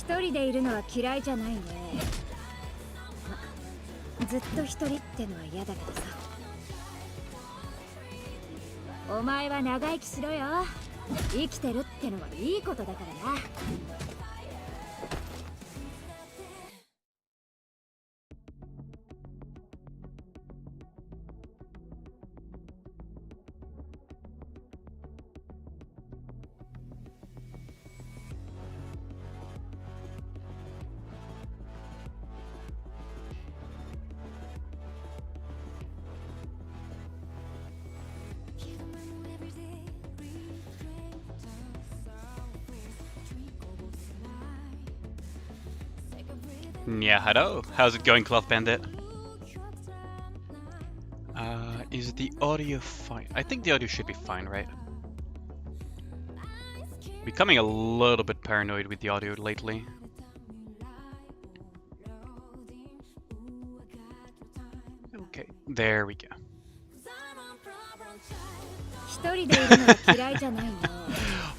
一人でいるのは嫌いじゃないね。ずっと一人ってのは嫌だけどさ。お前は長生きしろよ。生きてるってのはいいことだからな。Yeah, hello. How's it going, Cloth Bandit? Is the audio fine? I think the audio should be fine, right? Becoming a little bit paranoid with the audio lately. Okay, there we go.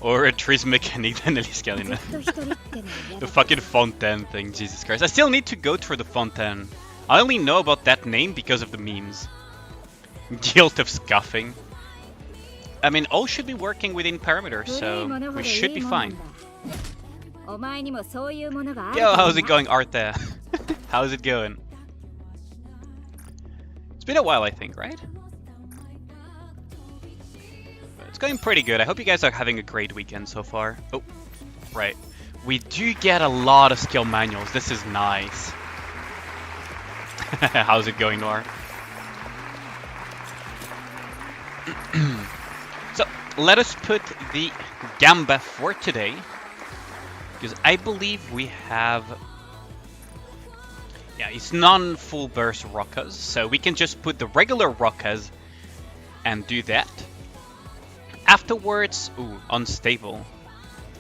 Or a trees mechanic than the fucking fontaine thing, Jesus Christ. I still need to go through the fontaine. I only know about that name because of the memes. Guilt of scoffing. I mean, all should be working within parameters, so we should be fine. Yo, how's it going, Artha? How's it going? It's been a while, I think, right? It's going pretty good. I hope you guys are having a great weekend so far. Oh, right. We do get a lot of skill manuals. This is nice. How's it going, Noir? So, let us put the Gamba for today. Because I believe we have... Yeah, it's non-full burst Rockas. So we can just put the regular Rockas and do that. Afterwards, ooh, unstable.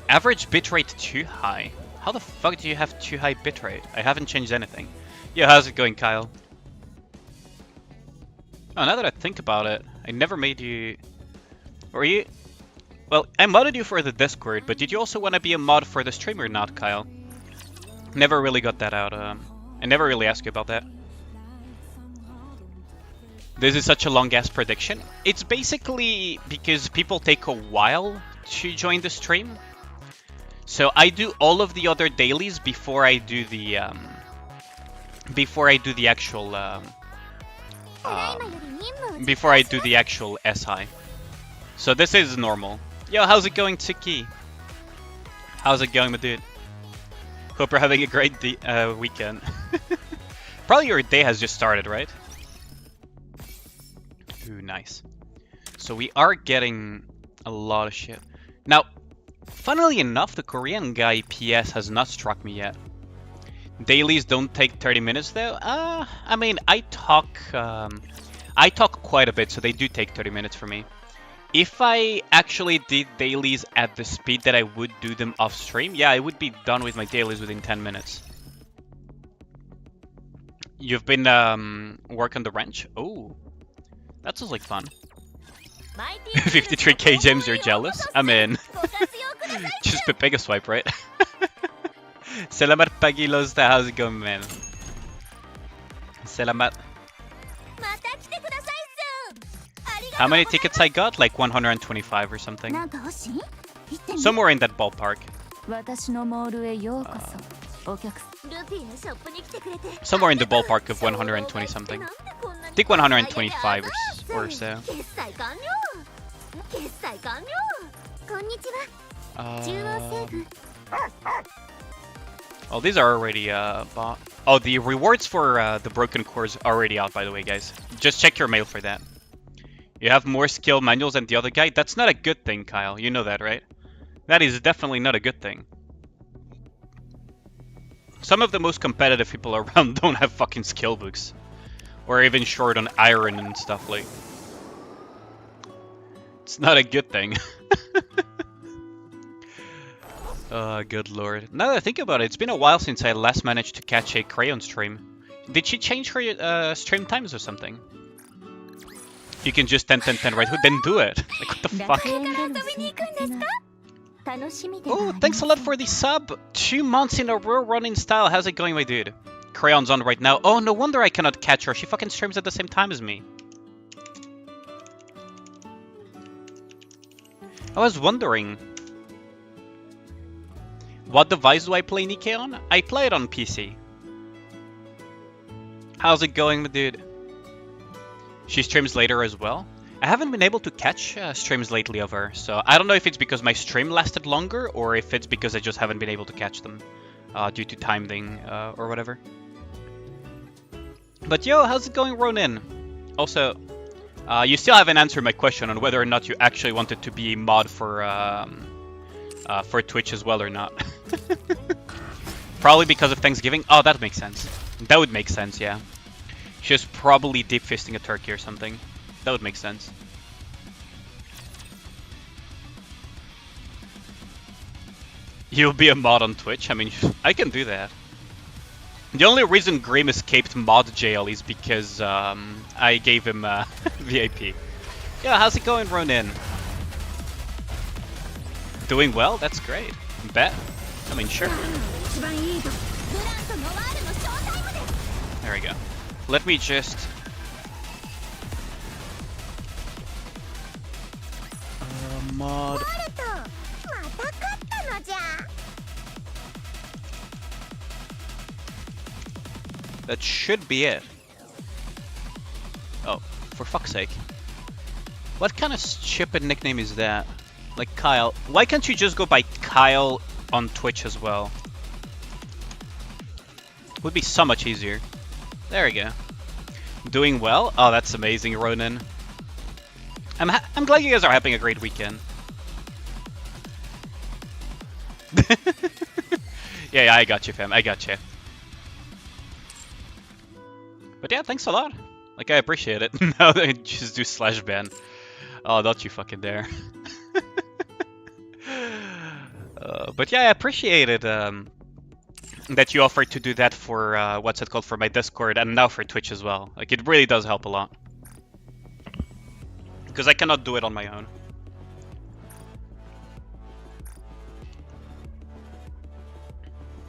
Average bitrate too high. How the fuck do you have too high bitrate? I haven't changed anything. Yeah, how's it going, Kyle? Oh, now that I think about it, I never made you... Were you... Well, I modded you for the Discord, but did you also want to be a mod for the stream or not, Kyle? Never really got that out. I never really asked you about that. This is such a long-ass prediction. It's basically because people take a while to join the stream. So I do all of the other dailies before I do the actual SI. So this is normal. Yo, how's it going, Tiki? How's it going, my dude? Hope you're having a great weekend. Probably your day has just started, right? Ooh, nice. So we are getting a lot of shit. Now, funnily enough, the Korean guy PS has not struck me yet. Dailies don't take 30 minutes though. I mean, I talk quite a bit, so they do take 30 minutes for me. If I actually did dailies at the speed that I would do them off stream, yeah, I would be done with my dailies within 10 minutes. You've been working the wrench? Oh, that sounds like fun. 53k gems, you're jealous? I'm in. Just a bigger swipe, right? Selamat pagi, Lozda. How's it going, man? Selamat. How many tickets I got? Like 125 or something. Somewhere in that ballpark. Somewhere in the ballpark of 120 something. I think 125 or so. Oh, these are already bought. Oh, the rewards for the broken cores are already out, by the way, guys. Just check your mail for that. You have more skill manuals than the other guy? That's not a good thing, Kyle. You know that, right? That is definitely not a good thing. Some of the most competitive people around don't have fucking skill books. Or even short on iron and stuff like. It's not a good thing. Oh, good lord. Now that I think about it, it's been a while since I last managed to catch a Crayon stream. Did she change her stream times or something? You can just 10-10-10, right? Then do it. Like, what the fuck? Oh, thanks a lot for the sub. 2 months in a row running style. How's it going, my dude? Crayon's on right now. Oh, no wonder I cannot catch her. She fucking streams at the same time as me. I was wondering. What device do I play Nikke on? I play it on PC. How's it going, my dude? She streams later as well. I haven't been able to catch streams lately of her, so I don't know if it's because my stream lasted longer or if it's because I just haven't been able to catch them due to timing or whatever. But yo, how's it going, Ronin? Also, you still haven't answered my question on whether or not you actually wanted to be a mod for Twitch as well or not. Probably because of Thanksgiving. Oh, that makes sense. That would make sense, yeah. She was probably deep fisting a turkey or something. That would make sense. You'll be a mod on Twitch? I mean, I can do that. The only reason Grim escaped mod jail is because I gave him VIP. Yeah, how's it going, Ronin? Doing well? That's great. Bet. I mean, sure. There we go. Let me just... mod... That should be it. Oh, for fuck's sake. What kind of stupid nickname is that? Like Kyle. Why can't you just go by Kyle on Twitch as well? Would be so much easier. There we go. Doing well? Oh, that's amazing, Ronin. I'm glad you guys are having a great weekend. yeah, I got you, fam. I got you. But yeah, thanks a lot. Like, I appreciate it. Now they just do slash ban. Oh, don't you fucking dare. But yeah, I appreciate it that you offered to do that for, what's it called, for my Discord and now for Twitch as well. Like, it really does help a lot. Because I cannot do it on my own.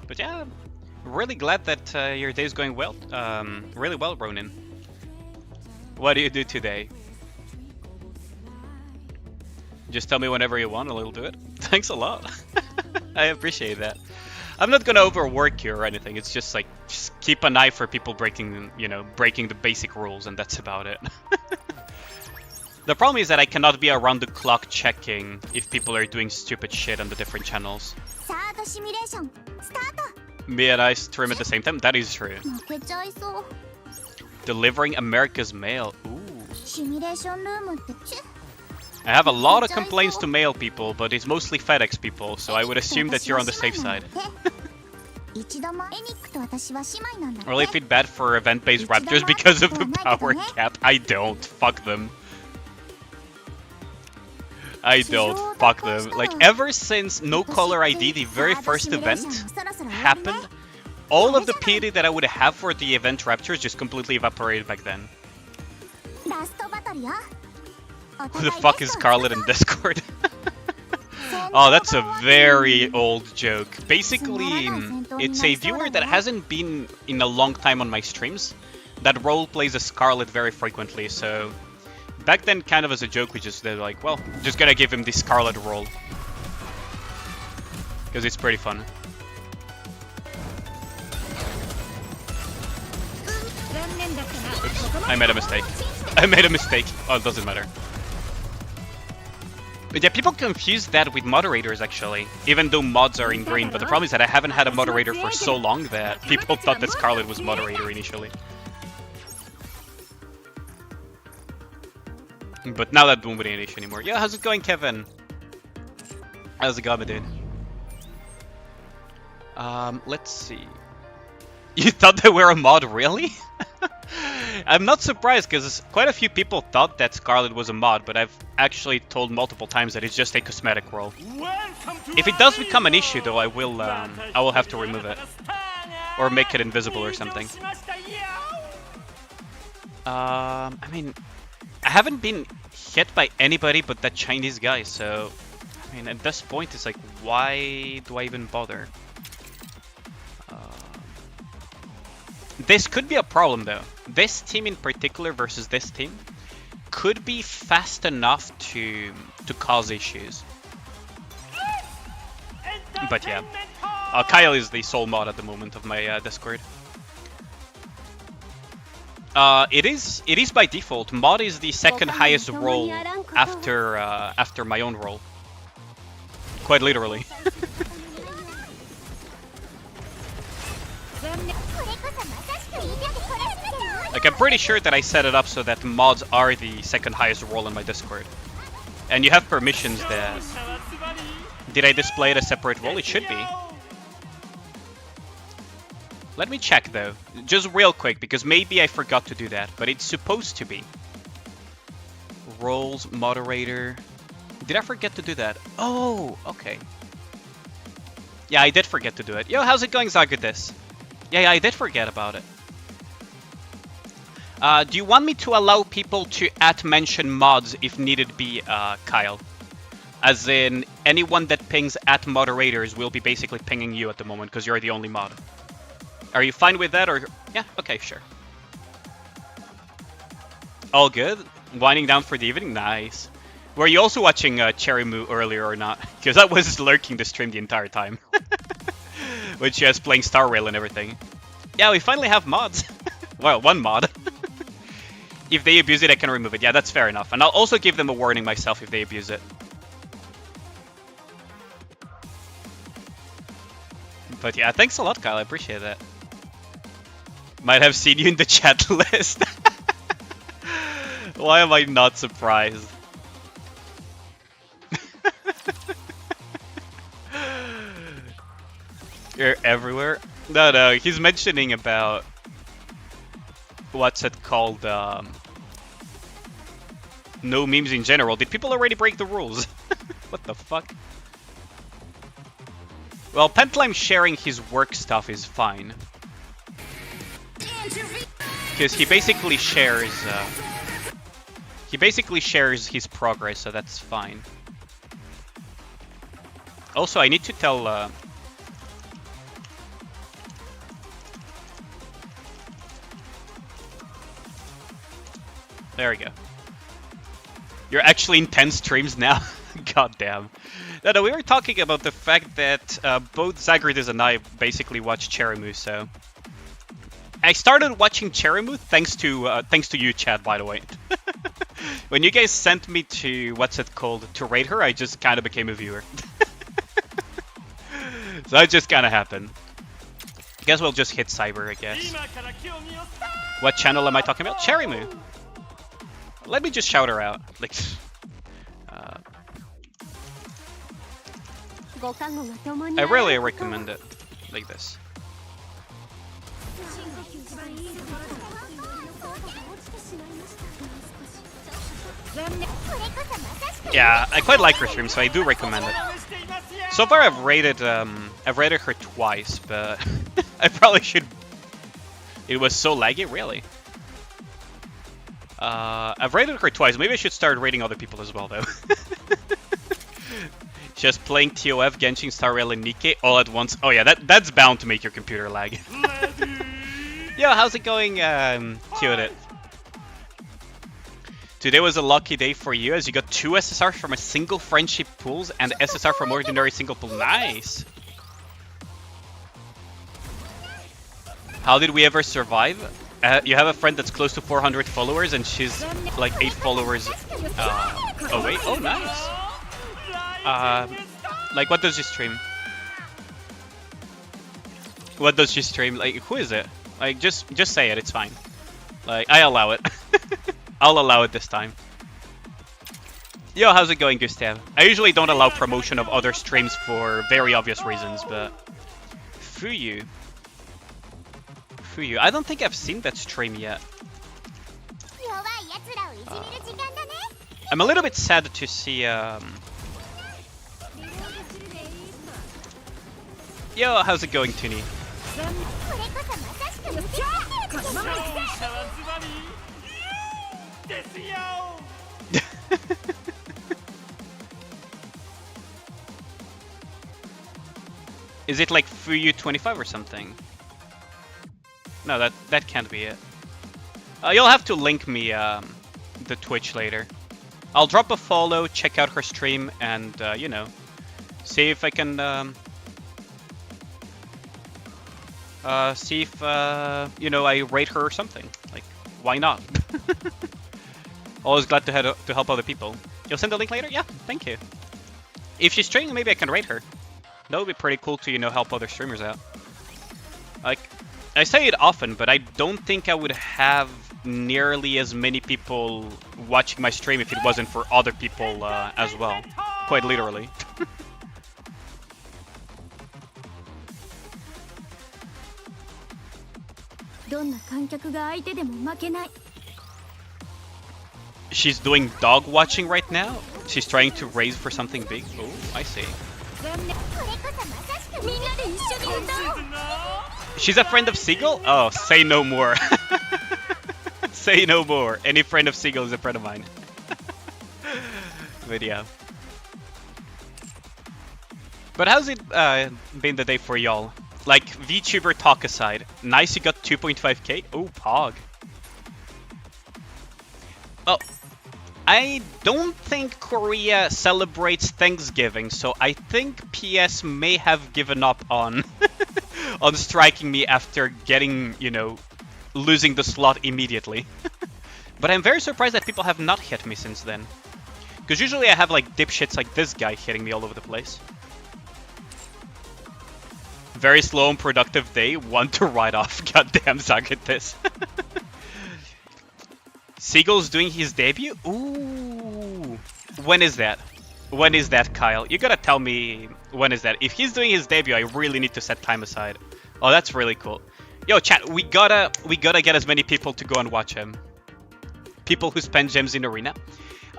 But yeah, really glad that your day's going well. Really well, Ronin. What do you do today? Just tell me whenever you want and I'll do it. Thanks a lot. I appreciate that. I'm not gonna overwork you or anything. It's just like, just keep an eye for people breaking, you know, breaking the basic rules, and that's about it. The problem is that I cannot be around the clock checking if people are doing stupid shit on the different channels. Me and I stream at the same time? That is true. Delivering America's mail. Ooh. I have a lot of complaints to mail people, but it's mostly FedEx people, so I would assume that you're on the safe side. Really feel bad for event-based raptors because of the power cap? I don't. Fuck them. I don't. Fuck them. Like, ever since No Caller ID, the very first event happened, all of the pity that I would have for the event raptors just completely evaporated back then. Who the fuck is Scarlet in Discord? Oh, that's a very old joke. Basically, it's a viewer that hasn't been in a long time on my streams that role plays as Scarlet very frequently, so back then, kind of as a joke, we just did like, well, just gonna give him the Scarlet role. Because it's pretty fun. Oops, I made a mistake. I made a mistake. Oh, it doesn't matter. But yeah, people confuse that with moderators, actually. Even though mods are in green, but the problem is that I haven't had a moderator for so long that people thought that Scarlet was moderator initially. But now that won't be an issue anymore. Yeah, how's it going, Kevin? How's it going, dude? Let's see. You thought they were a mod, really? I'm not surprised, because quite a few people thought that Scarlet was a mod, but I've actually told multiple times that it's just a cosmetic role. If it does become an issue, though, I will have to remove it. Or make it invisible or something. I mean, I haven't been hit by anybody but that Chinese guy, so I mean, at this point, it's like, why do I even bother? This could be a problem, though. This team in particular versus this team could be fast enough to cause issues. But yeah, Kyle is the sole mod at the moment of my Discord. It is by default. Mod is the second highest role after my own role. Quite literally. Like, I'm pretty sure that I set it up so that mods are the second highest role in my Discord. And you have permissions that... Did I display it as a separate role? It should be. Let me check though, just real quick, because maybe I forgot to do that, but it's supposed to be. Roles, moderator... Did I forget to do that? Oh, okay. Yeah, I did forget to do it. Yo, how's it going, Zagudis? Yeah, I did forget about it. Do you want me to allow people to @mention mods if needed be, Kyle? As in, anyone that pings @moderators will be basically pinging you at the moment because you're the only mod. Are you fine with that, or... Yeah, okay, sure. All good? Winding down for the evening? Nice. Were you also watching Cherry Moo earlier or not? Because I was lurking the stream the entire time. When she was playing Starrail and everything. Yeah, we finally have mods. Well, one mod. If they abuse it, I can remove it. Yeah, that's fair enough. And I'll also give them a warning myself if they abuse it. But yeah, thanks a lot, Kyle. I appreciate that. Might have seen you in the chat list. Why am I not surprised? You're everywhere? No, he's mentioning about... What's it called? No memes in general. Did people already break the rules? What the fuck? Well, Pentlime sharing his work stuff is fine. Because he basically shares... his progress, so that's fine. Also, I need to tell... There we go. You're actually in 10 streams now? God damn. No, we were talking about the fact that both Zagreus and I basically watch Cherry Moo, so... I started watching Cherry Moo thanks to you, Chad, by the way. When you guys sent me to, what's it called, to rate her, I just kind of became a viewer. So it just kind of happened. I guess we'll just hit Cyber, I guess. What channel am I talking about? Cherry Moo. Let me just shout her out. Like, I really recommend it. Like this. Yeah, I quite like her stream, so I do recommend it. So far, I've rated her twice, but I probably should. It was so laggy, really. I've rated her twice. Maybe I should start rating other people as well, though. Just playing TOF, Genshin, Starrail, and Nikke all at once. Oh yeah, that's bound to make your computer lag. Yo, how's it going, Kyoto? Today was a lucky day for you as you got 2 SSRs from a single friendship pools and SSR from ordinary single pool. Nice! How did we ever survive? You have a friend that's close to 400 followers and she's like 8 followers away. Oh, nice! Like, what does she stream? What does she stream? Like, who is it? Like, just say it, it's fine. Like, I allow it. I'll allow it this time. Yo, how's it going, Gustav? I usually don't allow promotion of other streams for very obvious reasons, but... Fuyu. I don't think I've seen that stream yet. I'm a little bit sad to see, Yo, how's it going, Tuni? Is it like Fuyu25 or something? No, that can't be it. You'll have to link me the Twitch later. I'll drop a follow, check out her stream, and you know, see if I can see if you know, I rate her or something. Like, why not? Always glad to help other people. You'll send the link later? Yeah, thank you. If she's streaming, maybe I can rate her. That would be pretty cool to, you know, help other streamers out. Like, I say it often, but I don't think I would have nearly as many people watching my stream if it wasn't for other people as well. Quite literally. She's doing dog watching right now? She's trying to raise for something big? Oh, I see. She's a friend of Seagull? Oh, say no more. Say no more. Any friend of Seagull is a friend of mine. But yeah. But how's it been the day for y'all? Like, VTuber talk aside. Nice you got 2.5k? Oh, Pog. Oh, I don't think Korea celebrates Thanksgiving, so I think PS may have given up on on striking me after getting, you know, losing the slot immediately. But I'm very surprised that people have not hit me since then. Because usually I have like dipshits like this guy hitting me all over the place. Very slow and productive day, one to write off. Goddamn, suck at this. Seagull's doing his debut? Ooh. When is that? When is that, Kyle? You gotta tell me when is that. If he's doing his debut, I really need to set time aside. Oh, that's really cool. Yo, chat, we gotta get as many people to go and watch him. People who spend gems in arena.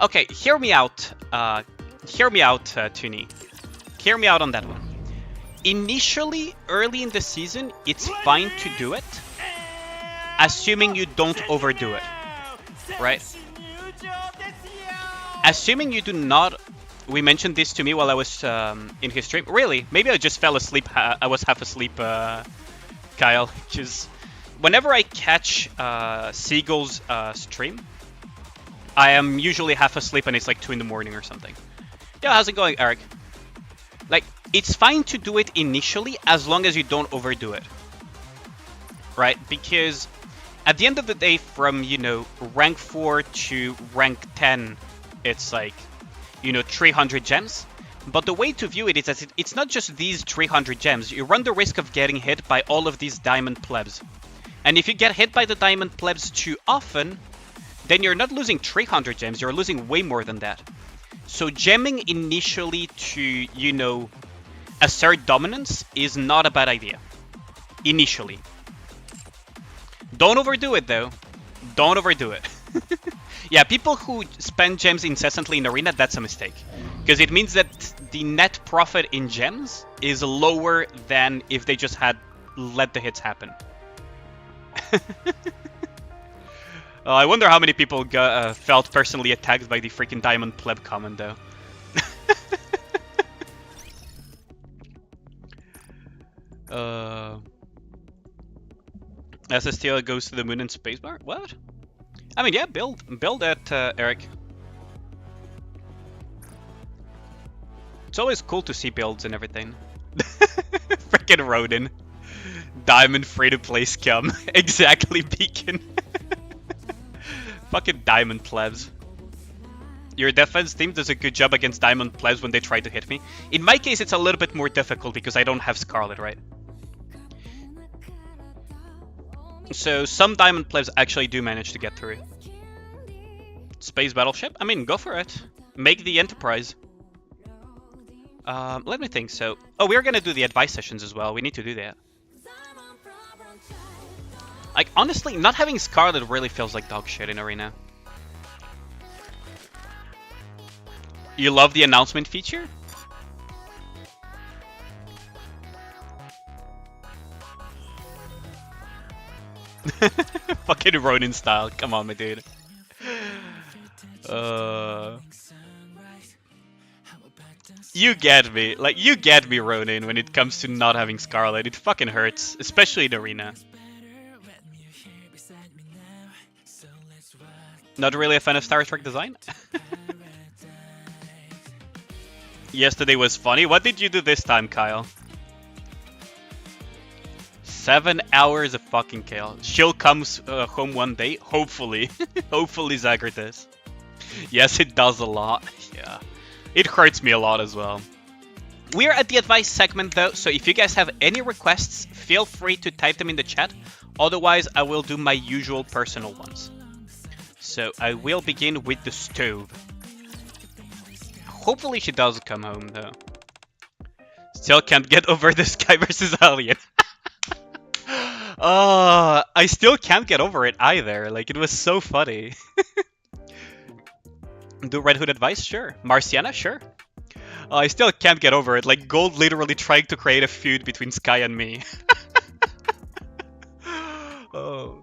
Okay, hear me out. Hear me out, Tuni. Hear me out on that one. Initially, early in the season, it's fine to do it, assuming you don't overdo it. Right? Assuming you do not... We mentioned this to me while I was in his stream. Really? Maybe I just fell asleep. I was half asleep, Kyle. Just whenever I catch Seagull's stream, I am usually half asleep and it's like 2 in the morning or something. Yeah, how's it going, Eric? Like, it's fine to do it initially as long as you don't overdo it. Right? Because at the end of the day, from, you know, rank 4 to rank 10, it's like, you know, 300 gems. But the way to view it is that it's not just these 300 gems. You run the risk of getting hit by all of these diamond plebs. And if you get hit by the diamond plebs too often, then you're not losing 300 gems, you're losing way more than that. So gemming initially to, you know, assert dominance is not a bad idea. Initially. Don't overdo it though. Don't overdo it. Yeah, people who spend gems incessantly in arena, that's a mistake. Because it means that the net profit in gems is lower than if they just had let the hits happen. I wonder how many people felt personally attacked by the freaking diamond pleb comment though. SSTO goes to the moon in spacebar? What? I mean, yeah, build it, Eric. It's always cool to see builds and everything. Freaking Rodin. Diamond free-to-play scum. Exactly, Beacon. Fucking diamond plebs. Your defense team does a good job against diamond plebs when they try to hit me. In my case, it's a little bit more difficult because I don't have Scarlet, right? So some diamond plebs actually do manage to get through. Space battleship? I mean, go for it. Make the Enterprise. Let me think. So, oh, we're gonna do the advice sessions as well. We need to do that. Like, honestly, not having Scarlet really feels like dog shit in Arena. You love the announcement feature? Fucking Ronin style. Come on, my dude. You get me. Like, you get me, Ronin, when it comes to not having Scarlet. It fucking hurts, especially in Arena. Not really a fan of Star Trek design? Yesterday was funny. What did you do this time, Kyle? 7 hours of fucking chaos. She'll come home one day, hopefully. Hopefully Zagreus. Yes, it does a lot. Yeah. It hurts me a lot as well. We're at the advice segment though, so if you guys have any requests, feel free to type them in the chat. Otherwise, I will do my usual personal ones. So I will begin with the stove. Hopefully she does come home though. Still can't get over the Sky versus Alien. I still can't get over it either. Like, it was so funny. Do Red Hood advice? Sure. Marciana? Sure. I still can't get over it. Like, Gold literally trying to create a feud between Sky and me. Oh.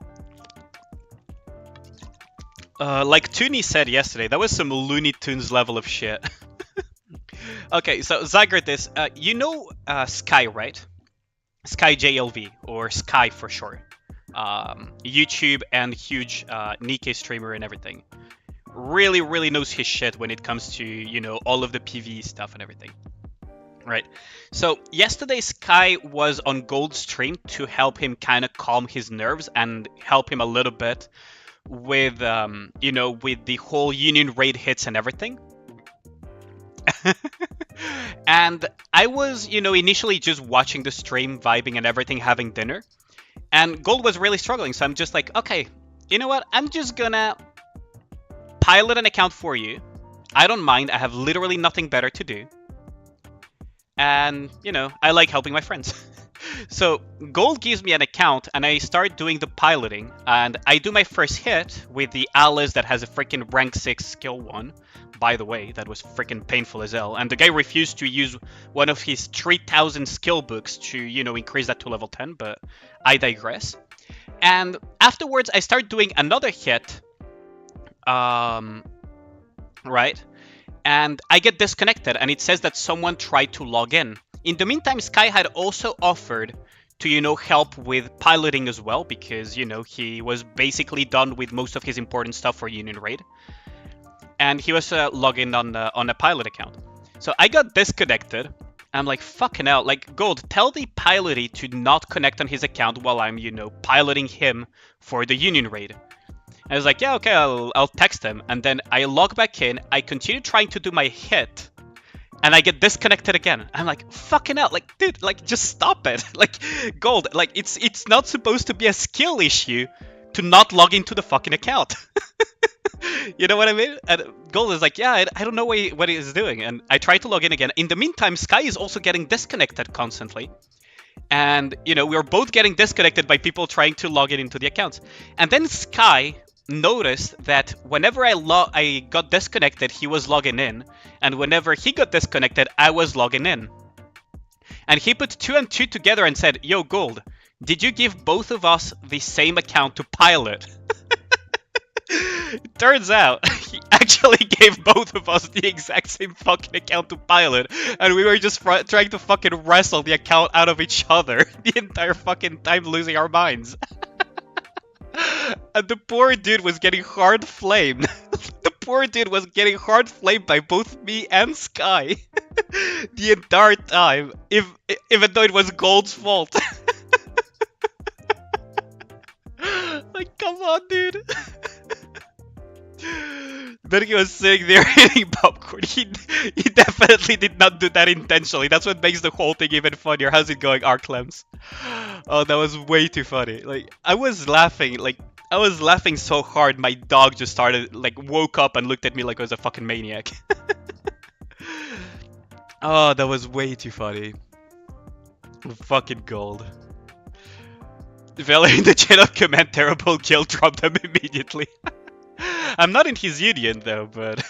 Like Tooney said yesterday, that was some Looney Tunes level of shit. Okay, so Zagreus, you know Sky, right? Sky JLV, or Sky for short. YouTube and huge Nikke streamer and everything. Really, really knows his shit when it comes to, you know, all of the PvE stuff and everything. Right. So yesterday Sky was on Gold's stream to help him kind of calm his nerves and help him a little bit with, you know, with the whole Union raid hits and everything. And I was, you know, initially just watching the stream, vibing and everything, having dinner. And Gold was really struggling, so I'm just like, okay, you know what? I'm just gonna pilot an account for you. I don't mind. I have literally nothing better to do. And, you know, I like helping my friends. So Gold gives me an account and I start doing the piloting. And I do my first hit with the Alice that has a freaking rank 6 skill 1. By the way, that was freaking painful as hell. And the guy refused to use one of his 3000 skill books to, you know, increase that to level 10. But I digress. And afterwards, I start doing another hit. Right? And I get disconnected and it says that someone tried to log in. In the meantime, Sky had also offered to, you know, help with piloting as well because, you know, he was basically done with most of his important stuff for Union Raid. And he was logging on a pilot account. So I got disconnected. I'm like, fucking hell. Like, Gold, tell the pilotee to not connect on his account while I'm, you know, piloting him for the Union Raid. I was like, yeah, okay, I'll text him. And then I log back in. I continue trying to do my hit. And I get disconnected again. I'm like, fucking hell. Like, dude, like, just stop it. Like, Gold, like, it's not supposed to be a skill issue to not log into the fucking account. You know what I mean? And Gold is like, yeah, I don't know what he is doing. And I try to log in again. In the meantime, Sky is also getting disconnected constantly. And, you know, we were both getting disconnected by people trying to log in into the accounts. And then Sky noticed that whenever I got disconnected, he was logging in. And whenever he got disconnected, I was logging in. And he put 2 and 2 together and said, yo, Gold, did you give both of us the same account to pilot? It turns out he actually gave both of us the exact same fucking account to pilot, and we were just trying to fucking wrestle the account out of each other the entire fucking time, losing our minds. And the poor dude was getting hard flamed. The poor dude was getting hard flamed by both me and Sky the entire time, even though it was Gold's fault. Like, come on, dude. Then he was sitting there eating popcorn. He definitely did not do that intentionally. That's what makes the whole thing even funnier. How's it going, Arclems? Oh, that was way too funny. Like, I was laughing so hard my dog just started, like, woke up and looked at me like I was a fucking maniac. Oh, that was way too funny. Fucking Gold. Vela in the channel comment terrible kill, drop them immediately. I'm not in his union though, but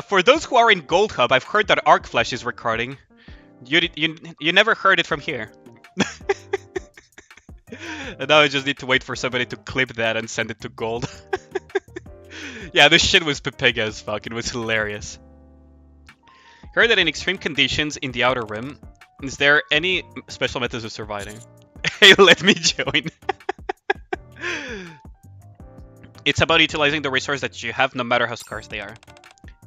for those who are in Gold Hub, I've heard that Arcflash is recording. You never heard it from here. And now I just need to wait for somebody to clip that and send it to Gold. Yeah, this shit was Pepega as fuck. It was hilarious. Heard that in extreme conditions in the outer rim, is there any special methods of surviving? Hey, let me join. It's about utilizing the resource that you have no matter how scarce they are.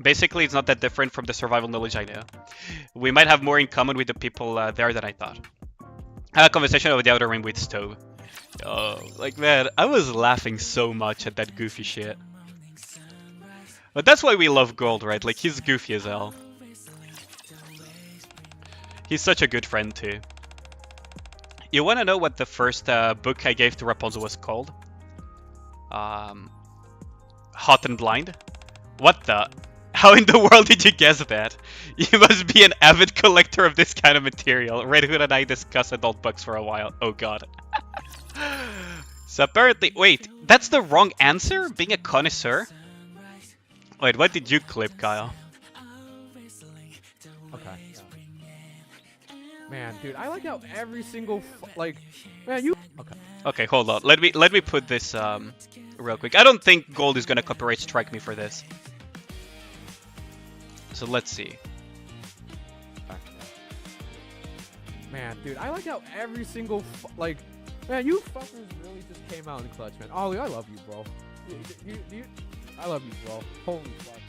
Basically, it's not that different from the survival knowledge I know. We might have more in common with the people there than I thought. I had a conversation over the outer rim with Stove. Oh, like man, I was laughing so much at that goofy shit. But that's why we love Gold, right? Like, he's goofy as hell. He's such a good friend too. You wanna know what the first book I gave to Rapunzel was called? Hot and Blind? What the? How in the world did you guess that? You must be an avid collector of this kind of material. Red Hood and I discussed adult books for a while. Oh god. So apparently, wait, that's the wrong answer? Being a connoisseur? Wait, what did you clip, Kyle? Okay. Man, dude, I like how every single man, you. Okay. Okay, hold on. Let me put this real quick. I don't think Gold is gonna copyright strike me for this. So let's see. Man, dude, I like how every single man, you fuckers really just came out in clutch, man. Ollie, I love you, bro. I love you, bro. Holy fuck.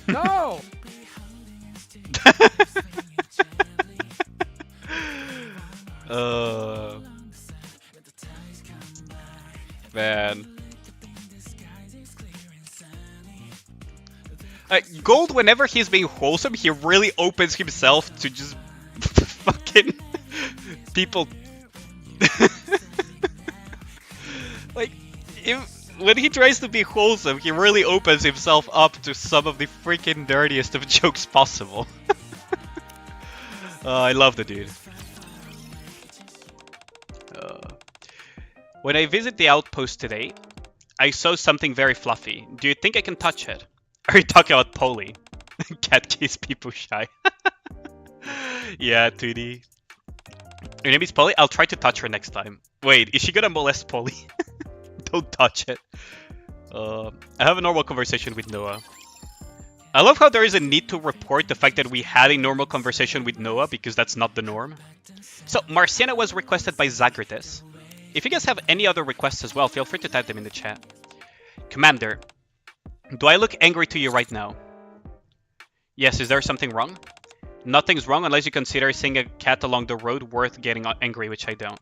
No. Man. Gold, whenever he's being wholesome, he really opens himself to just fucking people. Like, when he tries to be wholesome, he really opens himself up to some of the freaking dirtiest of jokes possible. I love the dude. When I visit the outpost today, I saw something very fluffy. Do you think I can touch it? Are you talking about Polly? Cat keeps people shy. Yeah, 2D. Your name is Polly? I'll try to touch her next time. Wait, is she gonna molest Polly? Don't touch it. I have a normal conversation with Noah. I love how there is a need to report the fact that we had a normal conversation with Noah, because that's not the norm. So, Marciana was requested by Zagretis. If you guys have any other requests as well, feel free to type them in the chat. Commander, do I look angry to you right now? Yes, is there something wrong? Nothing's wrong unless you consider seeing a cat along the road worth getting angry, which I don't.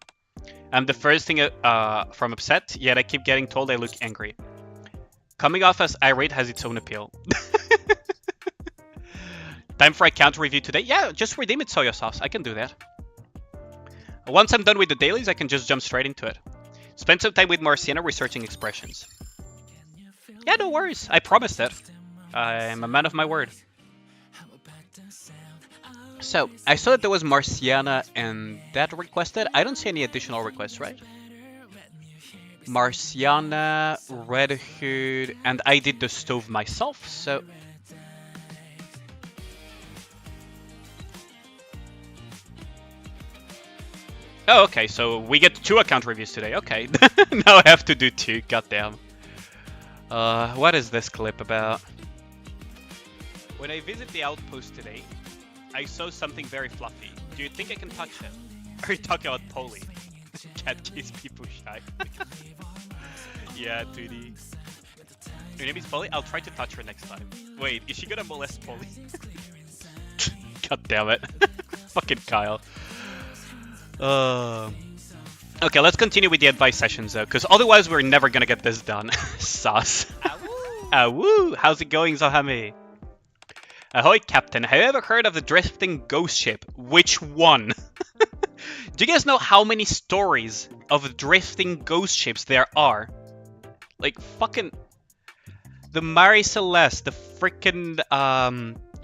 I'm the first thing from upset, yet I keep getting told I look angry. Coming off as irate has its own appeal. Time for a counter review today? Yeah, just redeem it, soya sauce. I can do that. Once I'm done with the dailies, I can just jump straight into it. Spend some time with Marciana researching expressions. Yeah, no worries. I promised it. I'm a man of my word. So, I saw that there was Marciana and that requested. I don't see any additional requests, right? Marciana, Red Hood, and I did the stove myself, so... Oh, okay, so we get 2 account reviews today. Okay, now I have to do 2, goddamn. What is this clip about? When I visit the outpost today, I saw something very fluffy. Do you think I can touch it? Are you talking about Polly? Cat keeps people shy. Yeah, 2D. Your name is Polly? I'll try to touch her next time. Wait, is she gonna molest Polly? God damn it. Fucking Kyle. Okay, let's continue with the advice sessions though, because otherwise we're never gonna get this done. Sauce. Awoo! How's it going, Zohame? Ahoy, Captain. Have you ever heard of the drifting ghost ship? Which one? Do you guys know how many stories of drifting ghost ships there are? Like, fucking... The Marie Celeste, the freaking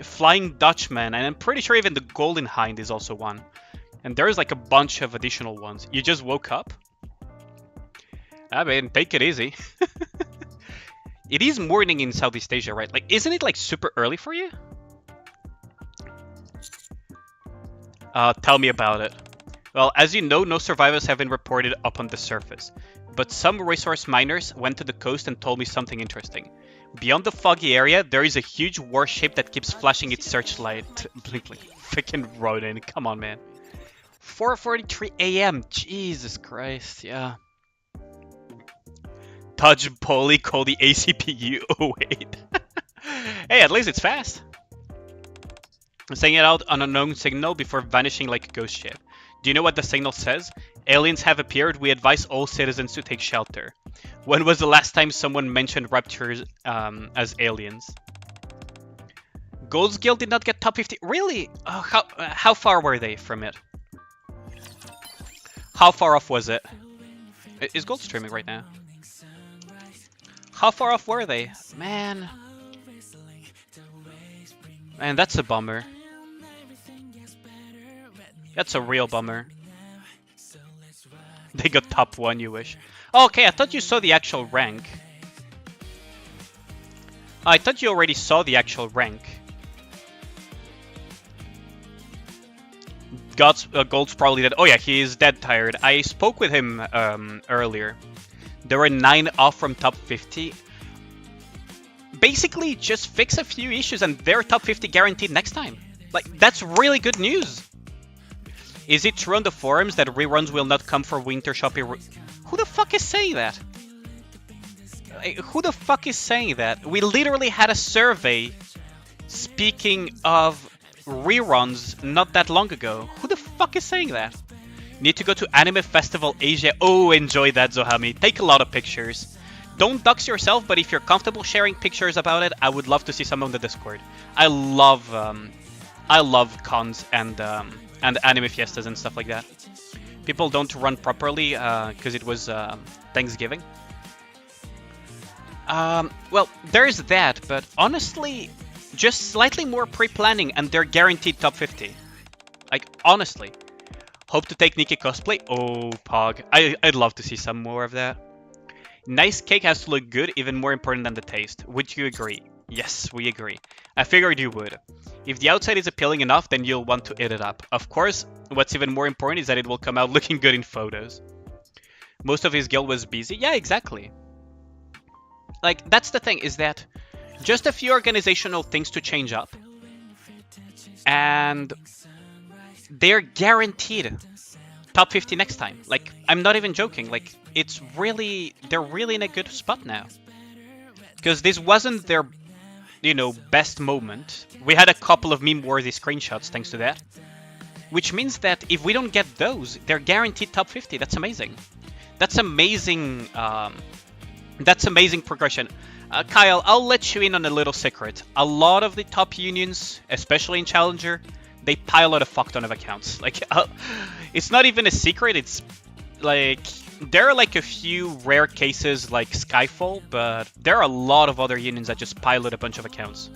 Flying Dutchman, and I'm pretty sure even the Golden Hind is also one. And there's like a bunch of additional ones. You just woke up? I mean, take it easy. It is morning in Southeast Asia, right? Like, isn't it like super early for you? Tell me about it. Well, as you know, no survivors have been reported up on the surface. But some resource miners went to the coast and told me something interesting. Beyond the foggy area, there is a huge warship that keeps flashing its searchlight. Blinking. Freaking Rodin, come on, man. 4:43 a.m. Jesus Christ, yeah. Touch Polly, call the ACPU. Oh, wait. Hey, at least it's fast. Saying it out on a known signal before vanishing like a ghost ship. Do you know what the signal says? Aliens have appeared. We advise all citizens to take shelter. When was the last time someone mentioned raptors as aliens? Gold's Guild did not get top 50. Really? Oh, how far were they from it? How far off was it? Is Gold streaming right now? How far off were they? Man, that's a bummer. That's a real bummer. They got top 1, you wish. Oh, okay, I thought you saw the actual rank. I thought you already saw the actual rank. Gold's probably dead. Oh yeah, he is dead tired. I spoke with him earlier. There were 9 off from top 50. Basically, just fix a few issues and they're top 50 guaranteed next time. Like, that's really good news. Is it true on the forums that reruns will not come for Winter Shopping? Who the fuck is saying that? Who the fuck is saying that? We literally had a survey speaking of reruns not that long ago. Who the fuck is saying that? Need to go to Anime Festival Asia. Oh, enjoy that, Zohami. Take a lot of pictures. Don't dox yourself, but if you're comfortable sharing pictures about it, I would love to see some on the Discord. I love cons and anime fiestas and stuff like that. People don't run properly because it was Thanksgiving. Well, there's that, but honestly, just slightly more pre-planning and they're guaranteed top 50. Like, honestly. Hope to take Nikke cosplay. Oh, Pog. I'd love to see some more of that. Nice cake has to look good, even more important than the taste. Would you agree? Yes, we agree. I figured you would. If the outside is appealing enough, then you'll want to eat it up. Of course, what's even more important is that it will come out looking good in photos. Most of his guild was busy. Yeah, exactly. Like, that's the thing, is that just a few organizational things to change up. And they're guaranteed top 50 next time. Like, I'm not even joking. Like, it's really, they're really in a good spot now. Because this wasn't their, you know, best moment. We had a couple of meme-worthy screenshots thanks to that. Which means that if we don't get those, they're guaranteed top 50. That's amazing. That's amazing. That's amazing progression. Kyle, I'll let you in on a little secret. A lot of the top unions, especially in Challenger, they pilot a fuck ton of accounts. Like, it's not even a secret. It's like, there are like a few rare cases like Skyfall, but there are a lot of other unions that just pilot a bunch of accounts.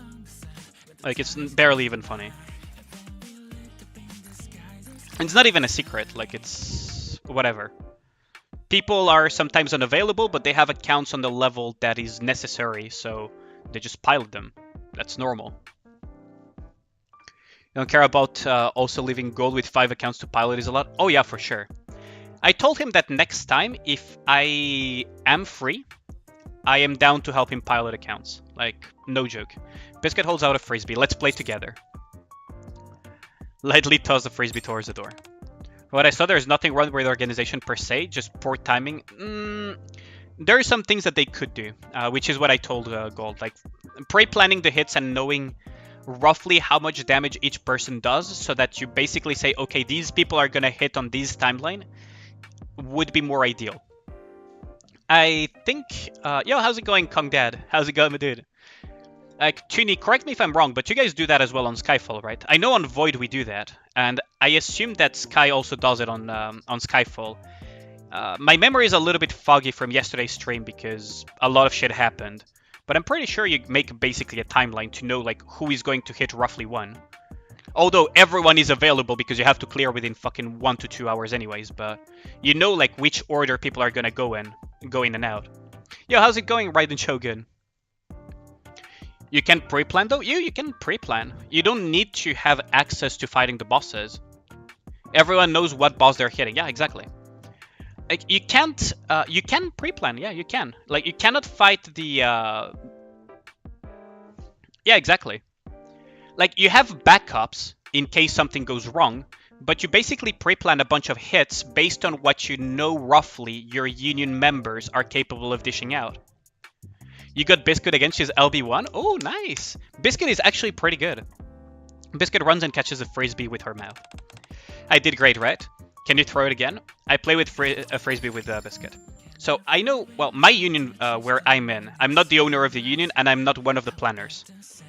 Like, it's barely even funny. And it's not even a secret. Like, it's whatever. People are sometimes unavailable, but they have accounts on the level that is necessary, so they just pilot them. That's normal. You don't care about also leaving gold with 5 accounts to pilot is a lot? Oh yeah, for sure. I told him that next time, if I am free, I am down to help him pilot accounts. Like, no joke. Biscuit holds out a frisbee. Let's play together. Lightly toss the frisbee towards the door. What I saw, there's nothing wrong with the organization per se, just poor timing. There are some things that they could do, which is what I told Gold. Like, pre-planning the hits and knowing roughly how much damage each person does, so that you basically say, okay, these people are gonna hit on this timeline, would be more ideal. I think... yo, how's it going, Kong Dad? How's it going, my dude? Like, Tuni, correct me if I'm wrong, but you guys do that as well on Skyfall, right? I know on Void we do that, and I assume that Sky also does it on Skyfall. My memory is a little bit foggy from yesterday's stream because a lot of shit happened, but I'm pretty sure you make basically a timeline to know like who is going to hit roughly when. Although everyone is available because you have to clear within fucking 1 to 2 hours anyways, but you know like which order people are gonna go in and out. Yo, how's it going, Raiden Shogun? You can pre-plan though? You can pre-plan. You don't need to have access to fighting the bosses. Everyone knows what boss they're hitting. Yeah, exactly. Like, you can pre-plan. Yeah, you can. Like, you cannot fight the Yeah, exactly. Like, you have backups in case something goes wrong, but you basically pre-plan a bunch of hits based on what you know roughly your union members are capable of dishing out. You got Biscuit against his LB1? Oh, nice! Biscuit is actually pretty good. Biscuit runs and catches a frisbee with her mouth. I did great, right? Can you throw it again? I play with a frisbee with Biscuit. So I know, well, my union where I'm in, I'm not the owner of the union and I'm not one of the planners.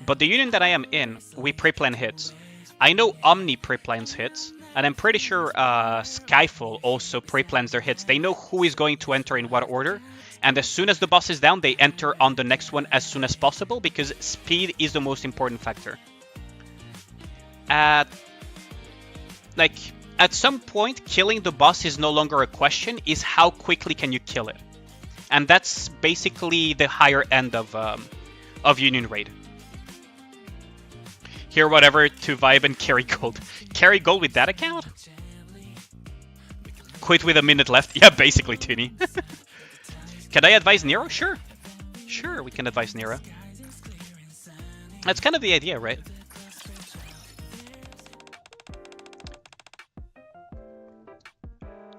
But the union that I am in, we pre-plan hits. I know Omni pre-plans hits, and I'm pretty sure Skyfall also pre-plans their hits. They know who is going to enter in what order, and as soon as the boss is down, they enter on the next one as soon as possible, because speed is the most important factor. At some point, killing the boss is no longer a question, is how quickly can you kill it. And that's basically the higher end of Union Raid. Hear whatever to vibe and carry gold. Carry gold with that account? Quit with a minute left? Yeah, basically, Tooney. Can I advise Nero? Sure. Sure, we can advise Nero. That's kind of the idea, right?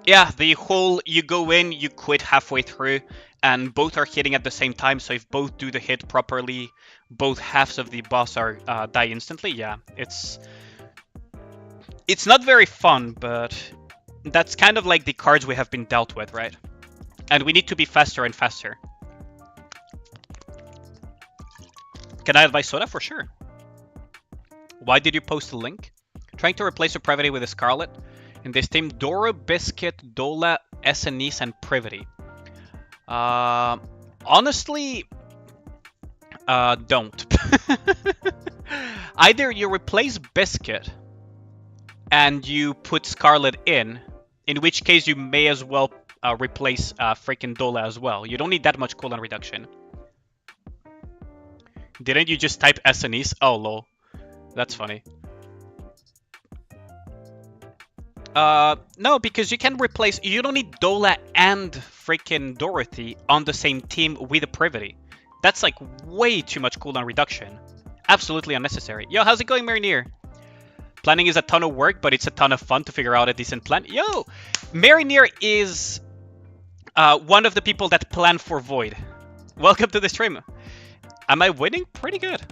Yeah, the whole you go in, you quit halfway through, and both are hitting at the same time, so if both do the hit properly, both halves of the boss are die instantly. Yeah, it's not very fun, but that's kind of like the cards we have been dealt with, right? And we need to be faster and faster. Can I advise Soda? For sure. Why did you post a link? Trying to replace a Privity with a Scarlet. In this team, Dora, Biscuit, Dola, Essenise, and Privity. Honestly, don't. Either you replace Biscuit and you put Scarlet in which case you may as well replace freaking Dola as well. You don't need that much cooldown reduction. Didn't you just type Essenise? Oh, lol. That's funny. No, because you can replace... You don't need Dola and freaking Dorothy on the same team with a Privity. That's like way too much cooldown reduction. Absolutely unnecessary. Yo, how's it going, Marinir? Planning is a ton of work, but it's a ton of fun to figure out a decent plan. Yo! Marinir is one of the people that plan for Void. Welcome to the stream. Am I winning? Pretty good.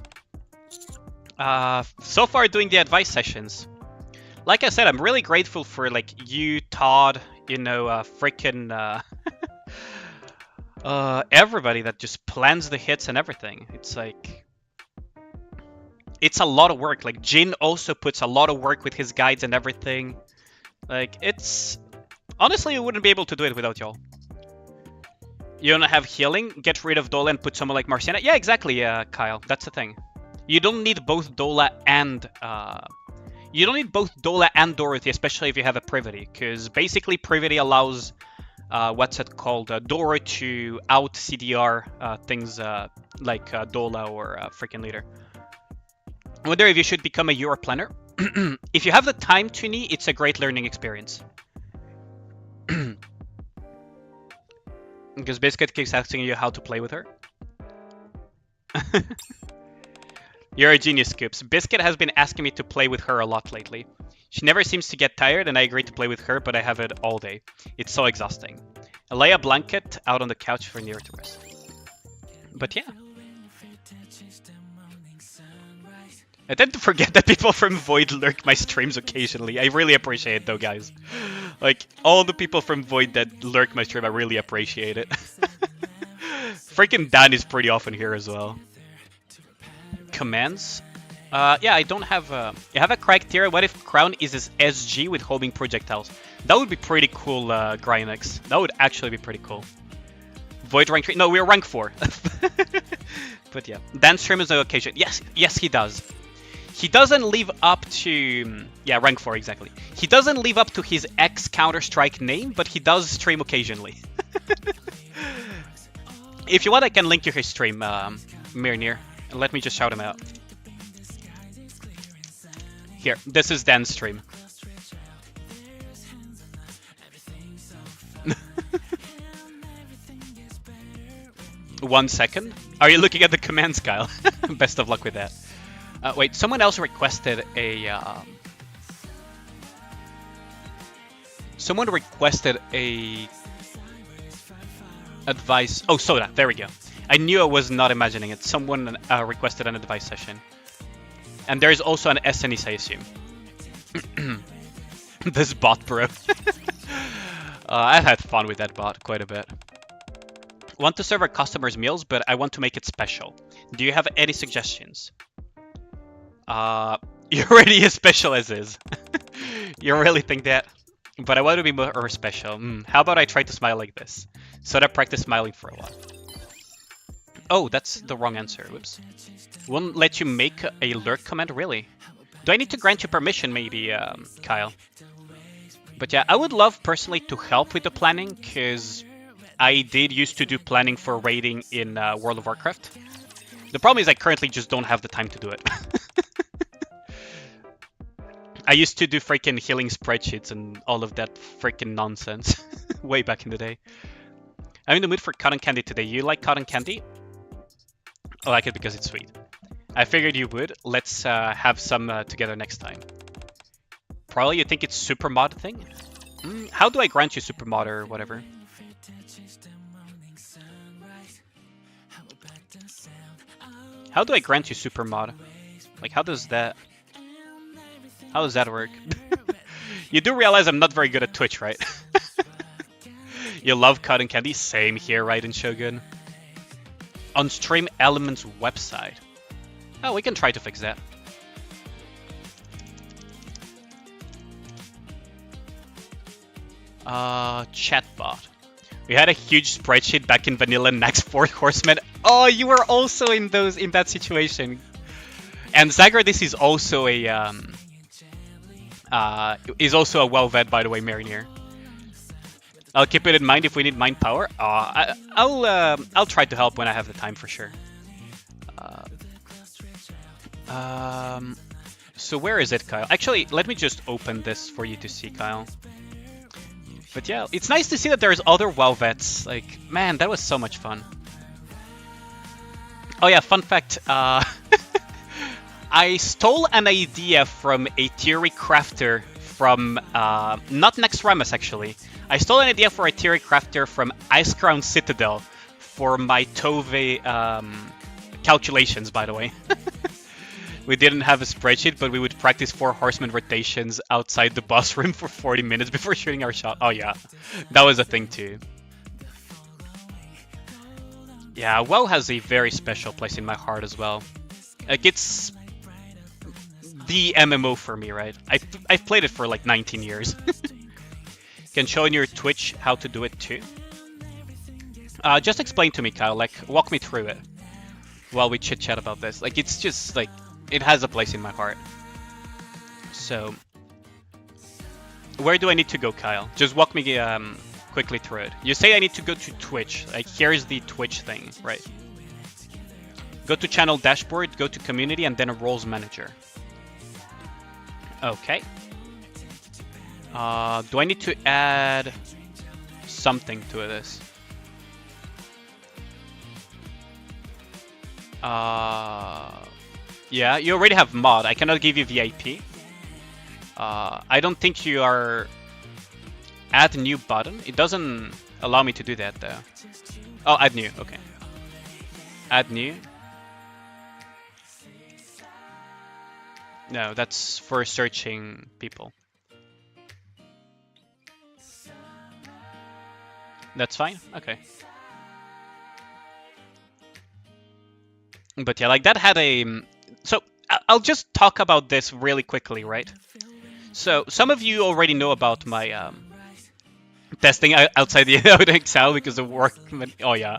So far doing the advice sessions. Like I said, I'm really grateful for like you, Todd, you know, freaking everybody that just plans the hits and everything. It's like, it's a lot of work. Like Jin also puts a lot of work with his guides and everything. Like it's, honestly, I wouldn't be able to do it without y'all. You don't have healing? Get rid of Dola and put someone like Marciana? Yeah, exactly, Kyle. That's the thing. You don't need both Dola and you don't need both Dola and Dorothy, especially if you have a Privity, because basically Privity allows, what's it called, Dora to out CDR things like Dola or freaking Leader. I wonder if you should become a Euro planner. If you have the time, Tuni, it's a great learning experience. Because Biscuit keeps asking you how to play with her. You're a genius, Scoops. Biscuit has been asking me to play with her a lot lately. She never seems to get tired, and I agree to play with her, but I have it all day. It's so exhausting. I lay a blanket out on the couch for Nero to rest. But yeah. I tend to forget that people from Void lurk my streams occasionally. I really appreciate it though, guys. Like, all the people from Void that lurk my stream, I really appreciate it. Freaking Dan is pretty often here as well. Commands? Yeah, I don't have I have a criteria. What if Crown is his SG with homing projectiles? That would be pretty cool, Grynex. That would actually be pretty cool. Void rank 3? No, we're rank 4. But yeah. Dan streams on occasion. Yes, yes he does. He doesn't live up to... Yeah, rank 4, exactly. He doesn't live up to his ex-Counter-Strike name, but he does stream occasionally. If you want, I can link you his stream, Mirnir. Let me just shout him out. Here, this is Dan's stream. 1 second. Are you looking at the commands, Kyle? Best of luck with that. Wait, someone else requested a... Someone requested a... advice... Oh, Soda, there we go. I knew I was not imagining it. Someone requested an advice session. And there's also an SNES, I assume. This bot, bro. I've had fun with that bot quite a bit. Want to serve our customers meals, but I want to make it special. Do you have any suggestions? You're already as special as is. You really think that? But I want to be more special. How about I try to smile like this? So that I practice smiling for a while. Oh, that's the wrong answer. Whoops. Won't let you make a lurk comment, really? Do I need to grant you permission, maybe, Kyle? But yeah, I would love personally to help with the planning, because I did used to do planning for raiding in World of Warcraft. The problem is I currently just don't have the time to do it. I used to do freaking healing spreadsheets and all of that freaking nonsense way back in the day. I'm in the mood for cotton candy today. You like cotton candy? I like it because it's sweet. I figured you would. Let's have some together next time. Probably you think it's super mod thing? How do I grant you super mod or whatever? How do I grant you super mod? Like, how does that work? You do realize I'm not very good at Twitch, right? You love cotton candy? Same here, right, in Shogun? On Stream Elements website. Oh, we can try to fix that. Chatbot. We had a huge spreadsheet back in vanilla next 4 horsemen. Oh, you were also in that situation. And Zagradis is also a well-vet, by the way, Mariner. I'll keep it in mind if we need mind power. I'll try to help when I have the time for sure. So where is it, Kyle? Actually, let me just open this for you to see, Kyle. But yeah, it's nice to see that there's other WoW vets. Like, man, that was so much fun. Oh yeah, fun fact. I stole an idea from a theory crafter from, not Next Ramus actually. I stole an idea for a theory crafter from Ice Crown Citadel for my Tove calculations, by the way. We didn't have a spreadsheet, but we would practice 4 horseman rotations outside the boss room for 40 minutes before shooting our shot. Oh yeah, that was a thing too. Yeah, WoW has a very special place in my heart as well. Like, it's the MMO for me, right? I've played it for like 19 years. Can show in your Twitch how to do it too. Just explain to me, Kyle, like, walk me through it while we chit chat about this. Like, it's just like, it has a place in my heart. So, where do I need to go, Kyle? Just walk me quickly through it. You say I need to go to Twitch. Like, here's the Twitch thing, right? Go to channel dashboard, go to community, and then a roles manager. Okay. Do I need to add something to this? Yeah, you already have mod. I cannot give you VIP. I don't think you are... Add new button? It doesn't allow me to do that though. Oh, add new. Okay. Add new. No, that's for searching people. That's fine? Okay. But yeah, like that had a... So, I'll just talk about this really quickly, right? So, some of you already know about my testing outside the Excel because of work. Oh yeah.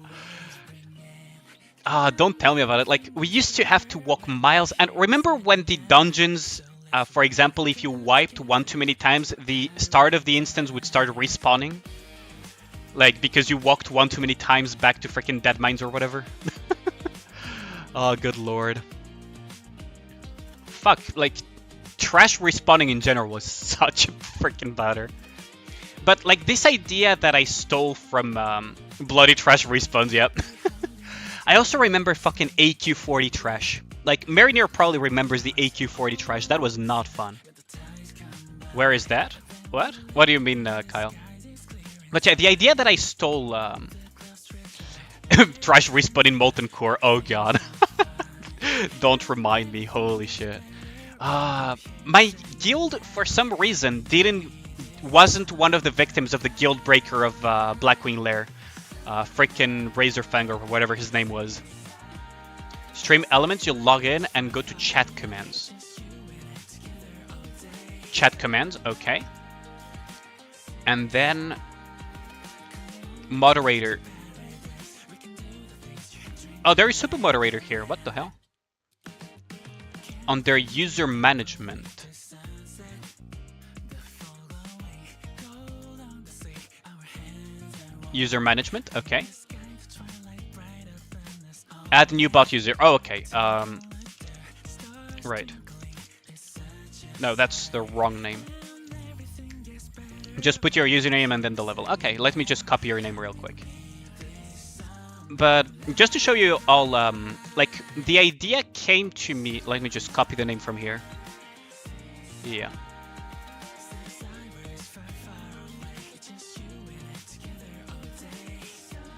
Don't tell me about it. Like, we used to have to walk miles. And remember when the dungeons, for example, if you wiped one too many times, the start of the instance would start respawning? Like, because you walked one too many times back to freaking dead mines or whatever? Oh, good lord. Fuck, like, trash respawning in general was such a freaking bother. But, like, this idea that I stole from Bloody Trash Respawns, yep. I also remember fucking AQ40 trash. Like, Mariner probably remembers the AQ40 trash. That was not fun. Where is that? What? What do you mean, Kyle? But yeah, the idea that I stole trash respawn in Molten Core. Oh god. Don't remind me. Holy shit. My guild, for some reason, wasn't one of the victims of the guild breaker of Blackwing Lair. Frickin' Razorfang or whatever his name was. Stream elements, you log in and go to chat commands. Chat commands, okay. And then moderator. Oh, there is super moderator here. What the hell? Under user management. User management, okay. Add new bot user. Oh, okay. Right. No, that's the wrong name. Just put your username and then the level. Okay, let me just copy your name real quick. But just to show you all, like, the idea came to me. Let me just copy the name from here. Yeah.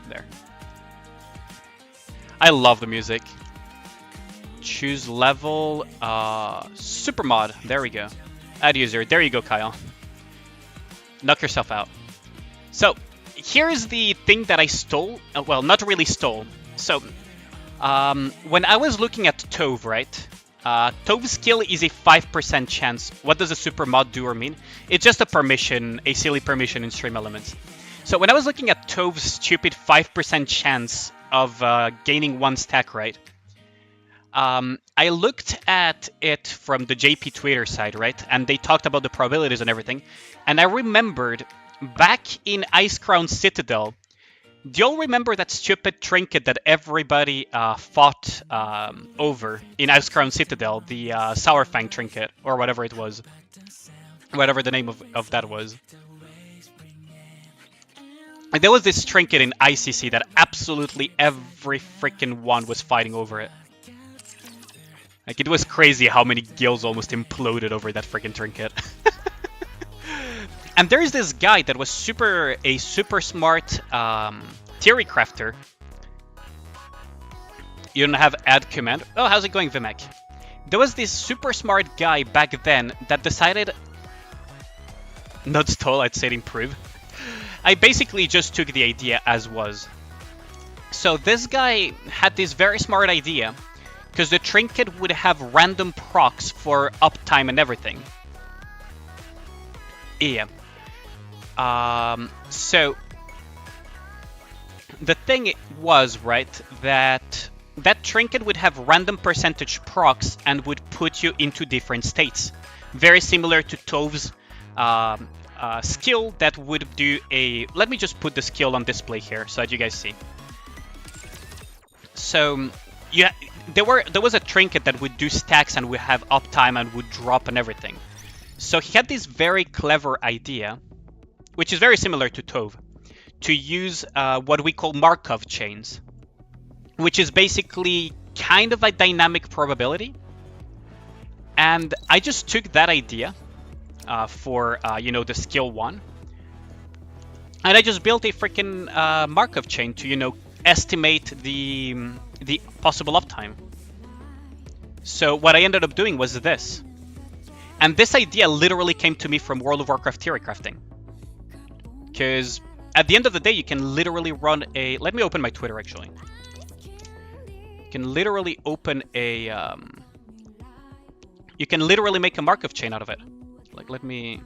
There. I love the music. Choose level, super mod. There we go. Add user. There you go, Kyle. Knock yourself out. So, here's the thing that I stole. Well, not really stole. So, when I was looking at Tove, right? Tove's skill is a 5% chance. What does a super mod do or mean? It's just a permission, a silly permission in stream elements. So when I was looking at Tove's stupid 5% chance of gaining 1 stack, right? I looked at it from the JP Twitter side, right? And they talked about the probabilities and everything. And I remembered back in Ice Crown Citadel, do you all remember that stupid trinket that everybody fought over in Ice Crown Citadel? The Sourfang trinket, or whatever it was. Whatever the name of that was. And there was this trinket in ICC that absolutely every freaking one was fighting over it. Like, it was crazy how many guilds almost imploded over that freaking trinket. And there's this guy that was a super smart theory crafter. You don't have add command. Oh, how's it going, Vimek? There was this super smart guy back then that decided... Not stole, I'd say improve. I basically just took the idea as was. So this guy had this very smart idea, because the trinket would have random procs for uptime and everything. Yeah. So the thing was, right, that trinket would have random percentage procs and would put you into different states. Very similar to Tove's skill that would do a... Let me just put the skill on display here so that you guys see. So yeah, there was a trinket that would do stacks and would have uptime and would drop and everything. So he had this very clever idea, which is very similar to Tove, to use what we call Markov chains, which is basically kind of a dynamic probability. And I just took that idea for, you know, the skill 1. And I just built a freaking Markov chain to, you know, estimate the possible uptime. So what I ended up doing was this. And this idea literally came to me from World of Warcraft theory crafting. Because at the end of the day, you can literally run a... Let me open my Twitter, actually. You can literally open a... You can literally make a Markov chain out of it. Like, let me...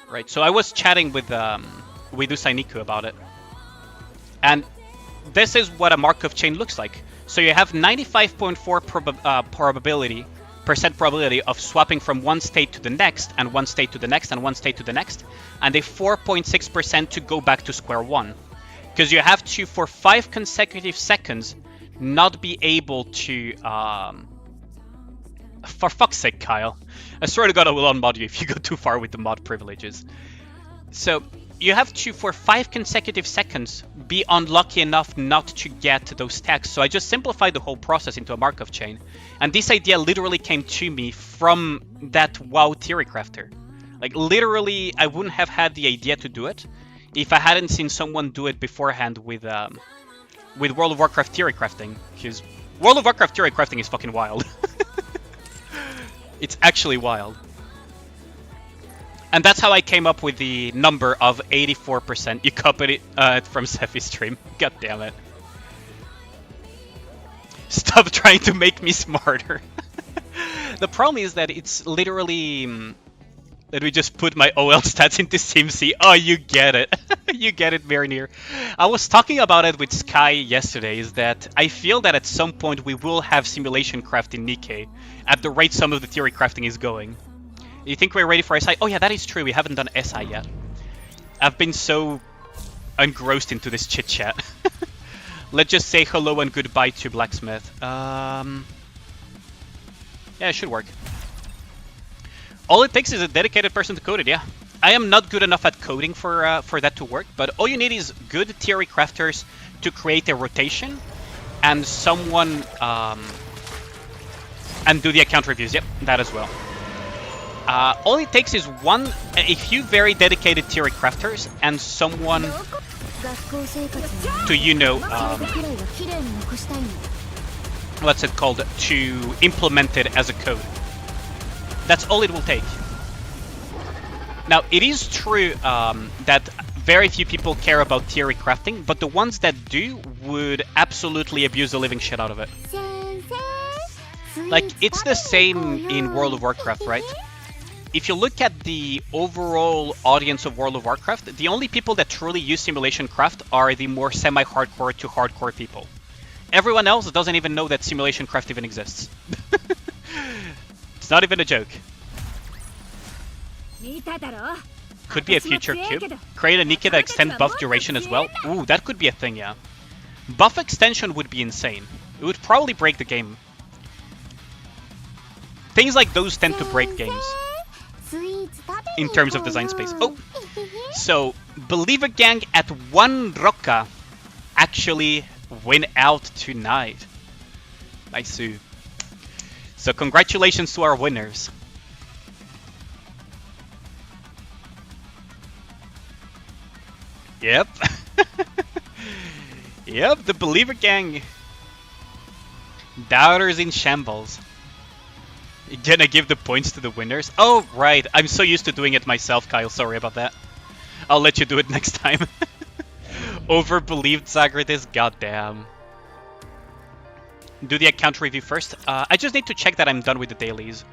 Right, so I was chatting with Usai Nikke about it. And this is what a Markov chain looks like. So you have 95.4% probability of swapping from one state to the next, and one state to the next, and one state to the next, and a 4.6% to go back to square one. Because you have to, for 5 consecutive seconds, not be able to... For fuck's sake, Kyle. I swear to God I will unmod you if you go too far with the mod privileges. So, you have to, for 5 consecutive seconds, be unlucky enough not to get those stacks. So I just simplified the whole process into a Markov chain. And this idea literally came to me from that WoW Theory Crafter. Like, literally, I wouldn't have had the idea to do it if I hadn't seen someone do it beforehand with World of Warcraft Theory Crafting. Because World of Warcraft Theory Crafting is fucking wild. It's actually wild. And that's how I came up with the number of 84%. You copied it from Sephi's stream. God damn it. Stop trying to make me smarter. The problem is that it's literally... Let me just put my OL stats into SimC. Oh, you get it. You get it very near. I was talking about it with Sky yesterday, is that I feel that at some point we will have simulation craft in Nikke at the rate some of the theory crafting is going. You think we're ready for SI? Oh yeah, that is true. We haven't done SI yet. I've been so engrossed into this chit-chat. Let's just say hello and goodbye to Blacksmith. Yeah, it should work. All it takes is a dedicated person to code it, yeah. I am not good enough at coding for that to work, but all you need is good theory crafters to create a rotation and someone and do the account reviews. Yep, that as well. All it takes is a few very dedicated theory crafters and someone to, you know, what's it called, to implement it as a code. That's all it will take. Now, it is true that very few people care about theory crafting, but the ones that do would absolutely abuse the living shit out of it. Like, it's the same in World of Warcraft, right? If you look at the overall audience of World of Warcraft, the only people that truly use simulation craft are the more semi-hardcore to hardcore people. Everyone else doesn't even know that simulation craft even exists. It's not even a joke. Could be a future cube. Create a Nikke that extend buff duration as well. Ooh, that could be a thing, yeah. Buff extension would be insane. It would probably break the game. Things like those tend to break games in terms of design space. Oh, so Believer Gang at 1 Roca actually win out tonight. Nice. So congratulations to our winners. Yep. Yep, the Believer Gang. Doubters in shambles. You're gonna give the points to the winners? Oh, right. I'm so used to doing it myself, Kyle. Sorry about that. I'll let you do it next time. Overbelieved Zagradis? Goddamn. Do the account review first. I just need to check that I'm done with the dailies.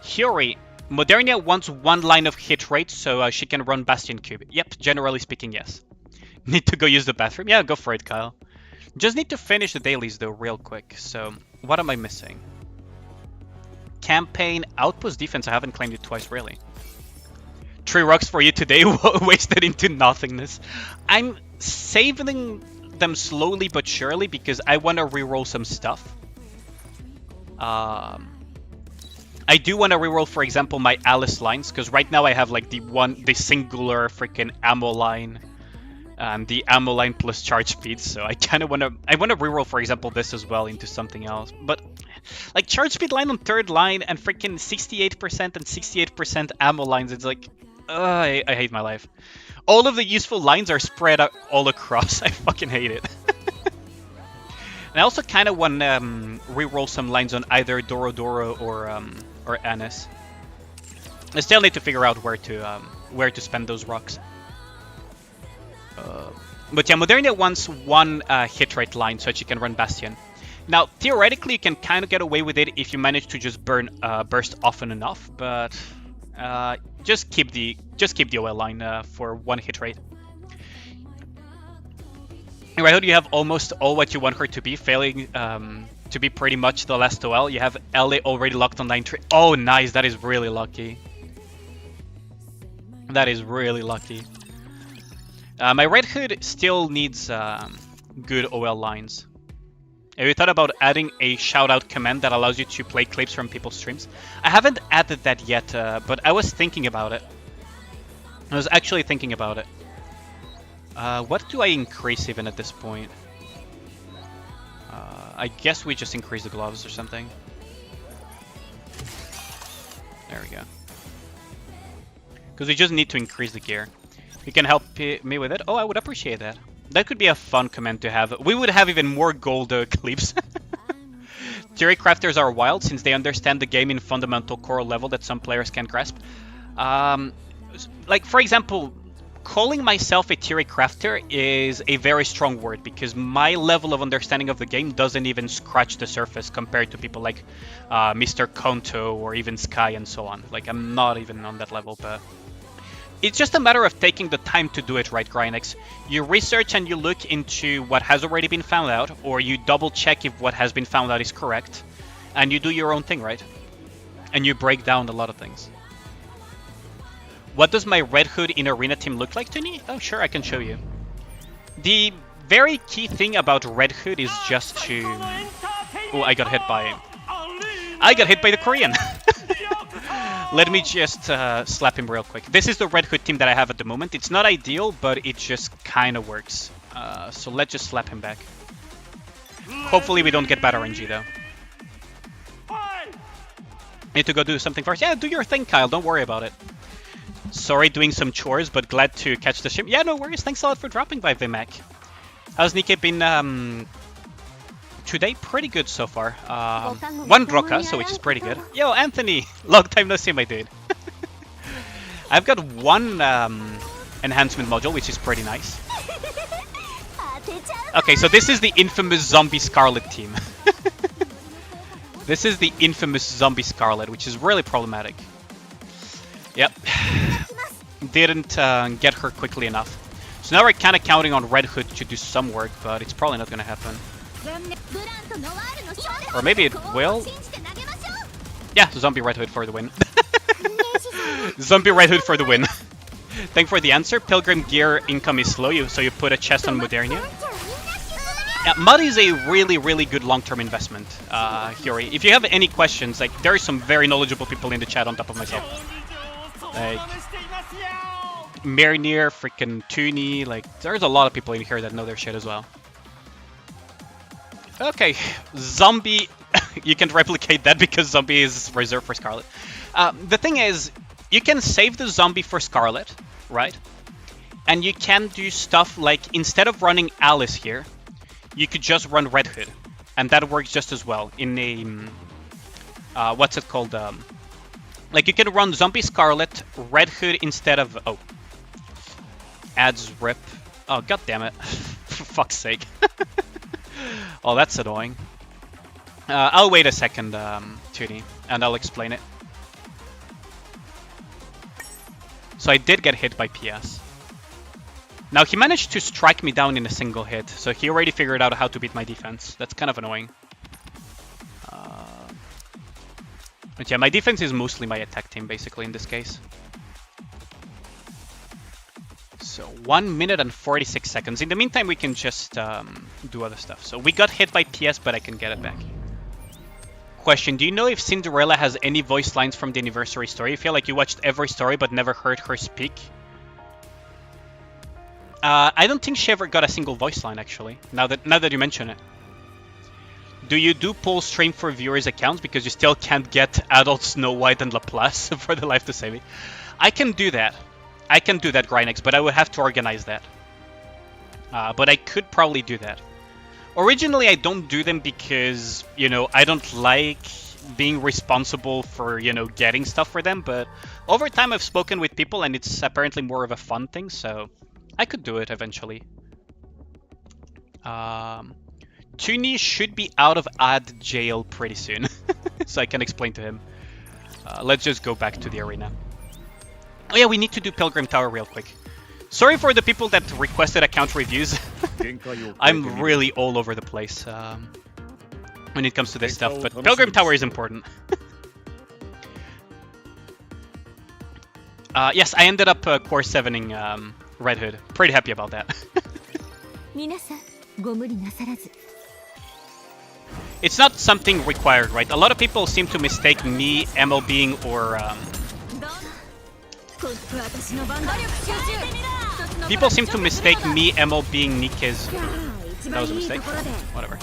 Hiyori. Modernia wants 1 line of hit rate, so she can run Bastion Cube. Yep, generally speaking, yes. Need to go use the bathroom? Yeah, go for it, Kyle. Just need to finish the dailies, though, real quick. So, what am I missing? Campaign, Outpost Defense. I haven't claimed it twice, really. 3 rocks for you today, wasted into nothingness. I'm saving them slowly but surely because I want to reroll some stuff. I do want to reroll, for example, my Alice lines, because right now I have like the singular freaking ammo line, and the ammo line plus charge speed. So I kind of want to reroll, for example, this as well into something else. But like charge speed line on 3rd line and freaking 68% and 68% ammo lines, it's like, I hate my life. All of the useful lines are spread out all across. I fucking hate it. And I also kind of want to reroll some lines on either Dorodoro or Anis. I still need to figure out where to spend those rocks. But yeah, Modernia wants 1 hit rate line so that she can run Bastion. Now, theoretically, you can kind of get away with it if you manage to just burst often enough, but just keep the OL line for 1 hit rate. Right, you have almost all what you want her to be, failing to be pretty much the last OL. You have LA already locked on line 3. Oh, nice. That is really lucky. That is really lucky. My Red Hood still needs good OL lines. Have you thought about adding a shout-out command that allows you to play clips from people's streams? I haven't added that yet, but I was thinking about it. I was actually thinking about it. What do I increase even at this point? I guess we just increase the gloves or something. There we go. Because we just need to increase the gear. You can help me with it? Oh, I would appreciate that. That could be a fun command to have. We would have even more gold clips. Theory crafters are wild since they understand the game in fundamental core level that some players can't grasp. Like, for example, calling myself a theory crafter is a very strong word because my level of understanding of the game doesn't even scratch the surface compared to people like Mr. Konto or even Sky and so on. Like, I'm not even on that level, but it's just a matter of taking the time to do it right, Grynex. You research and you look into what has already been found out, or you double check if what has been found out is correct, and you do your own thing, right? And you break down a lot of things. What does my Red Hood in Arena team look like, Tony? Oh, sure, I can show you. The very key thing about Red Hood is just to... Oh, I got hit by the Korean! Let me just slap him real quick. This is the Red Hood team that I have at the moment. It's not ideal, but it just kind of works. So let's just slap him back. Hopefully we don't get bad RNG, though. Need to go do something first? Yeah, do your thing, Kyle. Don't worry about it. Sorry, doing some chores, but glad to catch the ship. Yeah, no worries. Thanks a lot for dropping by, Vimac. How's Nikke been today? Pretty good so far. One Broca, so which is pretty good. Yo, Anthony! Long time no see, my dude. I've got one enhancement module, which is pretty nice. Okay, so this is the infamous Zombie Scarlet team. This is the infamous Zombie Scarlet, which is really problematic. Yep. Didn't get her quickly enough. So now we're kind of counting on Red Hood to do some work, but it's probably not going to happen. Or maybe it will. Yeah, Zombie Red Hood for the win. Zombie Red Hood for the win. Thank for the answer. Pilgrim gear income is slow, so you put a chest on Modernia. Yeah, Mud is a really, really good long-term investment, Huri. If you have any questions, like, there are some very knowledgeable people in the chat on top of myself. Like, Marinir, freaking Toonie, like, there's a lot of people in here that know their shit as well. Okay, Zombie, you can replicate that because Zombie is reserved for Scarlet. The thing is, you can save the Zombie for Scarlet, right? And you can do stuff like, instead of running Alice here, you could just run Red Hood. And that works just as well in a, what's it called? Like, you can run Zombie Scarlet, Red Hood instead of... Oh. Adds rip. Oh, god damn it. For fuck's sake. Oh, that's annoying. I'll wait a second, Toonie, and I'll explain it. So I did get hit by PS. Now, he managed to strike me down in a single hit, so he already figured out how to beat my defense. That's kind of annoying. But yeah, my defense is mostly my attack team, basically, in this case. So 1 minute and 46 seconds. In the meantime, we can just do other stuff. So we got hit by PS, but I can get it back. Question, do you know if Cinderella has any voice lines from the anniversary story? I feel like you watched every story, but never heard her speak. I don't think she ever got a single voice line, actually, now that you mention it. Do you do pull stream for viewers' accounts because you still can't get adult Snow White and Laplace for the life to save me? I can do that. I can do that, Grynex, but I would have to organize that. But I could probably do that. Originally, I don't do them because, you know, I don't like being responsible for, you know, getting stuff for them. But over time, I've spoken with people, and it's apparently more of a fun thing, so I could do it eventually. Toonie should be out of ad jail pretty soon, so I can explain to him. Let's just go back to the arena. Oh yeah, we need to do Pilgrim Tower real quick. Sorry for the people that requested account reviews. I'm really all over the place when it comes to this stuff, but Pilgrim Tower is important. Yes, I ended up core 7ing Red Hood. Pretty happy about that. It's not something required, right? A lot of people seem to mistake me MLBing or People seem to mistake me, MO, being Nikke's... That was a mistake. Whatever.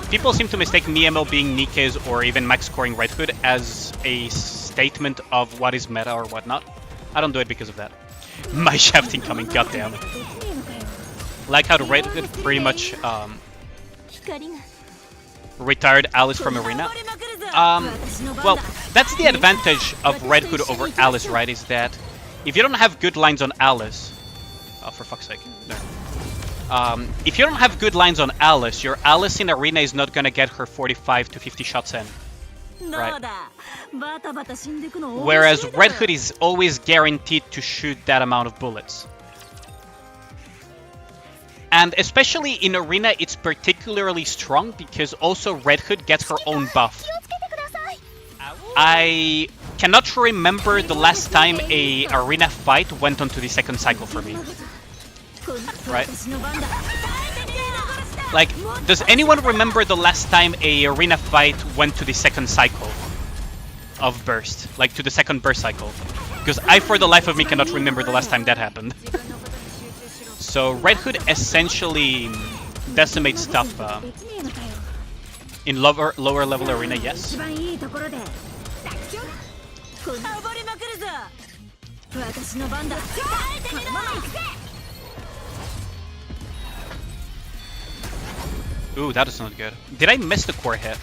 People seem to mistake me, MO, being Nikke's or even max scoring Red Hood as a statement of what is meta or whatnot. I don't do it because of that. My shaft incoming, goddamn. Like how the Red Hood pretty much retired Alice from Arena. Well, that's the advantage of Red Hood over Alice, right? Is that if you don't have good lines on Alice... Oh, for fuck's sake. No. If you don't have good lines on Alice, your Alice in Arena is not gonna get her 45 to 50 shots in. Right? Whereas Red Hood is always guaranteed to shoot that amount of bullets. And especially in Arena, it's particularly strong because also Red Hood gets her own buff. I cannot remember the last time a Arena fight went onto the second cycle for me. Right? Like, does anyone remember the last time a Arena fight went to the second cycle of burst? Like, to the second burst cycle? Because I, for the life of me, cannot remember the last time that happened. So, Red Hood essentially decimates stuff in lower level Arena, yes. Ooh, that is not good. Did I miss the core hit?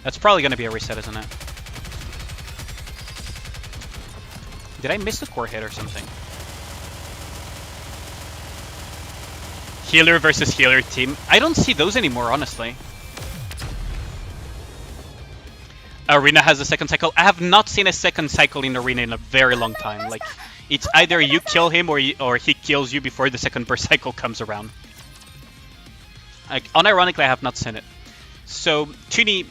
That's probably gonna be a reset, isn't it? Did I miss the core hit or something? Healer versus healer team. I don't see those anymore, honestly. Arena has a second cycle. I have not seen a second cycle in Arena in a very long time. Like, it's either you kill him or he kills you before the second burst cycle comes around. Like, unironically, I have not seen it. So, Tuni,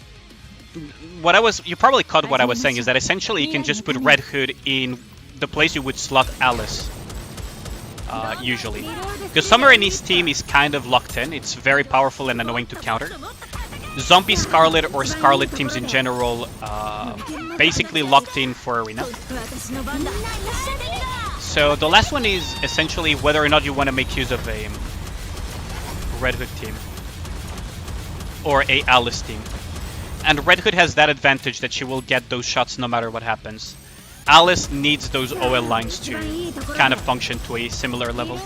you probably caught what I was saying, is that essentially you can just put Red Hood in the place you would slot Alice, usually. Because Summorene's team is kind of locked in. It's very powerful and annoying to counter. Zombie Scarlet or Scarlet teams in general, basically locked in for Arena. So the last one is essentially whether or not you want to make use of a Red Hood team or a Alice team. And Red Hood has that advantage that she will get those shots no matter what happens. Alice needs those OL lines to kind of function to a similar level.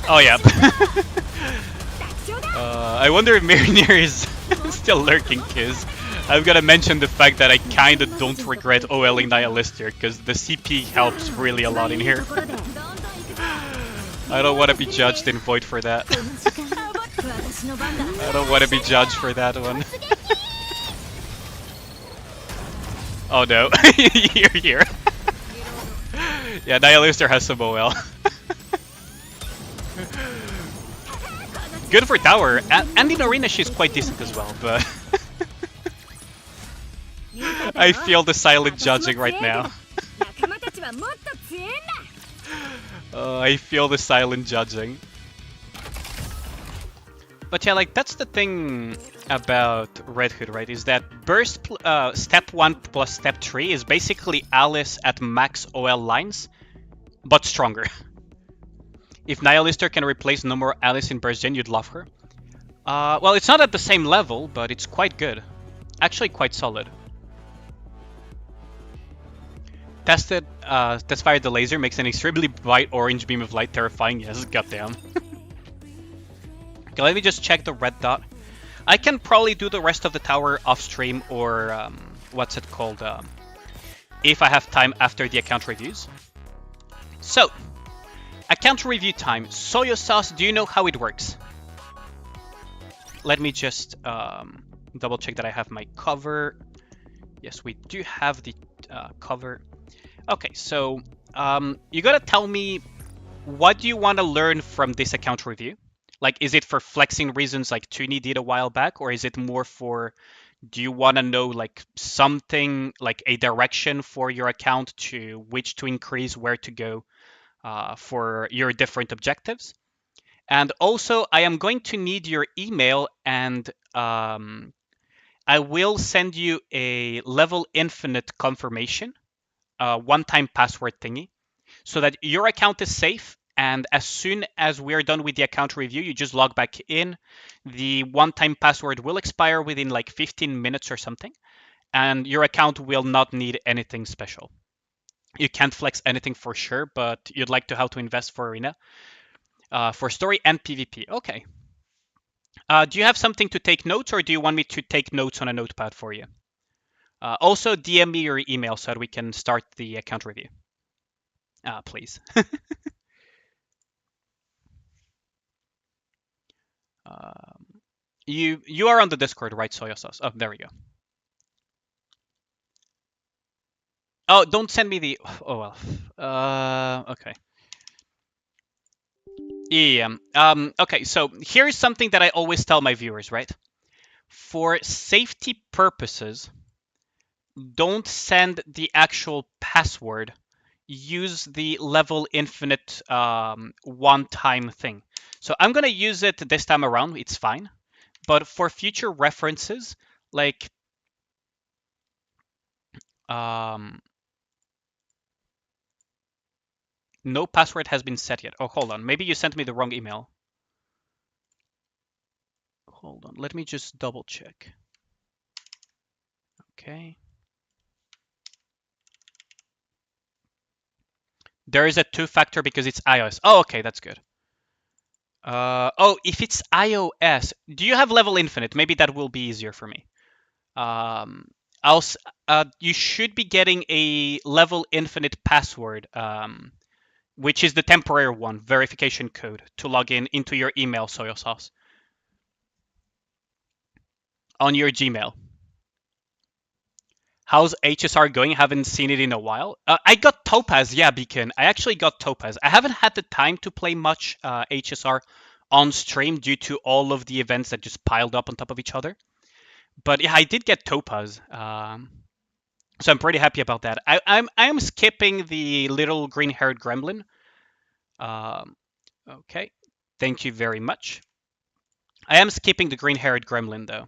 Oh yeah. I wonder if Marinir is still lurking, cause I've gotta mention the fact that I kinda don't regret OLing Nihilistor, cause the CP helps really a lot in here. I don't want to be judged in Void for that. I don't want to be judged for that one. Oh no, you're here. Yeah, Nihilistor has some OL. Good for tower, and in Arena she's quite decent as well, but... I feel the silent judging right now. I feel the silent judging. But yeah, like, that's the thing about Red Hood, right? Is that burst step 1 plus step 3 is basically Alice at max OL lines, but stronger. If Nihilistor can replace no more Alice in burst gen, you'd love her. Well, it's not at the same level, but it's quite good. Actually quite solid. Tested, test fired the laser, makes an extremely bright orange beam of light terrifying. Yes, goddamn. Okay, let me just check the red dot. I can probably do the rest of the tower off stream or, what's it called? If I have time after the account reviews. So, account review time. Soya sauce, do you know how it works? Let me just double check that I have my cover. Yes, we do have the cover. Okay, so you gotta tell me what do you want to learn from this account review. Like, is it for flexing reasons like Tuni did a while back, or is it more for, do you want to know like something, like a direction for your account to which to increase, where to go for your different objectives? And also, I am going to need your email, and I will send you a level infinite confirmation, one-time password thingy, so that your account is safe. And as soon as we're done with the account review, you just log back in. The one-time password will expire within like 15 minutes or something, and your account will not need anything special. You can't flex anything for sure, but you'd like to how to invest for Arena, for story and PvP. Okay. Do you have something to take notes, or do you want me to take notes on a notepad for you? Also, DM me your email so that we can start the account review. Please. You are on the Discord, right, Soya Sauce? Oh, there we go. Oh, don't send me the... Oh, well. Okay. Yeah. Okay, so here's something that I always tell my viewers, right? For safety purposes, don't send the actual password. Use the level infinite one-time thing. So I'm going to use it this time around. It's fine. But for future references, like... no password has been set yet. Oh, hold on. Maybe you sent me the wrong email. Hold on. Let me just double check. Okay. There is a two-factor because it's iOS. Oh, okay. That's good. Oh, if it's iOS, do you have level infinite? Maybe that will be easier for me. You should be getting a level infinite password, which is the temporary one, verification code, to log in into your email, Soya Sauce, on your Gmail. How's HSR going? Haven't seen it in a while. I got Topaz, yeah, Beacon. I actually got Topaz. I haven't had the time to play much HSR on stream due to all of the events that just piled up on top of each other. But yeah, I did get Topaz. So I'm pretty happy about that. I am skipping the little green-haired gremlin. Okay, thank you very much. I am skipping the green-haired gremlin though.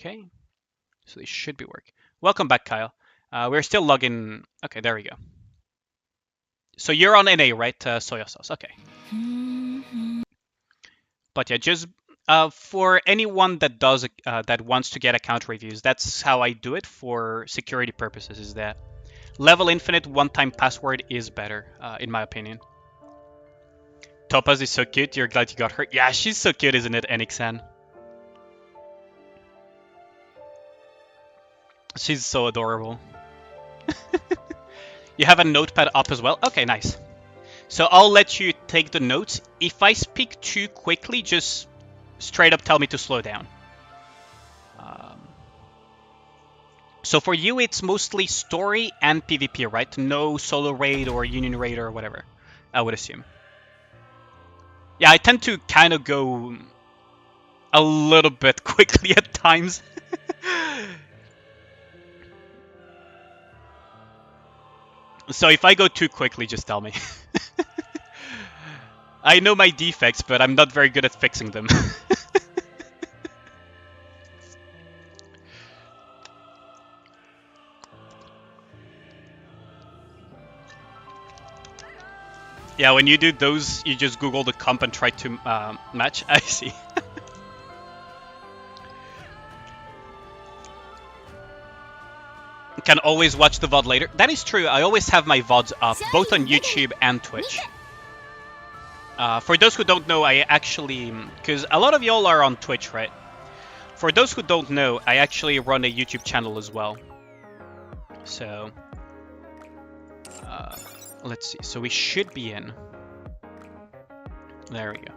Okay, so this should be working. Welcome back, Kyle. We're still logging. Okay, there we go. So you're on NA, right, Soya Sauce? Okay. But yeah, just for anyone that does that wants to get account reviews, that's how I do it for security purposes. Is that level infinite one-time password is better, in my opinion. Topaz is so cute. You're glad you got her. Yeah, she's so cute, isn't it, Enixan? She's so adorable. You have a notepad up as well? Okay, nice. So I'll let you take the notes. If I speak too quickly, just straight up tell me to slow down. So for you, it's mostly story and PvP, right? No solo raid or union raid or whatever, I would assume. Yeah, I tend to kind of go a little bit quickly at times. So if I go too quickly, just tell me. I know my defects, but I'm not very good at fixing them. Yeah, when you do those, you just Google the comp and try to match. I see. Can always watch the VOD later. That is true. I always have my VODs up, both on YouTube and Twitch. For those who don't know, I actually... Because a lot of y'all are on Twitch, right? For those who don't know, I actually run a YouTube channel as well. So... let's see. So we should be in. There we go.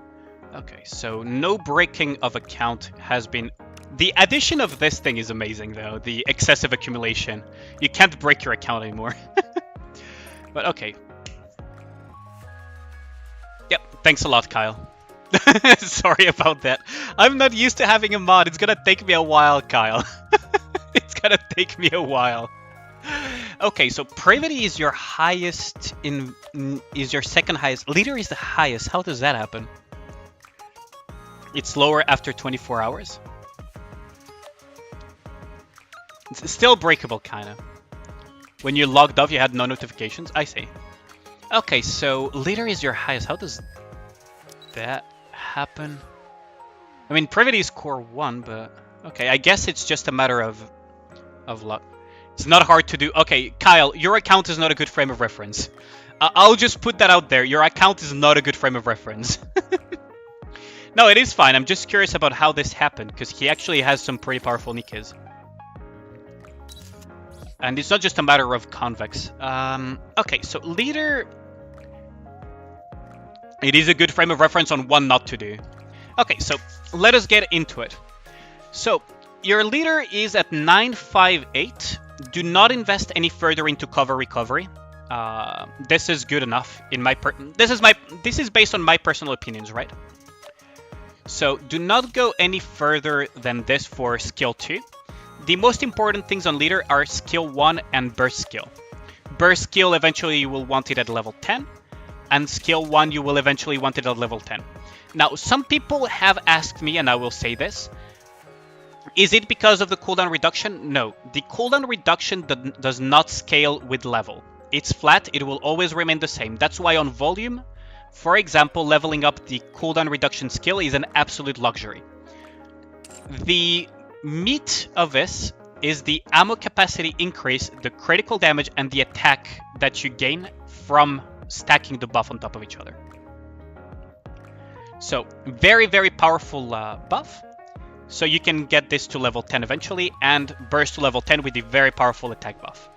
Okay, so no breaking of account has been... The addition of this thing is amazing, though. The excessive accumulation. You can't break your account anymore. But okay. Yep, thanks a lot, Kyle. Sorry about that. I'm not used to having a mod. It's gonna take me a while, Kyle. It's gonna take me a while. Okay, so Privity is your highest is your second highest. Leader is the highest. How does that happen? It's lower after 24 hours. It's still breakable, kinda. When you logged off, you had no notifications. I see. Okay, so leader is your highest. How does that happen? I mean, Privity is core 1, but okay, I guess it's just a matter of luck. It's not hard to do. Okay, Kyle, your account is not a good frame of reference. I'll just put that out there. Your account is not a good frame of reference. No, it is fine. I'm just curious about how this happened, because he actually has some pretty powerful Nikkes. And it's not just a matter of convex. Okay, so leader... It is a good frame of reference on what not to do. Okay, so let us get into it. So, your leader is at 958. Do not invest any further into cover recovery. This is good enough in my this is based on my personal opinions, right? So do not go any further than this for skill 2. The most important things on leader are skill 1 and burst skill. Burst skill eventually you will want it at level 10, and skill 1 you will eventually want it at level 10. Now some people have asked me, and I will say this, is it because of the cooldown reduction? No, the cooldown reduction does not scale with level. It's flat, it will always remain the same. That's why on volume, for example, leveling up the cooldown reduction skill is an absolute luxury. The meat of this is the ammo capacity increase, the critical damage, and the attack that you gain from stacking the buff on top of each other. So, very, very powerful buff. So you can get this to level 10 eventually, and burst to level 10 with the very powerful attack buff.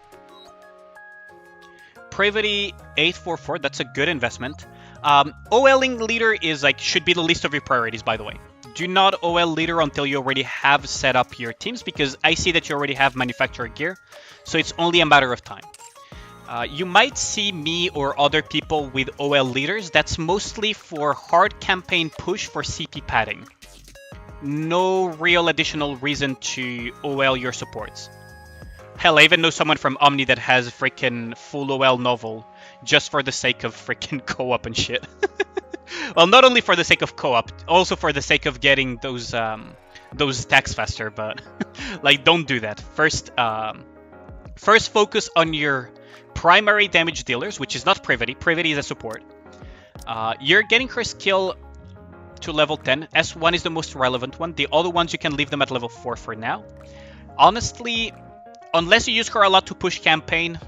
Privity 844, that's a good investment. OLing leader is should be the least of your priorities, by the way. Do not OL leader until you already have set up your teams, because I see that you already have manufacturer gear, so it's only a matter of time. You might see me or other people with OL leaders. That's mostly for hard campaign push for CP padding. No real additional reason to OL your supports. Hell, I even know someone from Omni that has freaking full OL novel just for the sake of freaking co-op and shit. Well, not only for the sake of co-op, also for the sake of getting those stacks faster, but don't do that. First focus on your primary damage dealers, which is not Privity. Privity is a support. You're getting her skill to level 10. S1 is the most relevant one. The other ones you can leave them at level 4 for now. Honestly, unless you use her a lot to push campaign,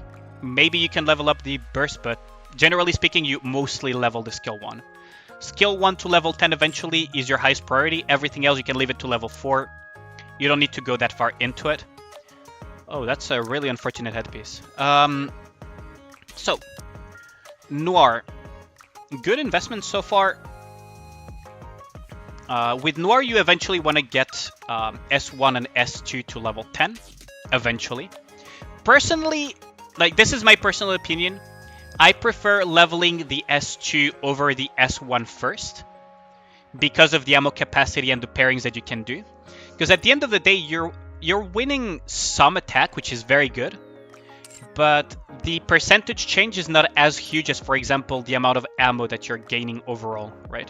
maybe you can level up the burst, but generally speaking, you mostly level the skill 1. Skill 1 to level 10 eventually is your highest priority. Everything else you can leave it to level 4. You don't need to go that far into it. Oh, that's a really unfortunate headpiece. So, Noir. Good investment so far. With Noir, you eventually want to get S1 and S2 to level 10. Eventually. Personally, this is my personal opinion. I prefer leveling the S2 over the S1 first, because of the ammo capacity and the pairings that you can do. Because at the end of the day, you're winning some attack, which is very good, but the percentage change is not as huge as, for example, the amount of ammo that you're gaining overall, right?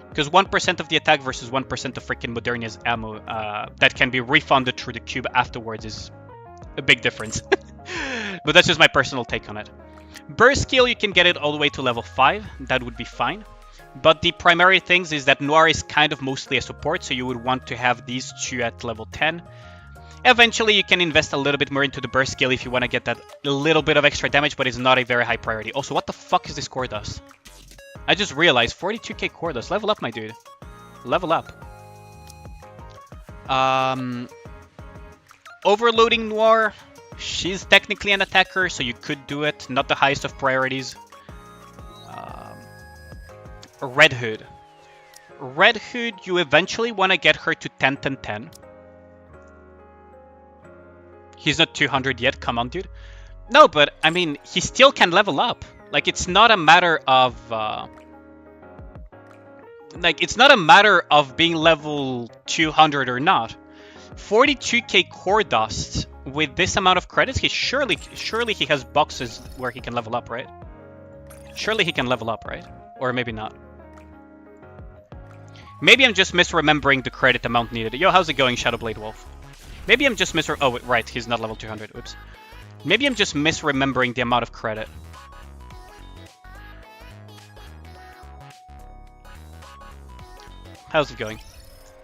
Because 1% of the attack versus 1% of freaking Modernia's ammo that can be refunded through the cube afterwards is a big difference. But that's just my personal take on it. Burst skill, you can get it all the way to level 5. That would be fine. But the primary things is that Noir is kind of mostly a support, so you would want to have these two at level 10. Eventually, you can invest a little bit more into the burst skill if you want to get that little bit of extra damage, but it's not a very high priority. Also, what the fuck is this core dust? I just realized 42k core dust. Level up, my dude. Level up. Overloading Noir. She's technically an attacker, so you could do it. Not the highest of priorities. Red Hood. Red Hood, you eventually want to get her to 10, 10, 10. He's not 200 yet. Come on, dude. No, but, I mean, he still can level up. Like, it's not a matter of it's not a matter of being level 200 or not. 42k core dust with this amount of credits, surely he has boxes where he can level up, right? Surely he can level up, right? Or maybe not. Maybe I'm just misremembering the credit amount needed. Yo, how's it going, Shadowblade Wolf? Maybe I'm just oh, right, he's not level 200. Oops. Maybe I'm just misremembering the amount of credit. How's it going?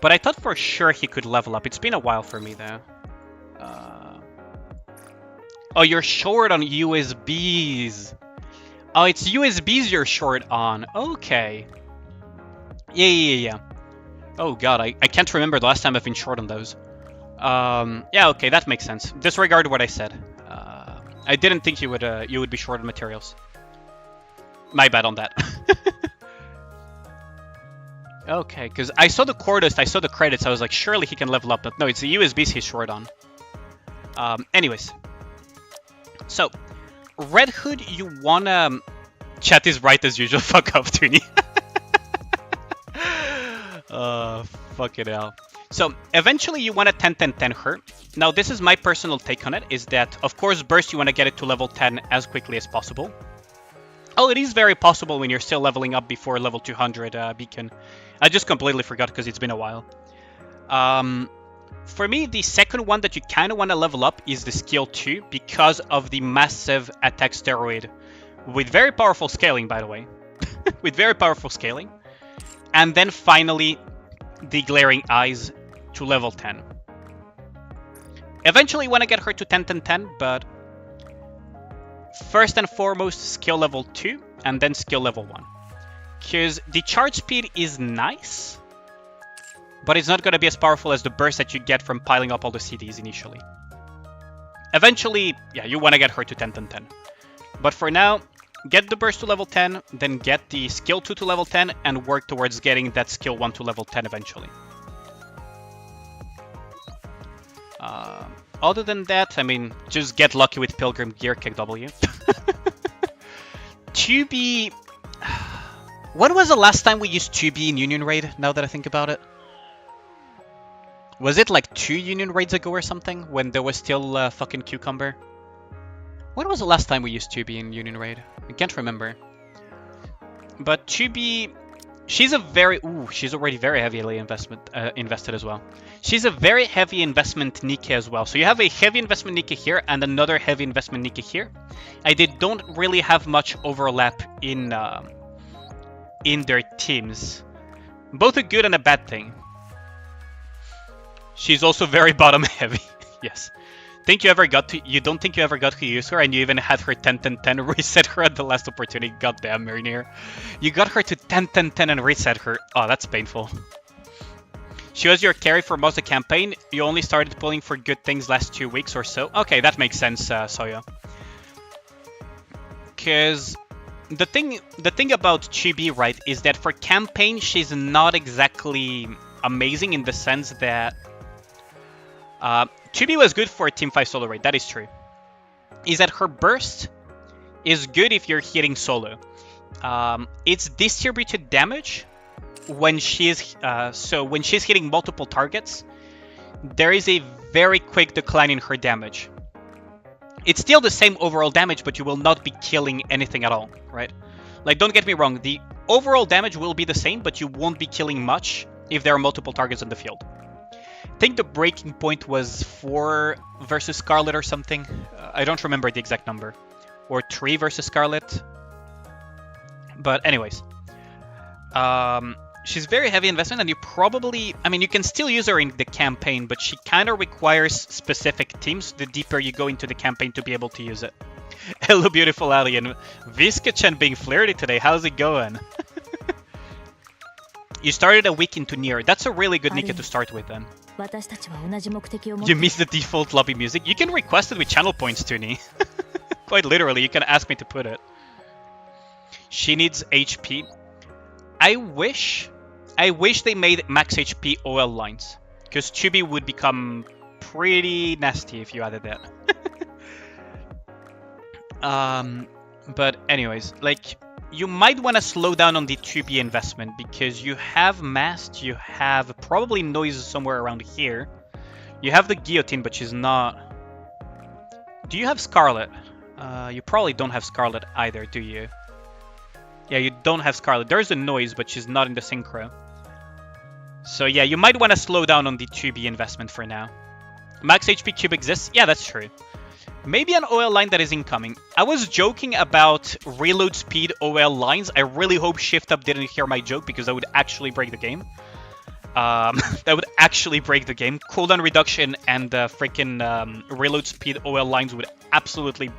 But I thought for sure he could level up. It's been a while for me, though. Oh, you're short on USBs. Oh, it's USBs you're short on. Okay. Yeah. Oh god, I can't remember the last time I've been short on those. Yeah, okay, that makes sense. Disregard what I said. I didn't think you would be short on materials. My bad on that. Okay, because I saw the core dust, I saw the credits, I was like, surely he can level up, but no, it's the USBs he's short on. Anyways. So, Red Hood, you wanna... Chat is right as usual, fuck off, Toonie. Fucking hell. So, eventually you wanna 10-10-10 her. Now, this is my personal take on it, is that, of course, Burst, you wanna get it to level 10 as quickly as possible. Oh, it is very possible when you're still leveling up before level 200, Beacon. I just completely forgot because it's been a while. For me, the second one that you kind of want to level up is the skill 2 because of the massive attack steroid. With very powerful scaling, by the way. With very powerful scaling. And then finally, the glaring eyes to level 10. Eventually you want to get her to 10-10-10, but... First and foremost, skill level 2, and then skill level 1. Because the charge speed is nice, but it's not going to be as powerful as the burst that you get from piling up all the CDs initially. Eventually, yeah, you want to get her to 10-10-10. But for now, get the burst to level 10, then get the skill 2 to level 10, and work towards getting that skill 1 to level 10 eventually. Other than that, I mean, just get lucky with Pilgrim Gear Kick W. Tubi... When was the last time we used Tubi in Union Raid, now that I think about it? Was it like 2 Union Raids ago or something, when there was still fucking Cucumber? When was the last time we used Tubi in Union Raid? I can't remember. But Tubi... She's a very... Ooh, she's already very heavily invested as well. She's a very heavy investment Nikke as well. So you have a heavy investment Nikke here and another heavy investment Nikke here. They don't really have much overlap in their teams. Both a good and a bad thing. She's also very bottom heavy. Yes. You don't think you ever got to use her, and you even had her 10-10-10 reset her at the last opportunity. Goddamn, Marinier. You got her to 10-10-10 and reset her. Oh, that's painful. She was your carry for most of the campaign. You only started pulling for good things last 2 weeks or so. Okay, that makes sense, Soya. Because the thing about Chibi, right, is that for campaign, she's not exactly amazing in the sense that... Chibi was good for Team 5 solo raid, that is true. Is that her burst is good if you're hitting solo. It's distributed damage when she's when she's hitting multiple targets. There is a very quick decline in her damage. It's still the same overall damage, but you will not be killing anything at all, right? Like, don't get me wrong, the overall damage will be the same, but you won't be killing much if there are multiple targets on the field. I think the breaking point was 4 versus Scarlet or something. I don't remember the exact number. Or 3 versus Scarlet. But anyways. She's very heavy investment, and you probably... I mean, you can still use her in the campaign, but she kind of requires specific teams the deeper you go into the campaign to be able to use it. Hello, beautiful alien. Viska-chan being flirty today. How's it going? You started a week into Nier. That's a really good Nikke to start with then. You missed the default lobby music. You can request it with channel points, Toonie. Quite literally, you can ask me to put it. She needs HP. I wish they made max HP OL lines. Because Chibi would become pretty nasty if you added that. But anyways, like, you might want to slow down on the 2B investment because you have Mast, you have probably Noise somewhere around here. You have the Guillotine, but she's not... Do you have Scarlet? You probably don't have Scarlet either, do you? Yeah, you don't have Scarlet. There's a Noise, but she's not in the Synchro. So yeah, you might want to slow down on the 2B investment for now. Max HP Cube exists? Yeah, that's true. Maybe an OL line that is incoming. I was joking about reload speed OL lines. I really hope Shift Up didn't hear my joke because that would actually break the game. That would actually break the game. Cooldown reduction and freaking reload speed OL lines would absolutely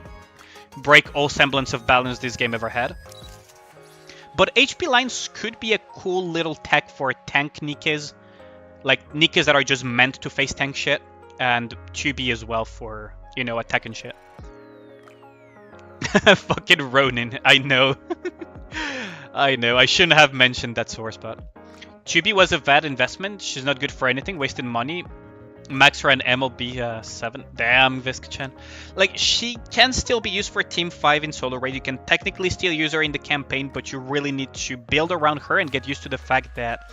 break all semblance of balance this game ever had. But HP lines could be a cool little tech for tank Nikkes. Like Nikkes that are just meant to face tank shit. And 2B as well for, you know, attack and shit. Fucking Ronin, I know. I know, I shouldn't have mentioned that sore spot. 2B was a bad investment. She's not good for anything, wasting money. Max her an MLB 7. Damn, Viscachan. Like, she can still be used for Team 5 in solo raid. You can technically still use her in the campaign, but you really need to build around her and get used to the fact that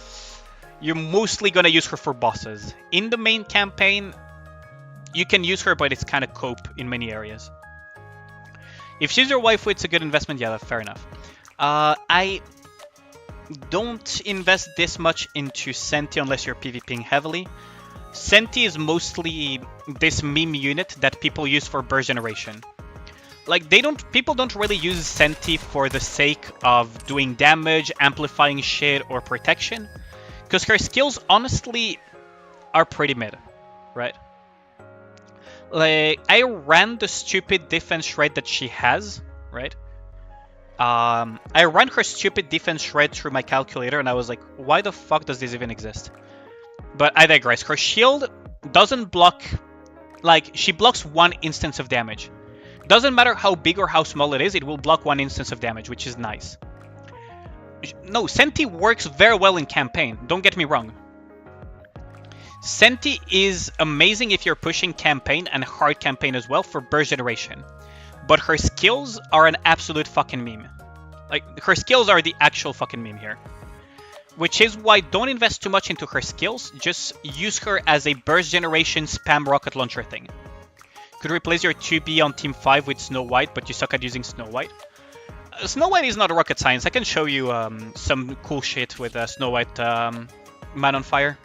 you're mostly gonna use her for bosses. In the main campaign, you can use her, but it's kind of cope in many areas. If she's your waifu, it's a good investment. Yeah, fair enough. I don't invest this much into Senti unless you're PvPing heavily. Senti is mostly this meme unit that people use for burst generation. Like, people don't really use Senti for the sake of doing damage, amplifying shit, or protection. Because her skills, honestly, are pretty mid, right? Like, I ran the stupid defense shred that she has, right? I ran her stupid defense shred through my calculator and I was like, why the fuck does this even exist? But I digress. Her shield doesn't block... Like, she blocks one instance of damage. Doesn't matter how big or how small it is, it will block one instance of damage, which is nice. No, Senti works very well in campaign, don't get me wrong. Senti is amazing if you're pushing campaign and hard campaign as well for burst generation. But her skills are an absolute fucking meme. Like, her skills are the actual fucking meme here. Which is why don't invest too much into her skills, just use her as a burst generation spam rocket launcher thing. Could replace your 2B on Team 5 with Snow White, but you suck at using Snow White. Snow White is not rocket science. I can show you some cool shit with Snow White Man on Fire.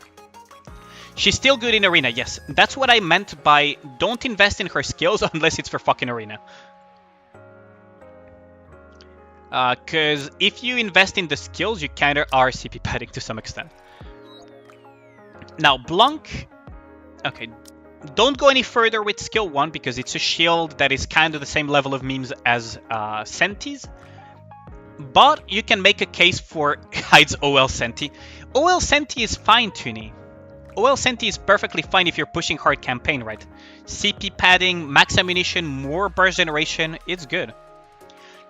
She's still good in Arena, yes. That's what I meant by don't invest in her skills unless it's for fucking Arena. Because if you invest in the skills, you kind of are CP padding to some extent. Now, Blanc... Okay, don't go any further with skill 1 because it's a shield that is kind of the same level of memes as Senti's. But you can make a case for hides OL Senti. OL Senti is fine, Tuni. OL Senti is perfectly fine if you're pushing hard campaign, right? CP padding, max ammunition, more burst generation, it's good.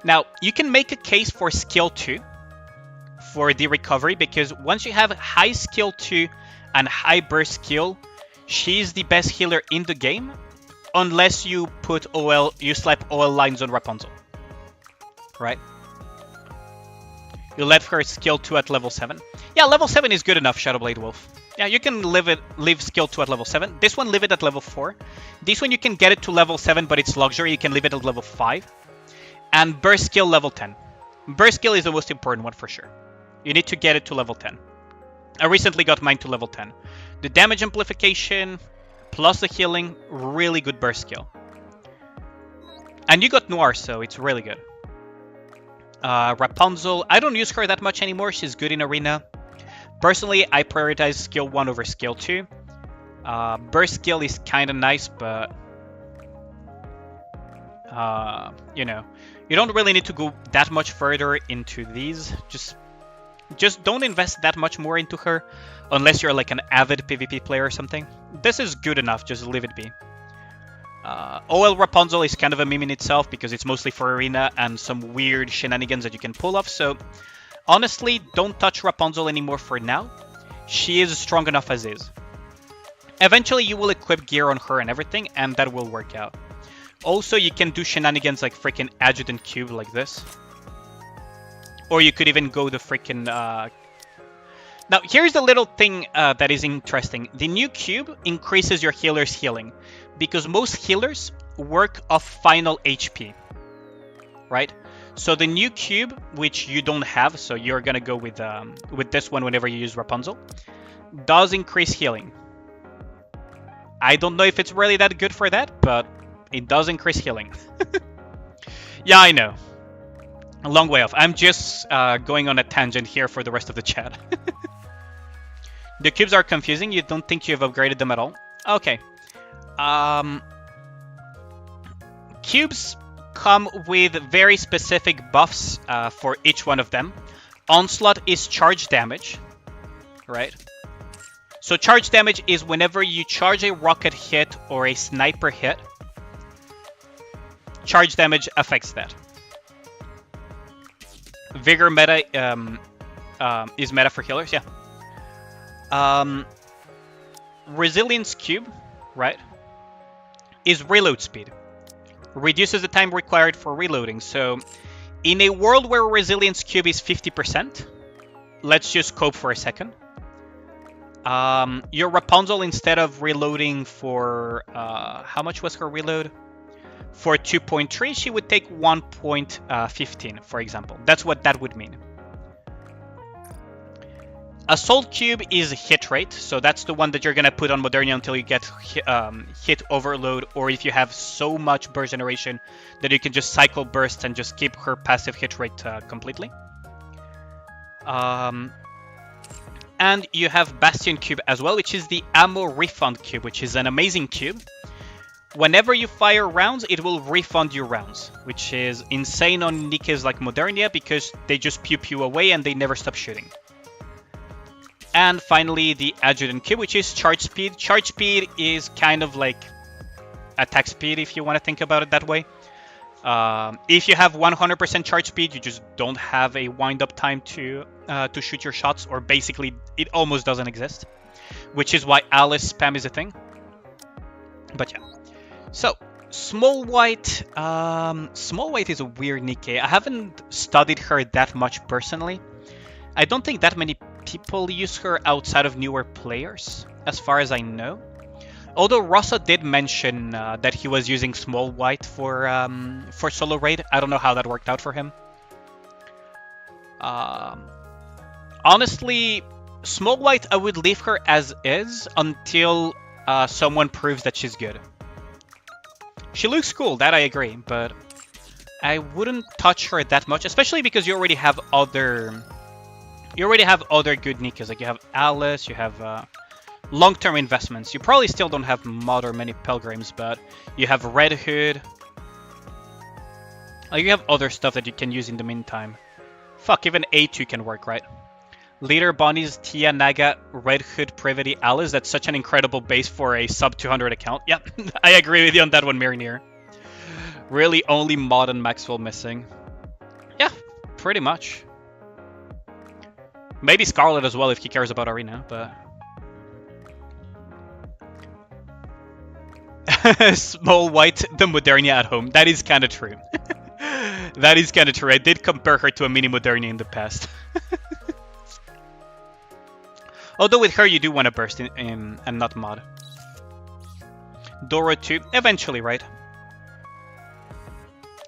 Now, you can make a case for skill 2 for the recovery because once you have high skill 2 and high burst skill, she's the best healer in the game unless you put you slap OL lines on Rapunzel, right? You left her skill 2 at level 7. Yeah, level 7 is good enough, Shadowblade Wolf. Yeah, you can leave skill 2 at level 7. This one, leave it at level 4. This one, you can get it to level 7, but it's luxury. You can leave it at level 5. And burst skill level 10. Burst skill is the most important one for sure. You need to get it to level 10. I recently got mine to level 10. The damage amplification plus the healing, really good burst skill. And you got Noir, so it's really good. Rapunzel, I don't use her that much anymore. She's good in Arena. Personally, I prioritize skill 1 over skill 2. Burst skill is kind of nice, but... you know, you don't really need to go that much further into these. Just don't invest that much more into her unless you're like an avid PvP player or something. This is good enough, just leave it be. OL Rapunzel is kind of a meme in itself because it's mostly for Arena and some weird shenanigans that you can pull off, so honestly, don't touch Rapunzel anymore for now. She is strong enough as is. Eventually, you will equip gear on her and everything, and that will work out. Also, you can do shenanigans like freaking Adjutant Cube like this. Or you could even go the freaking... Now, here's the little thing that is interesting. The new cube increases your healer's healing. Because most healers work off final HP. Right? So the new cube, which you don't have, so you're gonna go with this one whenever you use Rapunzel, does increase healing. I don't know if it's really that good for that, but it does increase healing. Yeah, I know. A long way off. I'm just going on a tangent here for the rest of the chat. The cubes are confusing. You don't think you have upgraded them at all? Okay. Cubes come with very specific buffs for each one of them. Onslaught is charge damage, right? So charge damage is whenever you charge a rocket hit or a sniper hit, charge damage affects that. Vigor meta is meta for healers, yeah. Resilience cube, right, is reload speed. Reduces the time required for reloading. So in a world where resilience cube is 50%, let's just cope for a second. Your Rapunzel, instead of reloading for how much was her reload? For 2.3, she would take 1.15, for example. That's what that would mean. Assault cube is hit rate, so that's the one that you're gonna put on Modernia until you get hit overload, or if you have so much burst generation that you can just cycle bursts and just keep her passive hit rate completely. And you have Bastion cube as well, which is the ammo refund cube, which is an amazing cube. Whenever you fire rounds, it will refund you rounds, which is insane on Nikke's like Modernia because they just pew pew away and they never stop shooting. And finally, the Adjutant cube, which is charge speed. Charge speed is kind of like attack speed, if you want to think about it that way. If you have 100% charge speed, you just don't have a wind-up time to shoot your shots, or basically it almost doesn't exist, which is why Alice spam is a thing. But yeah. So, Small White. Small White is a weird Nikke. I haven't studied her that much personally. I don't think that many people use her outside of newer players, as far as I know. Although Rossa did mention that he was using Small White for solo raid. I don't know how that worked out for him. Honestly, Small White, I would leave her as is until someone proves that she's good. She looks cool, that I agree, but I wouldn't touch her that much, especially because you already have other good Nikkes. Like you have Alice, you have long-term investments. You probably still don't have Mod or many Pilgrims, but you have Red Hood. Like you have other stuff that you can use in the meantime. Fuck, even A2 can work, right? Leader Bonnie's Tia Naga Red Hood Privity Alice. That's such an incredible base for a sub 200 account. Yeah, I agree with you on that one, Mirinir. Really only Mod and Maxwell missing. Yeah, pretty much. Maybe Scarlet as well if he cares about Arena, but... Small White, the Modernia at home. That is kind of true. That is kind of true. I did compare her to a mini Modernia in the past. Although with her you do want to burst in and not Mod. Doro 2, eventually, right?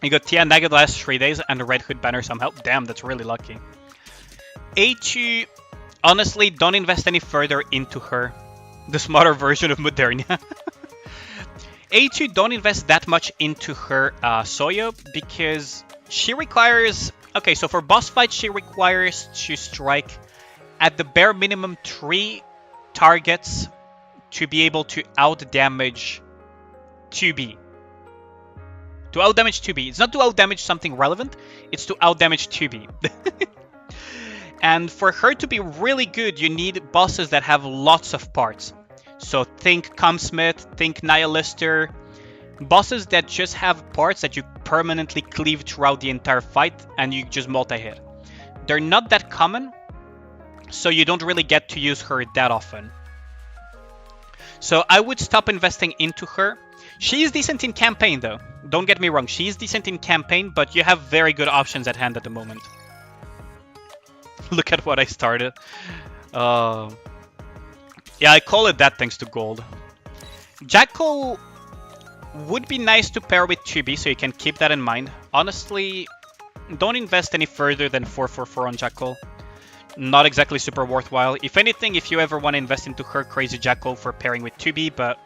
You got Tia Naga the last 3 days and a Red Hood banner somehow. Damn, that's really lucky. A2, honestly, don't invest any further into her. The smarter version of Modernia. A2, don't invest that much into her Soyo because she requires... Okay, so for boss fights, she requires to strike at the bare minimum 3 targets to be able to out-damage 2B. To out-damage 2B. It's not to out-damage something relevant, it's to out-damage 2B. And for her to be really good, you need bosses that have lots of parts. So think Comsmith, think Nihilister. Bosses that just have parts that you permanently cleave throughout the entire fight and you just multi-hit. They're not that common, so you don't really get to use her that often. So I would stop investing into her. She is decent in campaign, though. Don't get me wrong, she is decent in campaign, but you have very good options at hand at the moment. Look at what I started. Yeah, I call it that thanks to gold. Jackal would be nice to pair with 2B, so you can keep that in mind. Honestly, don't invest any further than 444 on Jackal. Not exactly super worthwhile. If anything, if you ever want to invest into her, Crazy Jackal for pairing with 2B, but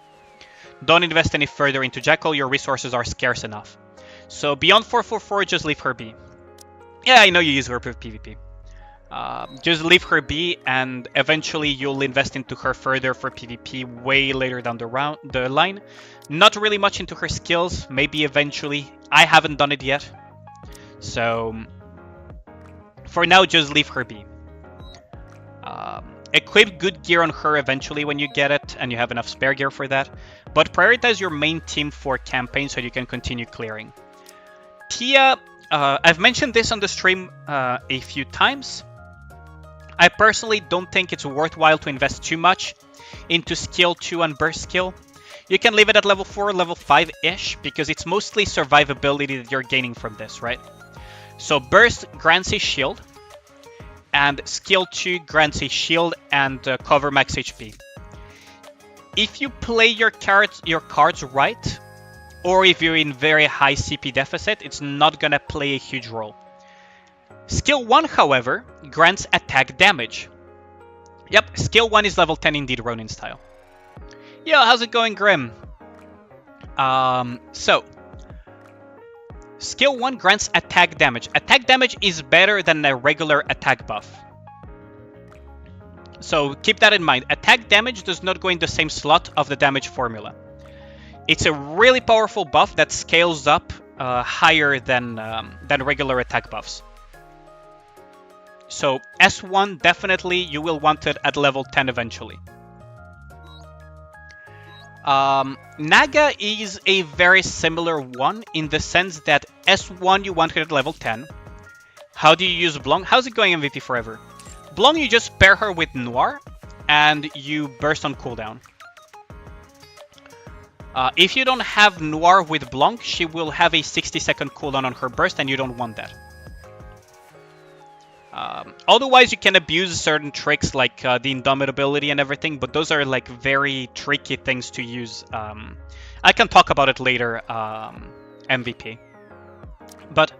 don't invest any further into Jackal, your resources are scarce enough. So beyond 444, just leave her be. Yeah, I know you use her for PvP. Just leave her be, and eventually you'll invest into her further for PvP way later down the line. Not really much into her skills, maybe eventually. I haven't done it yet. So for now, just leave her be. Equip good gear on her eventually when you get it, and you have enough spare gear for that. But prioritize your main team for campaign so you can continue clearing. Tia, I've mentioned this on the stream a few times. I personally don't think it's worthwhile to invest too much into skill 2 and burst skill. You can leave it at level 4, level 5-ish, because it's mostly survivability that you're gaining from this, right? So burst grants a shield, and skill 2 grants a shield and cover max HP. If you play your cards right, or if you're in very high CP deficit, it's not gonna play a huge role. Skill 1, however, grants attack damage. Yep, skill 1 is level 10 indeed, Ronin style. Yo, how's it going, Grim? So, skill 1 grants attack damage. Attack damage is better than a regular attack buff. So keep that in mind. Attack damage does not go in the same slot of the damage formula. It's a really powerful buff that scales up higher than regular attack buffs. So S1, definitely you will want it at level 10 eventually. Naga is a very similar one in the sense that S1 you want it at level 10. How do you use Blong? How's it going, MVP Forever? Blong, you just pair her with Noir and you burst on cooldown. If you don't have Noir with Blanc, she will have a 60-second cooldown on her burst, and you don't want that. Otherwise, you can abuse certain tricks like the Indomitability and everything, but those are like very tricky things to use. I can talk about it later, MVP. But,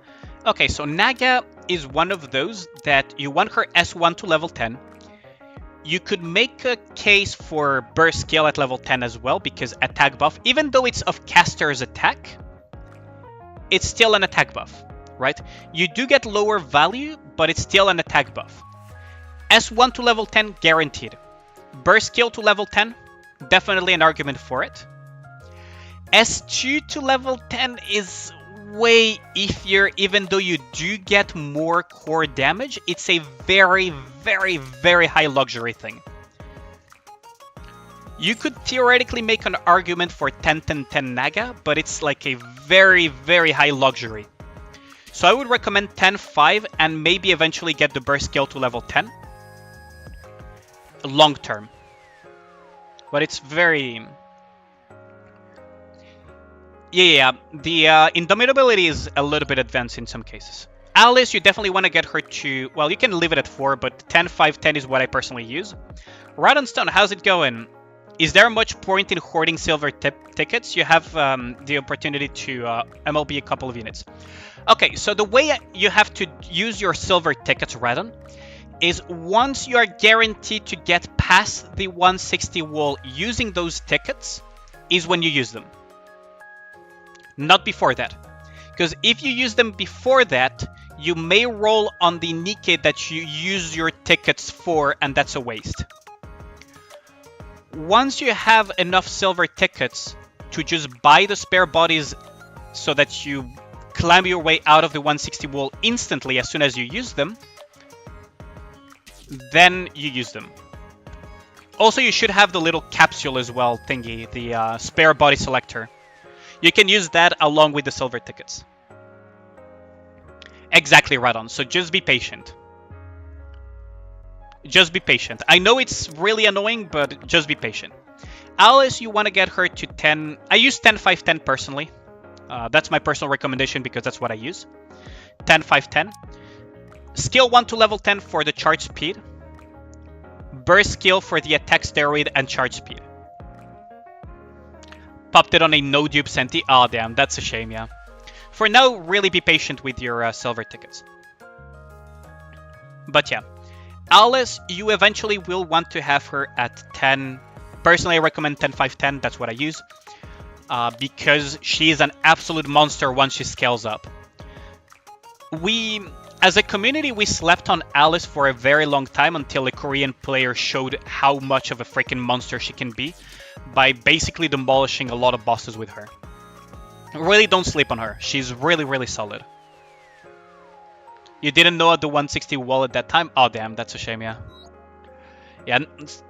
okay, so Naga is one of those that you want her S1 to level 10. You could make a case for burst skill at level 10 as well, because attack buff, even though it's of caster's attack, it's still an attack buff, right? You do get lower value, but it's still an attack buff. S1 to level 10, guaranteed. Burst skill to level 10, definitely an argument for it. S2 to level 10 is way iffier, even though you do get more core damage. It's a very, very, very high luxury thing. You could theoretically make an argument for 10-10-10 Naga, but it's like a very, very high luxury. So I would recommend 10-5 and maybe eventually get the burst skill to level 10. Long term. But it's very... Yeah, the Indomitability is a little bit advanced in some cases. Alice, you definitely want to get her to... Well, you can leave it at 4, but 10-5-10 is what I personally use. Radonstone, how's it going? Is there much point in hoarding silver tickets? You have the opportunity to MLB a couple of units. Okay, so the way you have to use your silver tickets, Radon, is once you are guaranteed to get past the 160 wall using those tickets, is when you use them. Not before that. Because if you use them before that, you may roll on the Nikke that you use your tickets for, and that's a waste. Once you have enough silver tickets to just buy the spare bodies so that you climb your way out of the 160 wall instantly as soon as you use them, then you use them. Also, you should have the little capsule as well thingy, the spare body selector. You can use that along with the silver tickets. Exactly, Radon. So just be patient. Just be patient. I know it's really annoying, but just be patient. Alice, you want to get her to 10. I use 10, 5, 10 personally. That's my personal recommendation because that's what I use. 10, 5, 10. Skill 1 to level 10 for the charge speed. Burst skill for the attack steroid and charge speed. Popped it on a no dupe Senti. Oh damn, that's a shame, yeah. For now, really be patient with your silver tickets. But yeah. Alice, you eventually will want to have her at 10. Personally, I recommend 10, 5, 10. That's what I use. Because she is an absolute monster once she scales up. As a community, we slept on Alice for a very long time until a Korean player showed how much of a freaking monster she can be by basically demolishing a lot of bosses with her. Really don't sleep on her. She's really, really solid. You didn't know the 160 wall at that time? Oh damn, that's a shame, yeah. Yeah,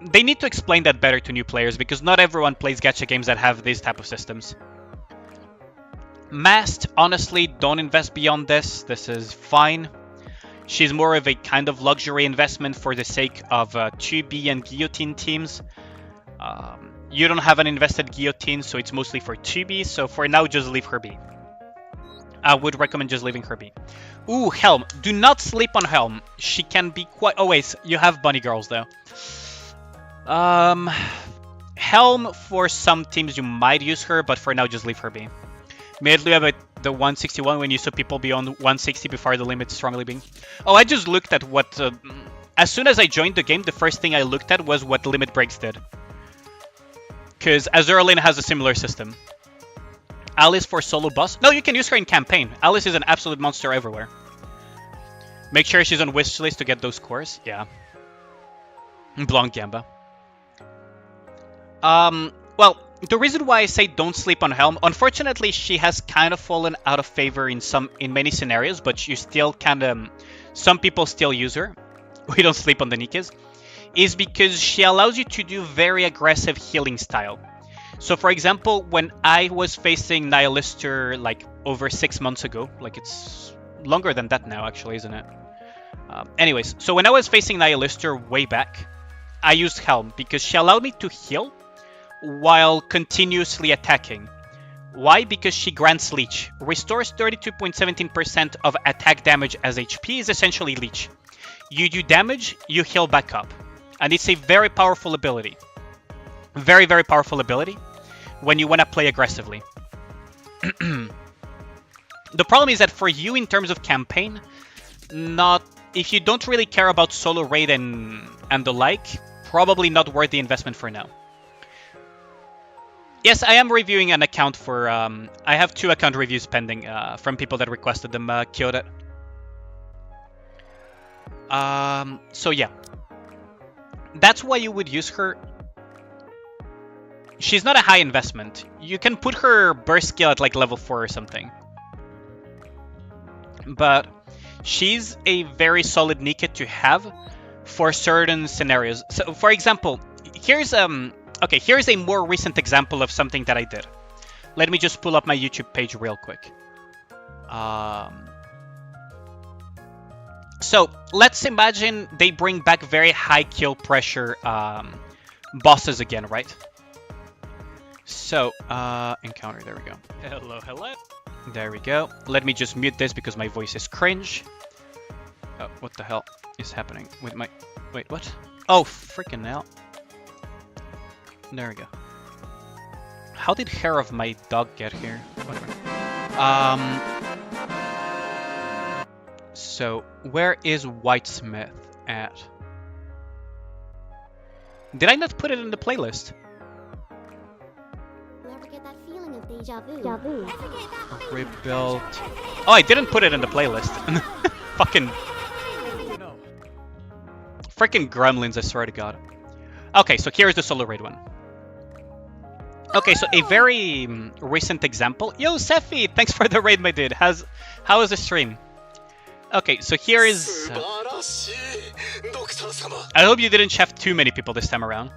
they need to explain that better to new players because not everyone plays gacha games that have these type of systems. Mast, honestly, don't invest beyond this. This is fine. She's more of a kind of luxury investment for the sake of 2B and Guillotine teams. You don't have an invested Guillotine, so it's mostly for 2B, so for now, just leave her be. I would recommend just leaving her be. Ooh, Helm. Do not sleep on Helm. She can be quite... Oh, wait. You have bunny girls, though. Helm, for some teams, you might use her, but for now, just leave her be. Immediately about the 161 when you saw people beyond 160 before the limit strongly being... Oh, I just looked at what... As soon as I joined the game, the first thing I looked at was what limit breaks did. Because Azurlane has a similar system. Alice for solo boss. No, you can use her in campaign. Alice is an absolute monster everywhere. Make sure she's on wish list to get those cores. Yeah. Blanc Gamba. Well, the reason why I say don't sleep on Helm, unfortunately, she has kind of fallen out of favor in many scenarios, but you still kind of... Some people still use her. We don't sleep on the Nikkes. Is because she allows you to do very aggressive healing style. So, for example, when I was facing Nihilister, like, over 6 months ago, like, it's longer than that now, actually, isn't it? Anyways, so when I was facing Nihilister way back, I used Helm, because she allowed me to heal while continuously attacking. Why? Because she grants Leech. Restores 32.17% of attack damage as HP is essentially Leech. You do damage, you heal back up. And it's a very powerful ability. Very, very powerful ability when you want to play aggressively. The problem is that for you, in terms of campaign, if you don't really care about solo raid and the like, probably not worth the investment for now. Yes, I am reviewing an account for... I have 2 account reviews pending from people that requested them, Kyoto. So yeah. That's why you would use her. She's not a high investment. You can put her burst skill at like level 4 or something. But she's a very solid Nikke to have for certain scenarios. So for example, here's a more recent example of something that I did. Let me just pull up my YouTube page real quick. So let's imagine they bring back very high kill pressure bosses again, right? So, encounter, there we go. Hello, hello. There we go. Let me just mute this because my voice is cringe. Oh, what the hell is happening with my... Wait, what? Oh, freaking hell. There we go. How did hair of my dog get here? Whatever. So, where is Whitesmith at? Did I not put it in the playlist? You ever get that feeling of deja vu? Rebuilt. Oh, I didn't put it in the playlist. Fucking... Freaking gremlins, I swear to God. Okay, so here's the solo raid one. Okay, so a very recent example. Yo, Sephi, thanks for the raid, my dude. How was the stream? Okay, so here is... I hope you didn't shaft too many people this time around.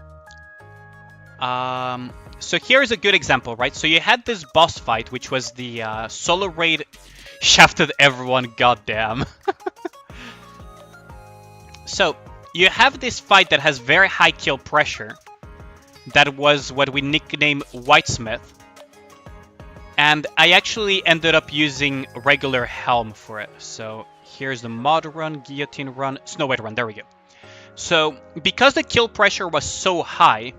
So here's a good example, right? So you had this boss fight, which was the solo raid shafted everyone, goddamn. So you have this fight that has very high kill pressure. that was what we nicknamed Whitesmith. And I actually ended up using regular Helm for it. So here's the Mod run, Guillotine run, Snow White run, there we go. So because the kill pressure was so high,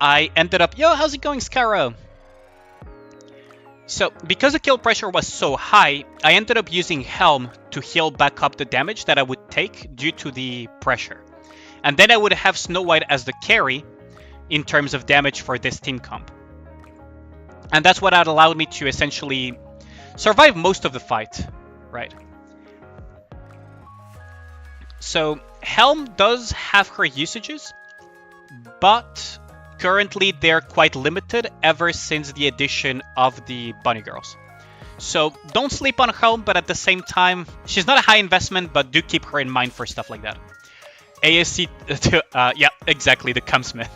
I ended up... Yo, how's it going, Scarrow? So because the kill pressure was so high, I ended up using Helm to heal back up the damage that I would take due to the pressure. And then I would have Snow White as the carry in terms of damage for this team comp. And that's what had allowed me to essentially survive most of the fight, right? So Helm does have her usages, but currently they're quite limited ever since the addition of the Bunny Girls. So don't sleep on Helm, but at the same time, she's not a high investment, but do keep her in mind for stuff like that. ASC, yeah, exactly, the Cumsmith.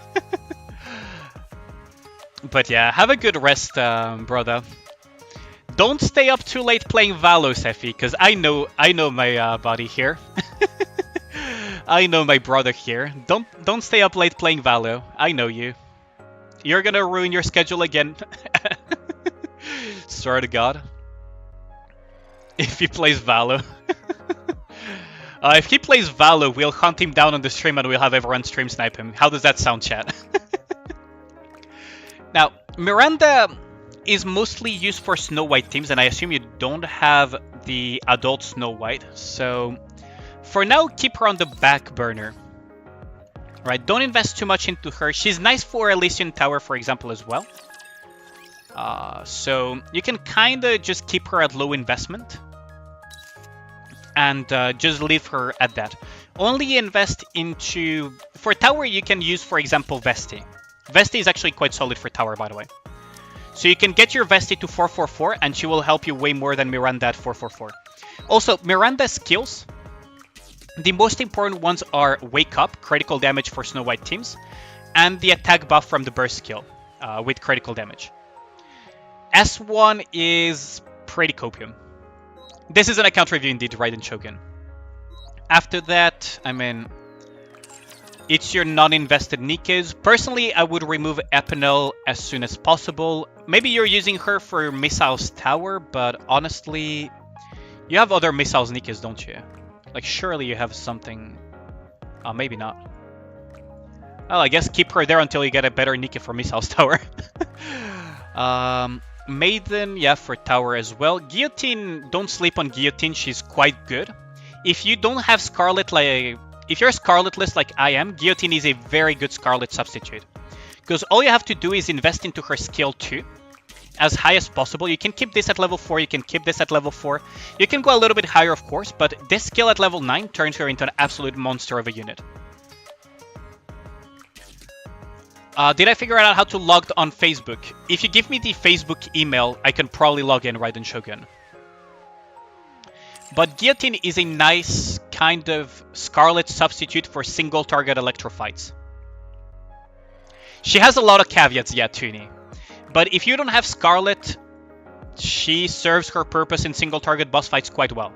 But yeah, have a good rest, brother. Don't stay up too late playing Valo, Sephi, because I know my buddy here. I know my brother here. Don't stay up late playing Valo. I know you. You're gonna ruin your schedule again. Swear to God. If he plays Valo. If he plays Valo, we'll hunt him down on the stream and we'll have everyone stream snipe him. How does that sound, chat? Now, Miranda is mostly used for Snow White teams, and I assume you don't have the adult Snow White. So, for now, keep her on the back burner. Right, don't invest too much into her. She's nice for Elysian Tower, for example, as well. So, you can kind of just keep her at low investment. And just leave her at that. Only invest into... For Tower, you can use, for example, Vesti. Vesti is actually quite solid for Tower, by the way. So you can get your Vesti to 444, and she will help you way more than Miranda at 444. Also, Miranda's skills, the most important ones are Wake Up, critical damage for Snow White teams, and the attack buff from the burst skill with critical damage. S1 is pretty copium. This is an account review indeed, Raiden Shogun. After that, I mean... It's your non-invested Nikkes. Personally, I would remove Epinel as soon as possible. Maybe you're using her for Missiles Tower, but honestly, you have other Missiles Nikkes, don't you? Like, surely you have something... maybe not. Well, I guess keep her there until you get a better Nikke for Missiles Tower. Maiden, yeah, for Tower as well. Guillotine, don't sleep on Guillotine, she's quite good. If you don't have Scarlet, like... If you're Scarletless like I am, Guillotine is a very good Scarlet substitute. Because all you have to do is invest into her skill 2 as high as possible. You can keep this at level 4, you can keep this at level 4. You can go a little bit higher, of course, but this skill at level 9 turns her into an absolute monster of a unit. Did I figure out how to log on Facebook? If you give me the Facebook email, I can probably log in, Raiden Shogun. But Guillotine is a nice kind of Scarlet substitute for single target electro fights. She has a lot of caveats, yeah, Tuni. But if you don't have Scarlet, she serves her purpose in single target boss fights quite well.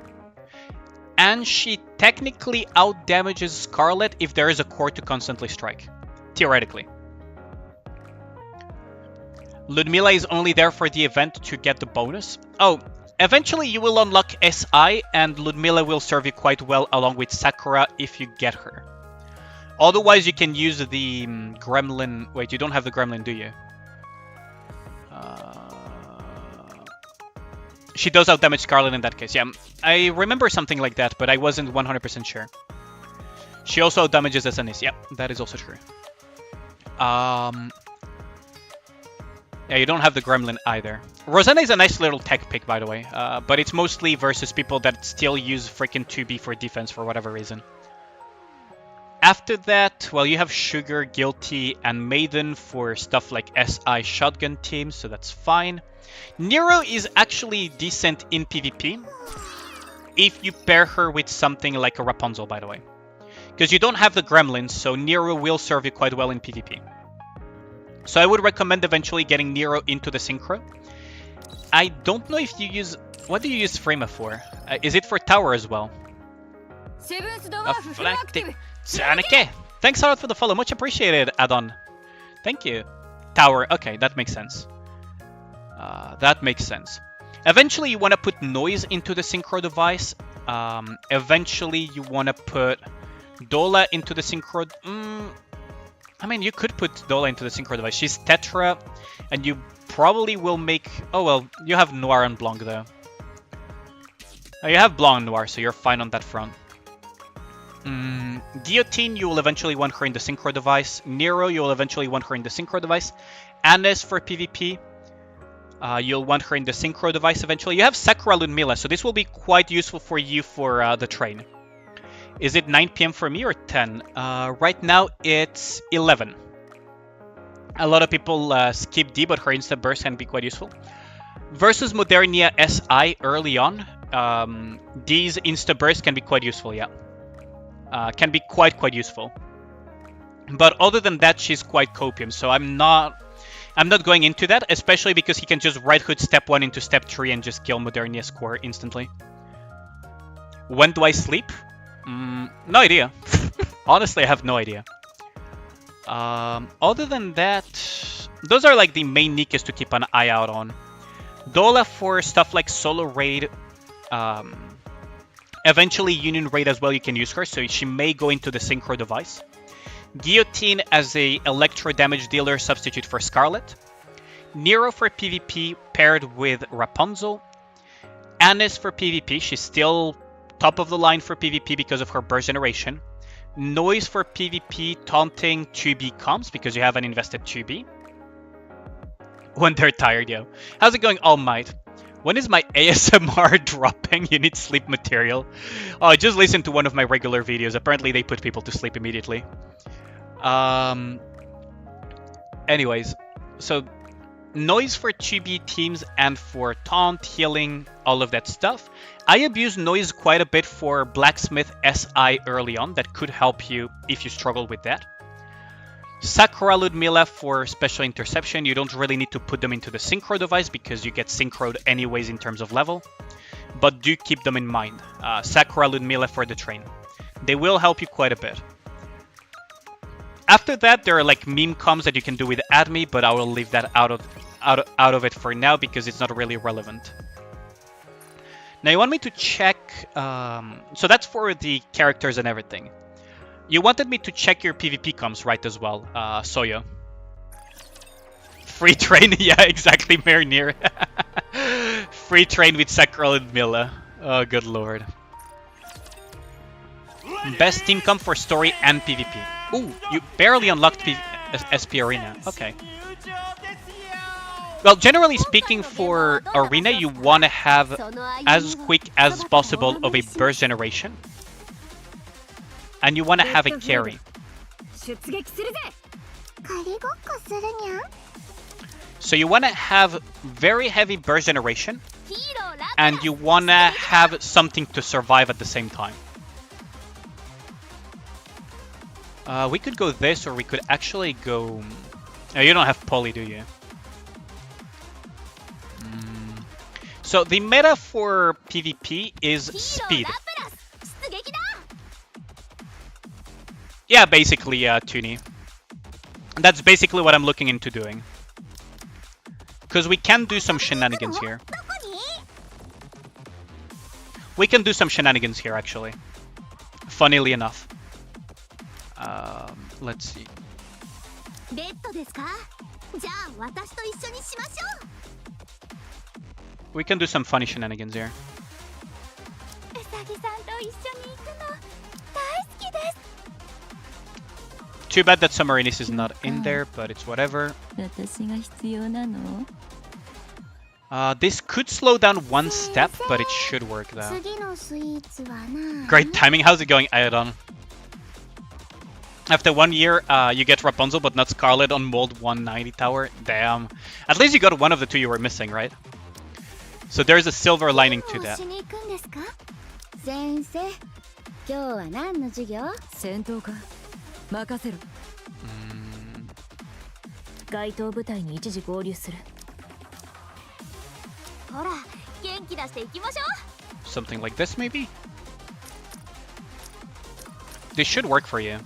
And she technically outdamages Scarlet if there is a core to constantly strike. Theoretically. Ludmilla is only there for the event to get the bonus. Oh, eventually you will unlock SI and Ludmilla will serve you quite well along with Sakura if you get her. Otherwise you can use the Gremlin... Wait, you don't have the Gremlin, do you? She does outdamage Scarlet in that case, yeah. I remember something like that, but I wasn't 100% sure. She also outdamages SNEs, yeah, that is also true. Yeah, you don't have the Gremlin either. Rosanna is a nice little tech pick, by the way, but it's mostly versus people that still use freaking 2B for defense for whatever reason. After that, well, you have Sugar, Guilty, and Maiden for stuff like SI shotgun teams, so that's fine. Nero is actually decent in PvP if you pair her with something like a Rapunzel, by the way. Because you don't have the Gremlins, so Nero will serve you quite well in PvP. So I would recommend eventually getting Nero into the Synchro. I don't know if you use... What do you use Frema for? Is it for Tower as well? Nikke! Thanks a lot for the follow. Much appreciated, Adon. Thank you. Tower. Okay, that makes sense. That makes sense. Eventually, you want to put noise into the synchro device. Eventually, you want to put Dola into the synchro. I mean, you could put Dola into the synchro device. She's Tetra, and you probably will make... Oh, well, you have Noir and Blanc, though. Oh, you have Blanc and Noir, so you're fine on that front. Guillotine, you will eventually want her in the synchro device. Nero, you will eventually want her in the synchro device. Annis for PvP. You'll want her in the synchro device eventually. You have Sakura Ludmilla, so this will be quite useful for you for the train. Is it 9 PM for me or 10? Right now it's 11. A lot of people skip D, but her instant burst can be quite useful. Versus Modernia SI early on, D's insta burst can be quite useful, yeah. Can be quite useful. But other than that, she's quite copium, so I'm not going into that, especially because he can just right hood step 1 into step 3 and just kill Modernia's core instantly. When do I sleep? No idea. Honestly, I have no idea. Other than that, those are like the main Nikkes to keep an eye out on. Dola for stuff like solo raid. Eventually Union raid as well, you can use her, so she may go into the synchro device. Guillotine as a electro damage dealer substitute for Scarlet. Nero for PvP paired with Rapunzel. Annis for PvP, she's still top of the line for PvP because of her burst generation. Noise for PvP, taunting 2B comms because you have an invested 2B. When they're tired, yo. How's it going, All Might? When is my ASMR dropping? You need sleep material. Oh, just listen to one of my regular videos. Apparently they put people to sleep immediately. Anyways, so noise for 2B teams and for taunt, healing, all of that stuff. I abuse noise quite a bit for Blacksmith SI early on. That could help you if you struggle with that. Sakura Ludmilla for special interception. You don't really need to put them into the synchro device because you get synchroed anyways in terms of level. But do keep them in mind. Sakura Ludmilla for the train. They will help you quite a bit. After that, there are like meme comms that you can do with AdMe, but I will leave that out of it for now because it's not really relevant. Now you want me to check... so that's for the characters and everything. You wanted me to check your PvP comms, right, as well, Soyo. Free train, yeah, exactly, Marinir. Free train with Sakura Ludmilla. Oh, good lord. Best team comp for story and PvP. Ooh, you barely unlocked SP Arena. Okay. Well, generally speaking, for Arena, you want to have as quick as possible of a burst generation. And you want to have a carry. So you want to have very heavy burst generation. And you want to have something to survive at the same time. We could go this, or we could actually go... Oh, you don't have poly, do you? So the meta for PvP is speed. Yeah, basically, Tuni. That's basically what I'm looking into doing. Because we can do some shenanigans here. We can do some shenanigans here, actually. Funnily enough. Let's see. We can do some funny shenanigans here. Too bad that Summarinis is not in there, but it's whatever. This could slow down one step, but it should work though. Great timing. How's it going, Iodon? After 1 year, you get Rapunzel, but not Scarlet on Mold 190 Tower. Damn. At least you got one of the two you were missing, right? So there's a silver lining to that. Something like this, maybe? This should work for you.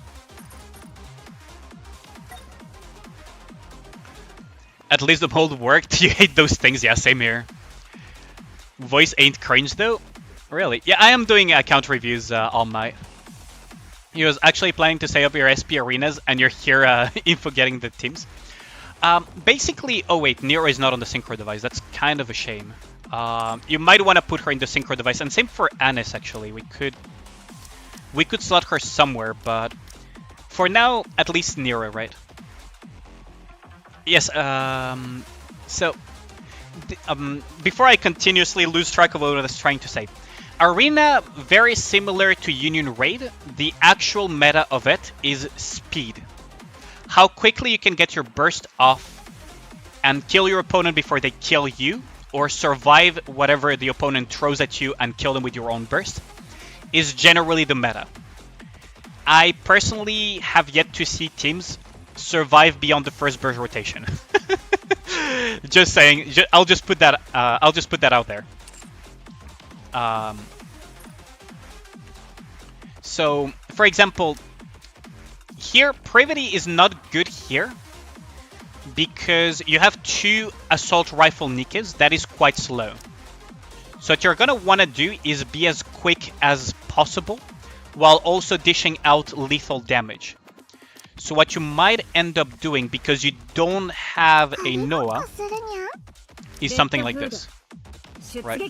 At least the mold worked. You hate those things. Yeah, same here. Voice ain't cringe though. Really? Yeah, I am doing account reviews all night. He was actually planning to say up your SP arenas, and you're here info getting the teams. Basically, oh wait, Nero is not on the synchro device. That's kind of a shame. You might want to put her in the synchro device, and same for Anis actually. We could slot her somewhere, but for now, at least Nero, right? Yes. So before I continuously lose track of what I was trying to say, Arena, very similar to Union Raid. The actual meta of it is speed. How quickly you can get your burst off and kill your opponent before they kill you, or survive whatever the opponent throws at you and kill them with your own burst, is generally the meta. I personally have yet to see teams survive beyond the first burst rotation. Just saying. I'll just put that. I'll just put that out there. So, for example, here Privity is not good here because you have 2 assault rifle Nikkes. That is quite slow. So what you're gonna want to do is be as quick as possible while also dishing out lethal damage. So what you might end up doing, because you don't have a Noah, is something like this, right?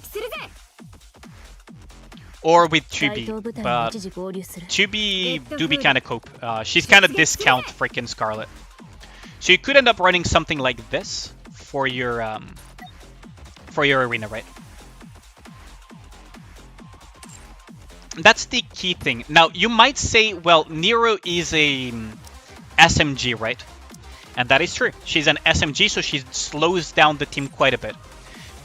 Or with 2B, but 2B do be kind of cope. She's kind of discount freaking Scarlet. So you could end up running something like this for your arena, right? That's the key thing. Now you might say, well, Nero is a SMG, right? And that is true. She's an SMG, so she slows down the team quite a bit.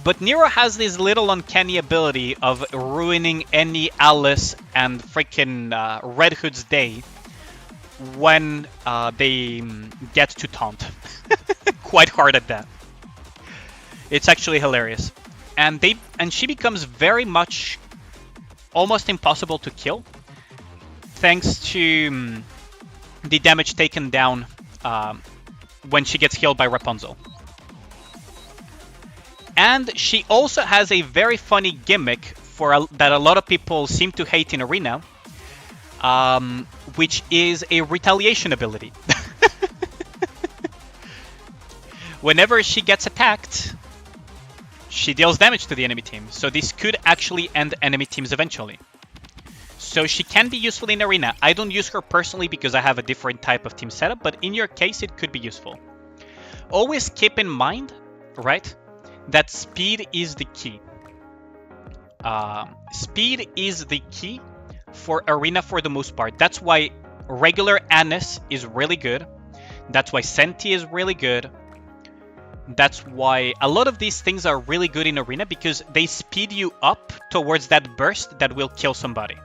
But Nero has this little uncanny ability of ruining any Alice and freaking Red Hood's day when they get to taunt. Quite hard at that. It's actually hilarious. And she becomes very much almost impossible to kill, thanks to the damage taken down when she gets healed by Rapunzel. And she also has a very funny gimmick that a lot of people seem to hate in Arena, which is a retaliation ability. Whenever she gets attacked, she deals damage to the enemy team. So this could actually end enemy teams eventually. So she can be useful in Arena. I don't use her personally because I have a different type of team setup, but in your case it could be useful. Always keep in mind, right, that speed is the key. Speed is the key for Arena for the most part. That's why regular Anis is really good. That's why Senti is really good. That's why a lot of these things are really good in Arena, because they speed you up towards that burst that will kill somebody.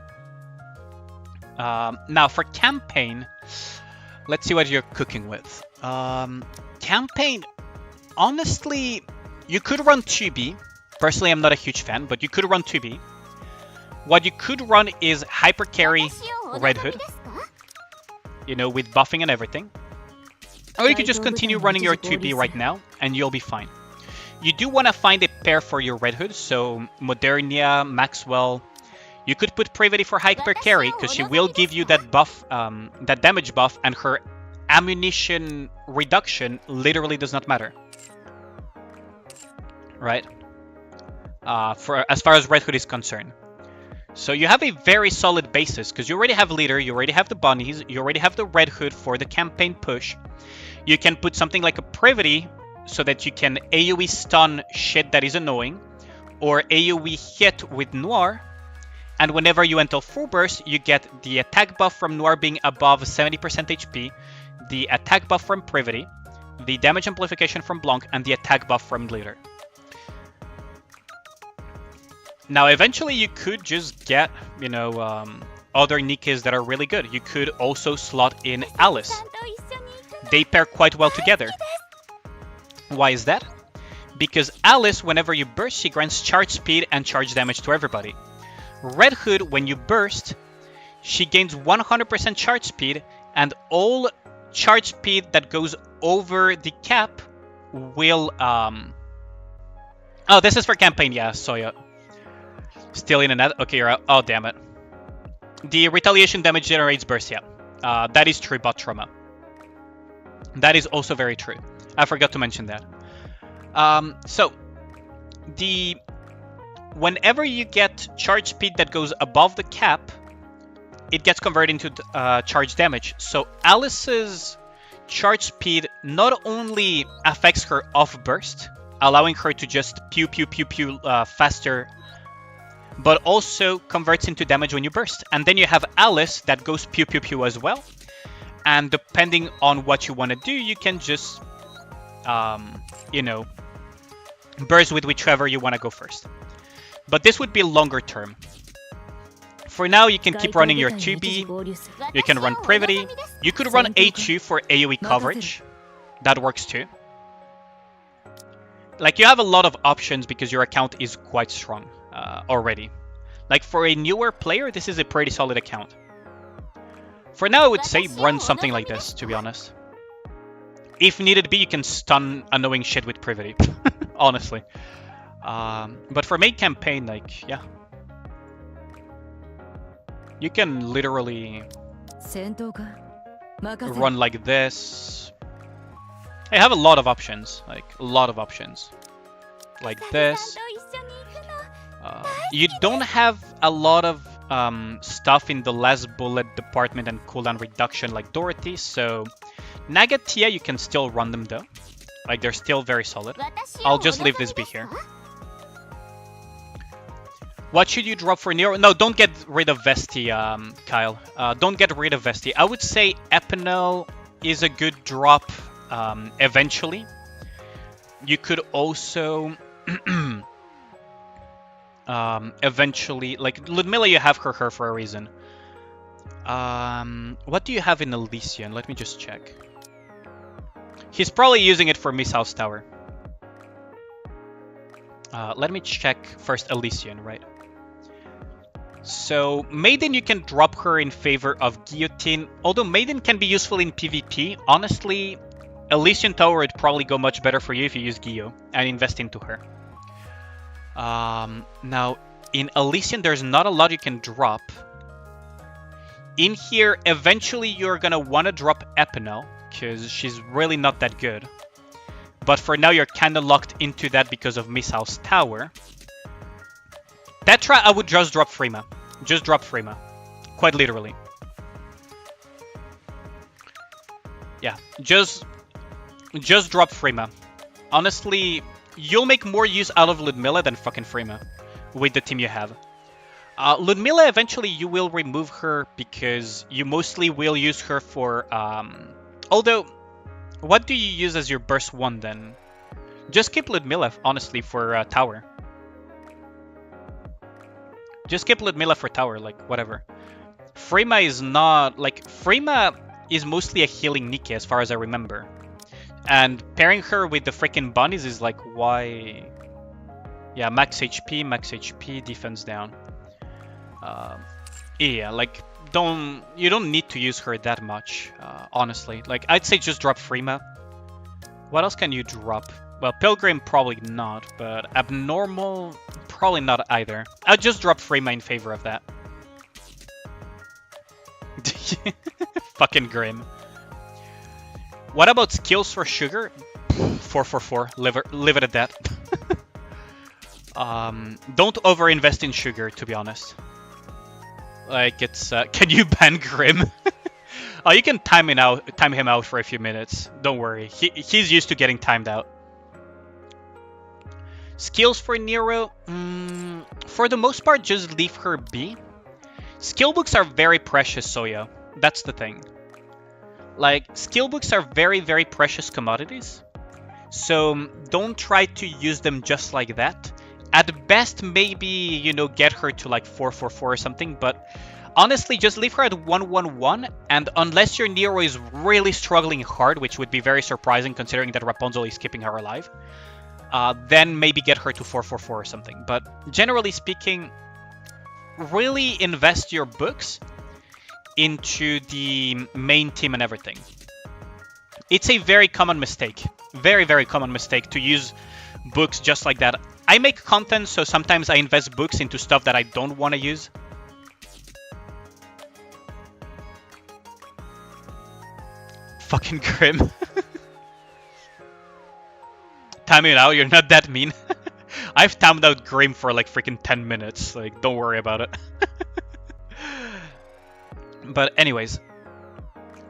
Now for campaign, let's see what you're cooking with. Campaign, honestly, you could run 2B. Personally, I'm not a huge fan, but you could run 2B. What you could run is Hyper Carry Red Hood, you know, with buffing and everything. Or you could just continue running your 2B right now, and you'll be fine. You do want to find a pair for your Red Hood, so Modernia, Maxwell. You could put Privity for Hyper Carry, because she will give you that buff, that damage buff, and her ammunition reduction literally does not matter. Right? As far as Red Hood is concerned. So you have a very solid basis, because you already have Leader, you already have the Bunnies, you already have the Red Hood for the campaign push. You can put something like a Privity, so that you can AoE stun shit that is annoying, or AoE hit with Noir, and whenever you enter full burst, you get the attack buff from Noir being above 70% HP, the attack buff from Privity, the damage amplification from Blanc, and the attack buff from Leader. Now, eventually you could just get, you know, other Nikkes that are really good. You could also slot in Alice. They pair quite well together. Why is that? Because Alice, whenever you burst, she grants charge speed and charge damage to everybody. Red Hood, when you burst, she gains 100% charge speed, and all charge speed that goes over the cap will oh, this is for campaign, yeah, Soya. Still in a net. Okay, you're out. Oh, damn it. The retaliation damage generates burst, yeah. That is true, bot trauma. That is also very true. I forgot to mention that. So whenever you get charge speed that goes above the cap, it gets converted into charge damage. So Alice's charge speed not only affects her off burst, allowing her to just pew pew pew pew faster, but also converts into damage when you burst. And then you have Alice that goes pew pew pew as well. And depending on what you want to do, you can just, you know, burst with whichever you want to go first. But this would be longer term. For now, you can keep running your 2B, you can run Privity, you could run A2 for AoE coverage. That works too. Like, you have a lot of options because your account is quite strong already. Like, for a newer player, this is a pretty solid account. For now, I would say run something like this, to be honest. If needed be, you can stun annoying shit with Privity, honestly. But for main campaign, like, yeah. You can literally run like this. I have a lot of options, like, a lot of options. Like this. You don't have a lot of stuff in the last bullet department and cooldown reduction like Dorothy, so Nagatia, you can still run them though. Like, they're still very solid. I'll just leave this be here. What should you drop for Nero? No, don't get rid of Vesti, Kyle. Don't get rid of Vesti. I would say Epinel is a good drop eventually. You could also eventually, like Ludmilla, you have her for a reason. What do you have in Elysian? Let me just check. He's probably using it for Miss House Tower. Let me check first Elysian, right? So Maiden, you can drop her in favor of Guillotine. Although Maiden can be useful in PvP, honestly, Elysian Tower would probably go much better for you if you use Gio and invest into her. Now, in Elysian, there's not a lot you can drop. In here, eventually you're gonna want to drop Epinel, because she's really not that good. But for now, you're kind of locked into that because of Miss House Tower. Petra, I would just drop Freema. Just drop Freema. Quite literally. Yeah, just drop Freema. Honestly, you'll make more use out of Ludmilla than fucking Freema with the team you have. Ludmilla, eventually you will remove her because you mostly will use her for... although, what do you use as your burst 1 then? Just keep Ludmilla, honestly, for tower. Just keep Ludmilla for tower, like, whatever. Freema is not... Like, Freema is mostly a healing Nikke, as far as I remember. And pairing her with the freaking bunnies is like, why? Yeah, max HP, defense down. Yeah, like, you don't need to use her that much, honestly. Like, I'd say just drop Freema. What else can you drop? Well, Pilgrim, probably not, but Abnormal, probably not either. I'd just drop Freema in favor of that. Fucking Grim. What about skills for Sugar? 444. Leave it at that. Don't overinvest in Sugar, to be honest. Like, it's... can you ban Grim? Oh, you can time him out for a few minutes. Don't worry. He's used to getting timed out. Skills for Nero? For the most part, just leave her be. Skill books are very precious, Soya. That's the thing. Like, skill books are very, very precious commodities. So don't try to use them just like that. At best, maybe, you know, get her to like 444 or something. But honestly, just leave her at 111. And unless your Nero is really struggling hard, which would be very surprising considering that Rapunzel is keeping her alive, then maybe get her to 444 or something. But generally speaking, really invest your books into the main team and everything. It's a very common mistake. Very, very common mistake to use books just like that. I make content, so sometimes I invest books into stuff that I don't want to use. Fucking Grim. Time it out, you're not that mean. I've timed out Grim for like freaking 10 minutes. Like, don't worry about it. But anyways.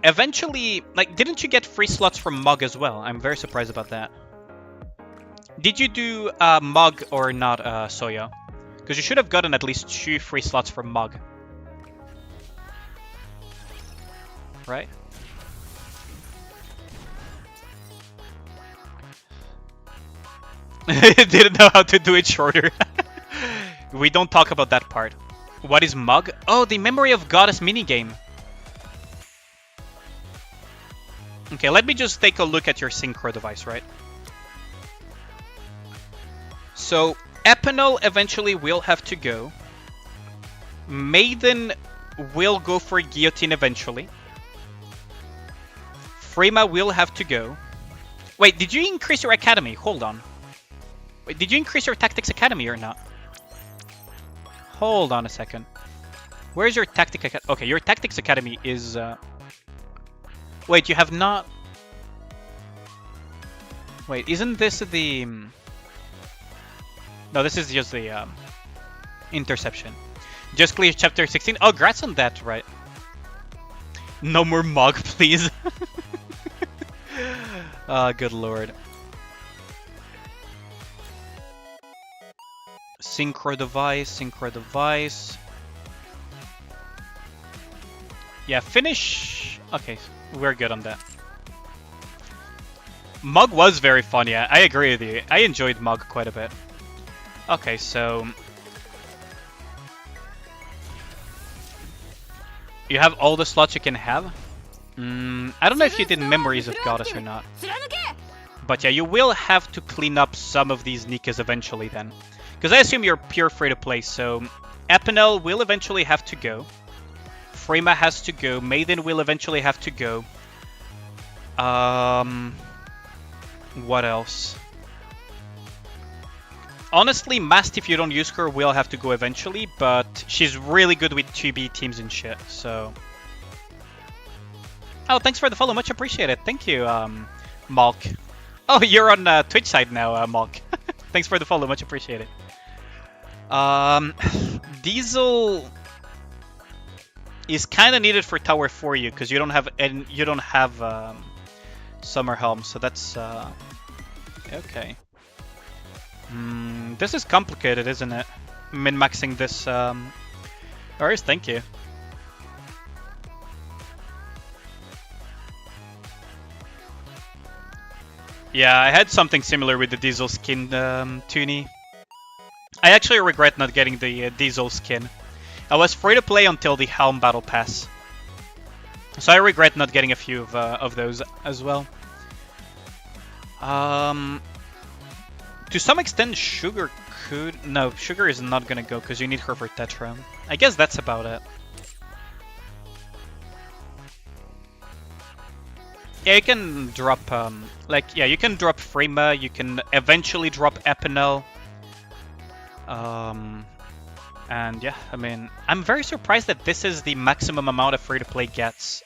Eventually, like, didn't you get free slots from Mug as well? I'm very surprised about that. Did you do Mug or not, Soya? Because you should have gotten at least 2 free slots from Mug. Right? Didn't know how to do it shorter. We don't talk about that part. What is Mug? Oh, the Memory of Goddess minigame. Okay, let me just take a look at your synchro device, right? So, Epinal eventually will have to go. Maiden will go for Guillotine eventually. Frema will have to go. Wait, did you increase your academy? Hold on. Wait, did you increase your Tactics Academy or not? Hold on a second. Where's your Tactics Academy? Okay, your Tactics Academy is... Wait, you have not... Wait, isn't this the... No, this is just the Interception. Just clear chapter 16. Oh, congrats on that, right? No more Mug, please. Good lord. Synchro device, synchro device. Yeah, finish. Okay, we're good on that. Mug was very fun, yeah. I agree with you. I enjoyed Mug quite a bit. Okay, so... You have all the slots you can have? I don't know if you did Memories of Goddess or not. But yeah, you will have to clean up some of these Nikkes eventually then. Because I assume you're pure free-to-play, so... Epinel will eventually have to go. Frema has to go. Maiden will eventually have to go. What else? Honestly, Mast, if you don't use her, will have to go eventually, but she's really good with 2B teams and shit, so... Oh, thanks for the follow, much appreciated. Thank you, Malk. Oh, you're on Twitch side now, Malk. Thanks for the follow, much appreciated. Diesel is kind of needed for Tower 4 you, because you don't have Summer Helm, so that's okay. This is complicated, isn't it? Min-maxing this. Alright, thank you. Yeah, I had something similar with the Diesel skin, Toonie. I actually regret not getting the Diesel skin. I was free to play until the Helm Battle Pass. So I regret not getting a few of those as well. To some extent, Sugar could... No, Sugar is not gonna go because you need her for Tetra. I guess that's about it. Yeah, you can drop, you can drop Frema, you can eventually drop Epinel. And yeah, I mean, I'm very surprised that this is the maximum amount of free-to-play gets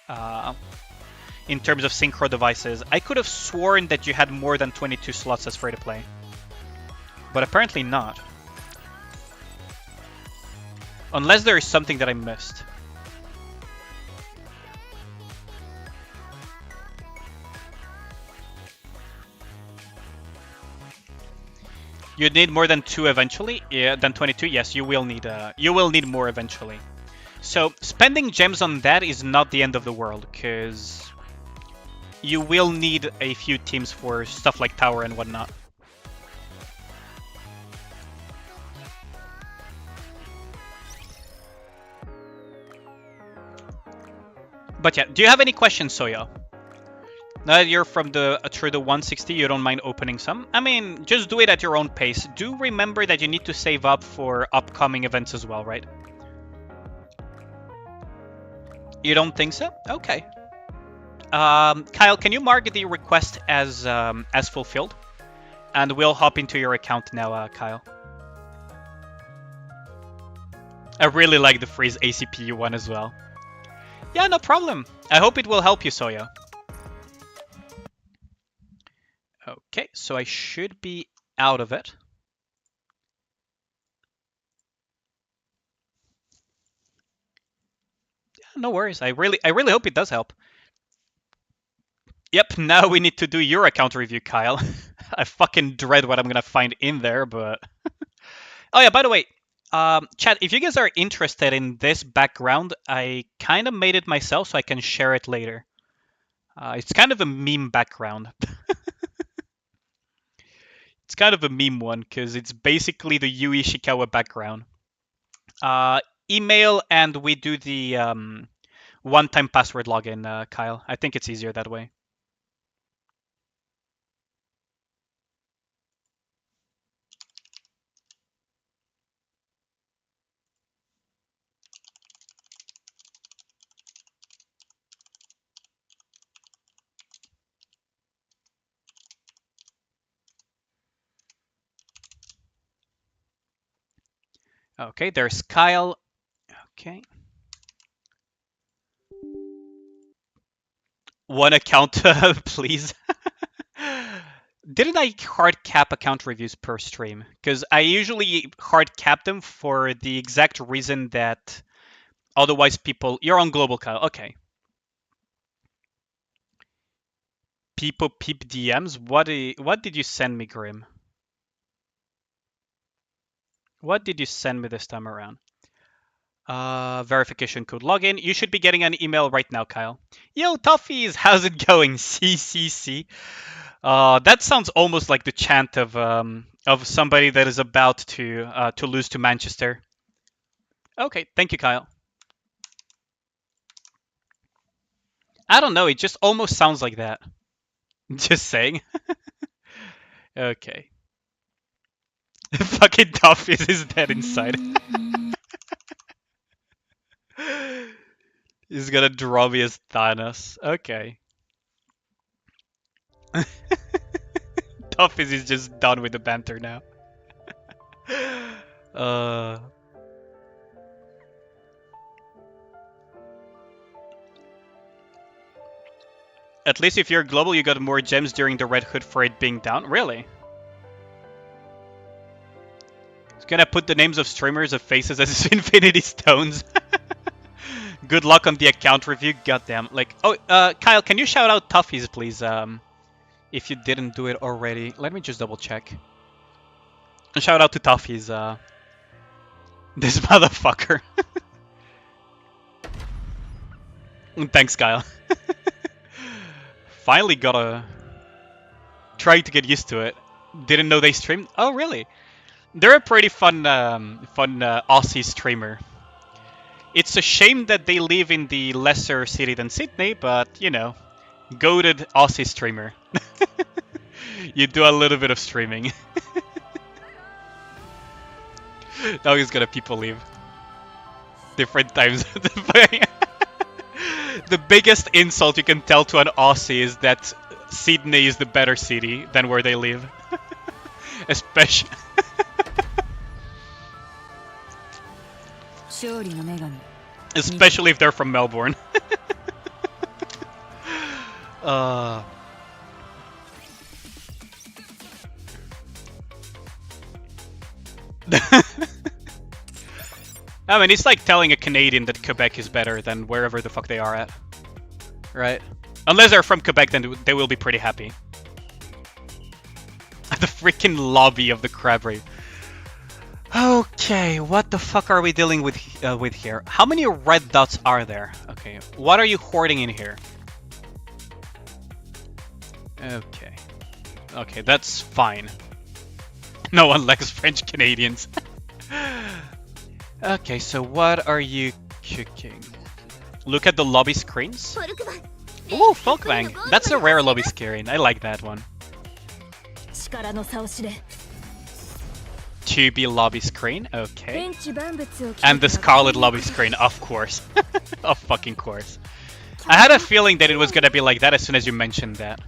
in terms of synchro devices. I could have sworn that you had more than 22 slots as free-to-play. But apparently not. Unless there is something that I missed. You'd need more than 2 eventually? Yeah, than 22? Yes, you will need more eventually. So, spending gems on that is not the end of the world, because you will need a few teams for stuff like Tower and whatnot. But yeah, do you have any questions, Soya? Now that you're from through the 160, you don't mind opening some? I mean, just do it at your own pace. Do remember that you need to save up for upcoming events as well, right? You don't think so? Okay. Kyle, can you mark the request as fulfilled? And we'll hop into your account now, Kyle. I really like the freeze ACPU one as well. Yeah, no problem. I hope it will help you, Soya. Okay, so I should be out of it. Yeah, no worries. I really hope it does help. Yep, now we need to do your account review, Kyle. I fucking dread what I'm gonna find in there, but... Oh yeah, by the way, chat, if you guys are interested in this background, I kind of made it myself so I can share it later. It's kind of a meme background. It's kind of a meme one, because it's basically the Yui Ishikawa background. Email and we do the one-time password login, Kyle. I think it's easier that way. Okay, there's Kyle. Okay. One account, please. Didn't I hard cap account reviews per stream? Because I usually hard cap them for the exact reason that otherwise people... You're on global, Kyle. Okay. People peep DMs? What did you send me, Grim? What did you send me this time around? Verification code login. You should be getting an email right now, Kyle. Yo, Toffees, how's it going? CCC. That sounds almost like the chant of somebody that is about to lose to Manchester. Okay, thank you, Kyle. I don't know. It just almost sounds like that. Just saying. Okay. Fucking Toffees is dead inside. He's gonna draw me as Thanos. Okay. Toffees is just done with the banter now. At least if you're global, you got more gems during the Red Hood for it being down. Really? It's gonna put the names of streamers of faces as Infinity Stones. Good luck on the account review. Goddamn. Like, oh, Kyle, can you shout out Toffees, please? If you didn't do it already. Let me just double check. Shout out to Toffees. This motherfucker. Thanks, Kyle. Finally gotta try to get used to it. Didn't know they streamed. Oh, really? They're a pretty fun Aussie streamer. It's a shame that they live in the lesser city than Sydney, but, you know, goated Aussie streamer. You do a little bit of streaming. Now he's gonna people leave. Different times. The biggest insult you can tell to an Aussie is that Sydney is the better city than where they live. Especially... Especially if they're from Melbourne. I mean, it's like telling a Canadian that Quebec is better than wherever the fuck they are at. Right? Unless they're from Quebec, then they will be pretty happy. The freaking lobby of the crab rave. Okay, what the fuck are we dealing with here? How many red dots are there? Okay, what are you hoarding in here? Okay. Okay, that's fine. No one likes French Canadians. Okay, so what are you cooking? Look at the lobby screens. Ooh, Folkbang. That's a rare lobby screen. I like that one. 2B lobby screen, okay. And the Scarlet lobby screen, of course. Of fucking course. I had a feeling that it was gonna be like that as soon as you mentioned that.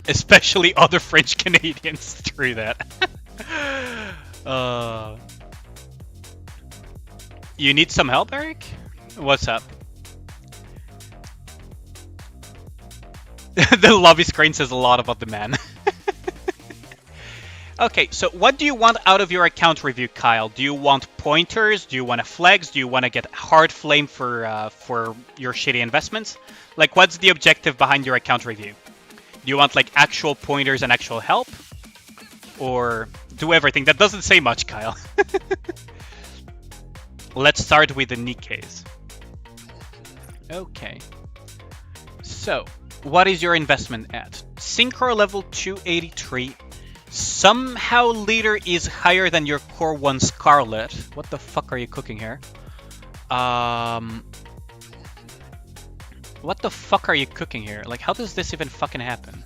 Especially other French Canadians through that. You need some help, Eric? What's up? The lobby screen says a lot about the man. Okay, so what do you want out of your account review, Kyle? Do you want pointers? Do you want a flex? Do you want to get hard flame for your shitty investments? Like, what's the objective behind your account review? Do you want like actual pointers and actual help? Or do everything? That doesn't say much, Kyle. Let's start with the Nikkes. Okay. So, what is your investment at? Synchro level 283. Somehow leader is higher than your core 1 Scarlet. What the fuck are you cooking here? What the fuck are you cooking here? Like, how does this even fucking happen?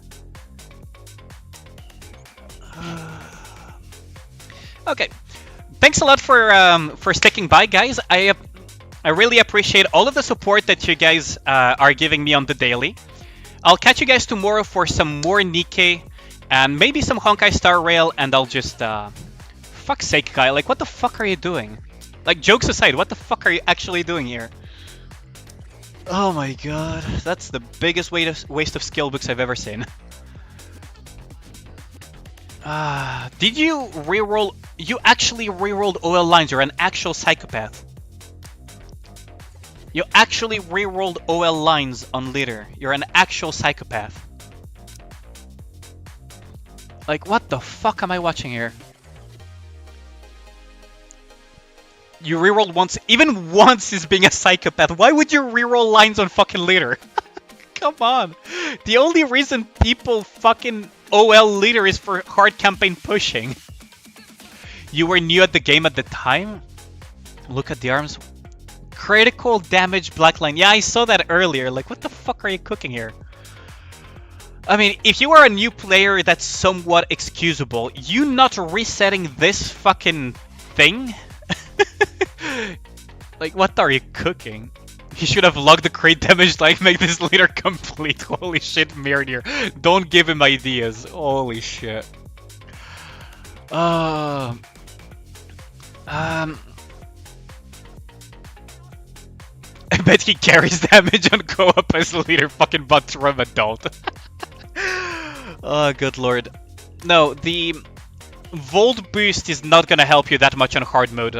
Okay. Thanks a lot for sticking by, guys. I really appreciate all of the support that you guys are giving me on the daily. I'll catch you guys tomorrow for some more Nikke and maybe some Honkai Starrail, and I'll just fuck's sake, Kyle. Like, what the fuck are you doing? Like, jokes aside, what the fuck are you actually doing here? Oh my god, that's the biggest waste of skill books I've ever seen. Did you reroll? You actually rerolled OL lines. You're an actual psychopath. You actually rerolled OL lines on leader. You're an actual psychopath. Like, what the fuck am I watching here? You rerolled once. Even once is being a psychopath. Why would you reroll lines on fucking leader? Come on. The only reason people fucking OL leader is for hard campaign pushing. You were new at the game at the time? Look at the arms. Critical damage black line. Yeah, I saw that earlier. Like, what the fuck are you cooking here? I mean, if you are a new player, that's somewhat excusable. You not resetting this fucking thing? Like, what are you cooking? You should have logged the crit damage, like, make this leader complete. Holy shit, Mirnir. Don't give him ideas. Holy shit. I bet he carries damage on co-op as leader, fucking butt rum adult. Oh, good lord. No, the Volt boost is not gonna help you that much on hard mode,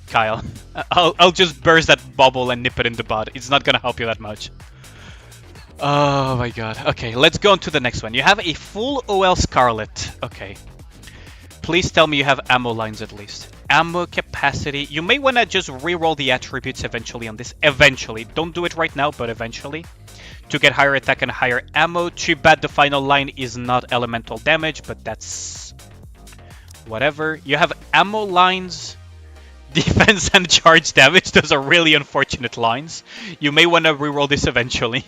Kyle. I'll just burst that bubble and nip it in the bud. It's not gonna help you that much. Oh my god. Okay, let's go on to the next one. You have a full OL Scarlet. Okay. Please tell me you have ammo lines at least. Ammo capacity. You may want to just reroll the attributes eventually on this. Eventually. Don't do it right now, but eventually. To get higher attack and higher ammo. Too bad the final line is not elemental damage, but that's... whatever. You have ammo lines, defense and charge damage. Those are really unfortunate lines. You may want to reroll this eventually.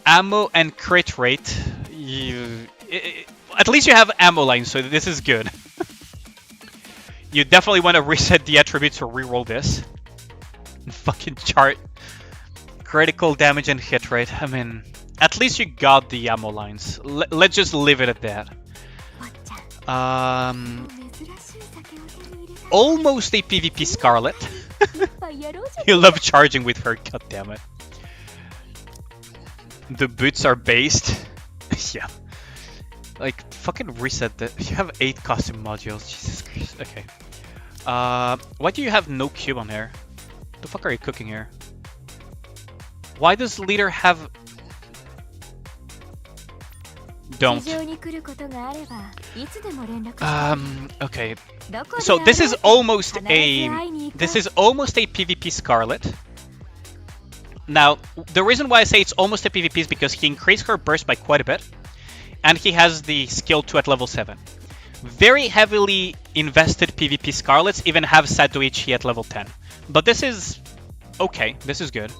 Ammo and crit rate. At least you have ammo lines, so this is good. You definitely want to reset the attributes to reroll this. Fucking chart. Critical damage and hit rate. I mean, at least you got the ammo lines. Let's just leave it at that. Almost a PvP Scarlet. You love charging with her, goddammit. The boots are based. Yeah. Like, fucking reset that. You have 8 costume modules. Jesus Christ. Okay. Why do you have no cube on here? What the fuck are you cooking here? Why does leader have... Don't. Okay. So this is almost a PvP Scarlet. Now, the reason why I say it's almost a PvP is because he increased her burst by quite a bit, and he has the skill 2 at level 7. Very heavily invested PvP Scarlets even have Sato Ichi at level 10. But this is okay. This is good.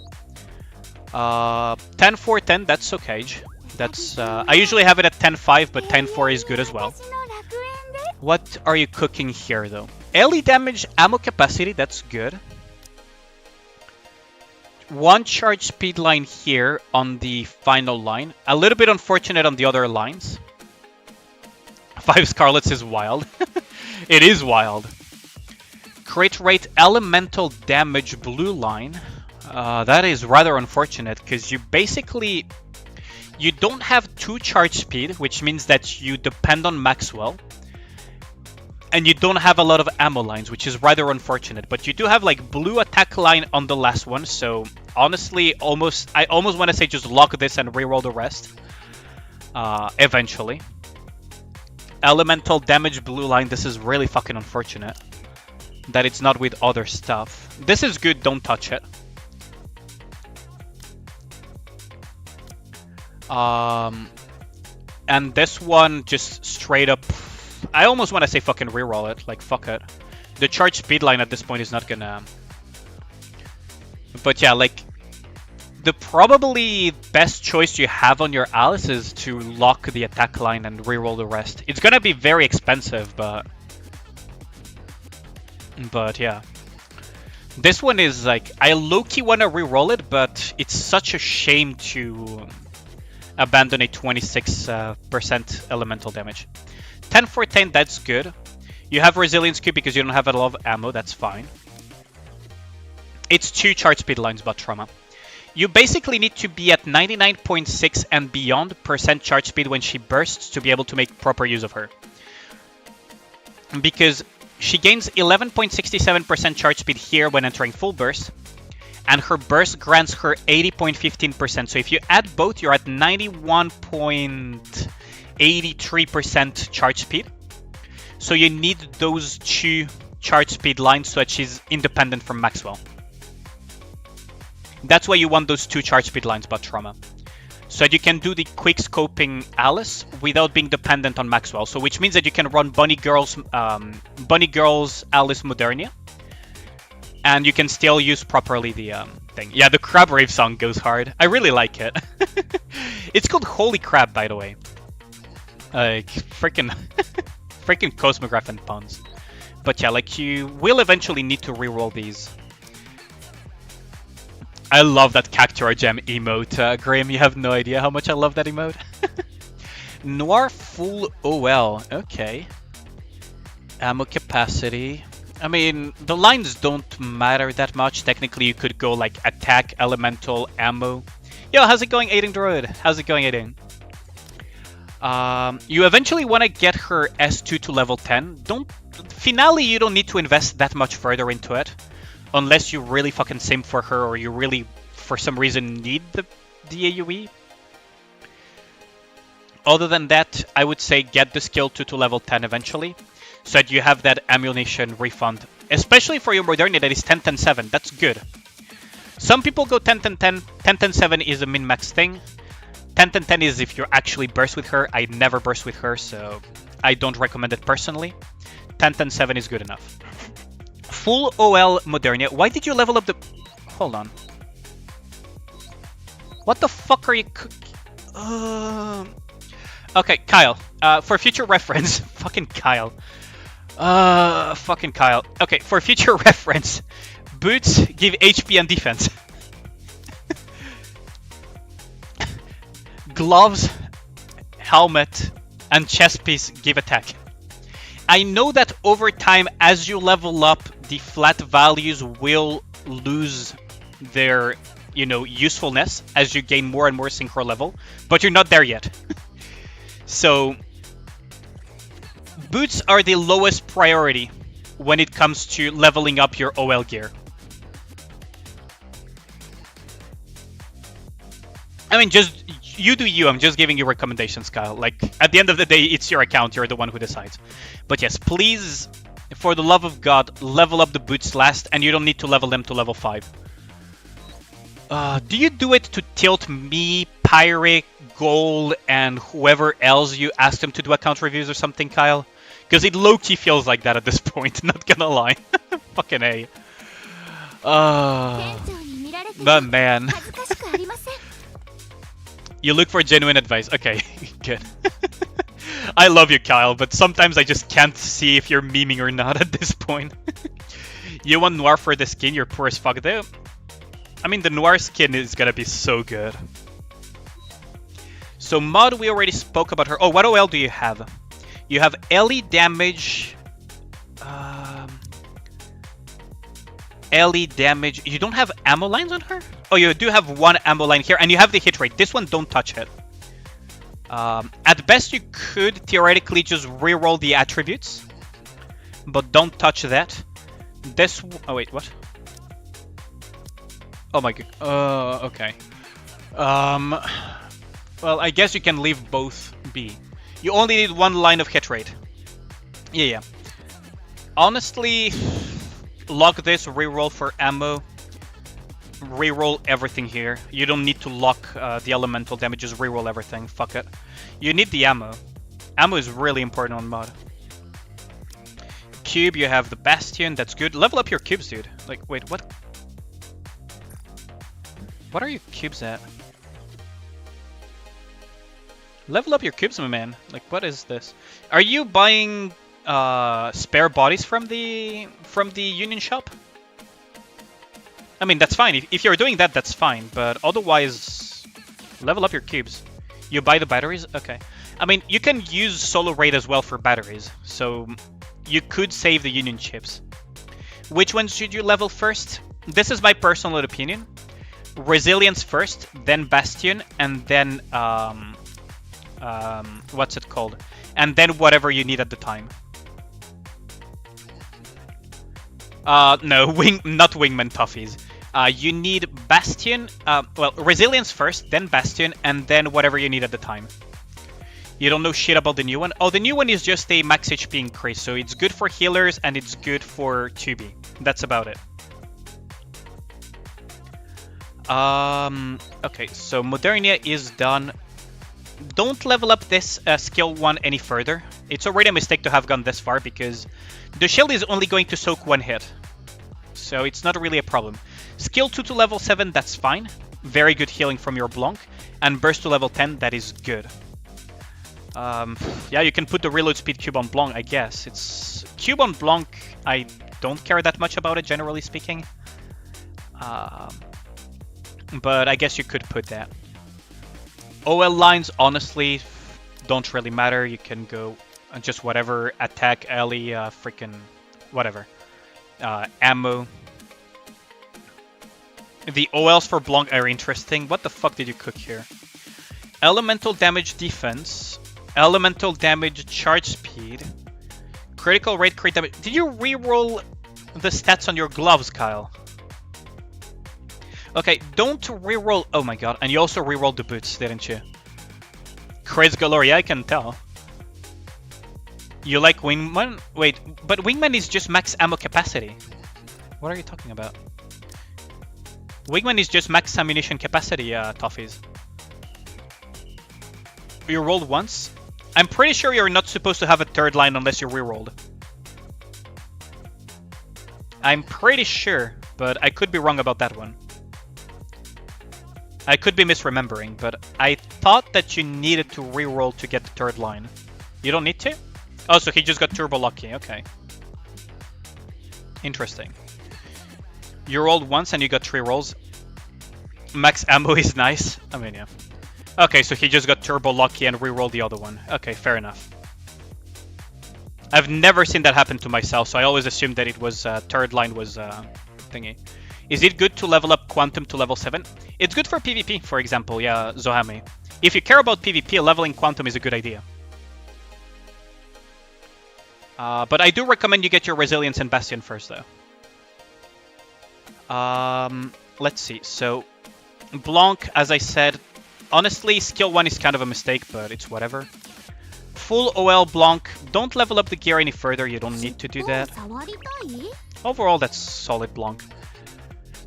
10-4-10, that's okay. That's I usually have it at 10-5, but 10-4 is good as well. What are you cooking here, though? LE damage, ammo capacity, that's good. one charge speed line here on the final line. A little bit unfortunate on the other lines. 5 Scarlets is wild. It is wild. Crit rate elemental damage blue line. That is rather unfortunate because you basically... You don't have 2 charge speed, which means that you depend on Maxwell. And you don't have a lot of ammo lines, which is rather unfortunate. But you do have like blue attack line on the last one. So honestly, I almost want to say just lock this and reroll the rest. Eventually. Elemental damage blue line. This is really fucking unfortunate. That it's not with other stuff. This is good. Don't touch it. And this one just straight up... I almost want to say fucking reroll it. Like, fuck it. The charge speed line at this point is not gonna... But yeah, like... The probably best choice you have on your Alice is to lock the attack line and reroll the rest. It's gonna be very expensive, but... But yeah. This one is like... I low-key want to reroll it, but it's such a shame to... abandon a 26% elemental damage. 10 for 10, that's good. You have resilience cube because you don't have a lot of ammo, that's fine. It's 2 charge speed lines, but trauma. You basically need to be at 99.6 and beyond % charge speed when she bursts to be able to make proper use of her. Because she gains 11.67% charge speed here when entering full burst. And her burst grants her 80.15%. So if you add both, you're at 91.83% charge speed. So you need those 2 charge speed lines so that she's independent from Maxwell. That's why you want those 2 charge speed lines, but trauma. So that you can do the quick scoping Alice without being dependent on Maxwell. So which means that you can run Bunny Girls Alice Modernia. And you can still use properly the thing. Yeah, the Crab Rave song goes hard. I really like it. It's called Holy Crab, by the way. Like, freaking Cosmograph and puns. But yeah, like, you will eventually need to reroll these. I love that Cactuar Gem emote, Graham. You have no idea how much I love that emote. Noir full OL. Okay. Ammo capacity. I mean, the lines don't matter that much. Technically, you could go like attack, elemental, ammo. Yo, how's it going, Aiden Druid? How's it going, Aiden? You eventually want to get her S2 to level 10. Finale, you don't need to invest that much further into it. Unless you really fucking sim for her or you really, for some reason, need the AoE. Other than that, I would say get the skill 2 to level 10 eventually. So that you have that ammunition refund. Especially for your Modernia that is 10-10-7. That's good. Some people go 10-10-10. 10-10-7 is a min-max thing. 10-10-10 is if you actually burst with her. I never burst with her, so I don't recommend it personally. 10-10-7 is good enough. Full OL Modernia. Why did you level up the... Hold on. What the fuck are you cooking? Okay, Kyle. For future reference... Fucking Kyle. Fucking Kyle. Okay, for future reference, boots give HP and defense. Gloves, helmet, and chest piece give attack. I know that over time, as you level up, the flat values will lose their, usefulness as you gain more and more synchro level, but you're not there yet. So... Boots are the lowest priority when it comes to leveling up your OL gear. I mean, just you do you. I'm just giving you recommendations, Kyle. Like, at the end of the day, it's your account. You're the one who decides. But yes, please, for the love of God, level up the boots last, and you don't need to level them to level 5. Do you do it to tilt me, Pyre, Goal, and whoever else you asked them to do account reviews or something, Kyle? Because it low-key feels like that at this point, not gonna lie. Fucking A. But man. You look for genuine advice. Okay, good. I love you, Kyle, but sometimes I just can't see if you're memeing or not at this point. You want Noir for the skin, you're poor as fuck though. I mean, the Noir skin is gonna be so good. So Mod, we already spoke about her. Oh, what OL do you have? You have LE damage. LE damage. You don't have ammo lines on her? Oh, you do have one ammo line here, and you have the hit rate. This one, don't touch it. At best, you could theoretically just reroll the attributes, but don't touch that. This. Oh wait, what? Oh my god. Okay. Well, I guess you can leave both be. You only need one line of hit rate. Yeah. Honestly, lock this, reroll for ammo. Reroll everything here. You don't need to lock the elemental damage, just reroll everything. Fuck it. You need the ammo. Ammo is really important on mod. Cube, you have the Bastion, that's good. Level up your cubes, dude. Like, wait, what? What are your cubes at? Level up your cubes, my man. Like, what is this? Are you buying spare bodies from the Union shop? I mean, that's fine. If you're doing that, that's fine. But otherwise, level up your cubes. You buy the batteries? Okay. I mean, you can use Solo Raid as well for batteries. So you could save the Union chips. Which ones should you level first? This is my personal opinion. Resilience first, then Bastion, and then... what's it called? And then whatever you need at the time. No, not Wingman Toughies. You need Bastion, well, Resilience first, then Bastion, and then whatever you need at the time. You don't know shit about the new one? Oh, the new one is just a max HP increase, so it's good for healers and it's good for 2B. That's about it. Okay, so Modernia is done. Don't level up this skill 1 any further. It's already a mistake to have gone this far because the shield is only going to soak 1 hit. So it's not really a problem. Skill 2 to level 7, that's fine. Very good healing from your Blanc. And burst to level 10, that is good. Yeah, you can put the reload speed cube on Blanc, I guess. It's cube on Blanc, I don't care that much about it, generally speaking. But I guess you could put that. OL lines, honestly, don't really matter. You can go just whatever. Attack, alley, freaking whatever. Ammo. The OLs for Blanc are interesting. What the fuck did you cook here? Elemental damage defense. Elemental damage charge speed. Critical rate, crit damage. Did you reroll the stats on your gloves, Kyle? Okay, don't reroll. Oh my god, and you also rerolled the boots, didn't you? Crits galore, yeah, I can tell. You like Wingman? Wait, but Wingman is just max ammo capacity. What are you talking about? Wingman is just max ammunition capacity, Toffees. You rolled once? I'm pretty sure you're not supposed to have a third line unless you rerolled. I'm pretty sure, but I could be wrong about that one. I could be misremembering, but I thought that you needed to reroll to get the third line. You don't need to? Oh, so he just got turbo lucky, okay. Interesting. You rolled once and you got 3 rolls. Max ammo is nice. I mean, yeah. Okay, so he just got turbo lucky and rerolled the other one. Okay, fair enough. I've never seen that happen to myself, so I always assumed that it was third line was thingy. Is it good to level up Quantum to level 7? It's good for PvP, for example, yeah, Zohame. If you care about PvP, leveling Quantum is a good idea. But I do recommend you get your Resilience and Bastion first, though. Let's see, so... Blanc, as I said, honestly, skill 1 is kind of a mistake, but it's whatever. Full OL Blanc, don't level up the gear any further, you don't need to do that. Overall, that's solid Blanc.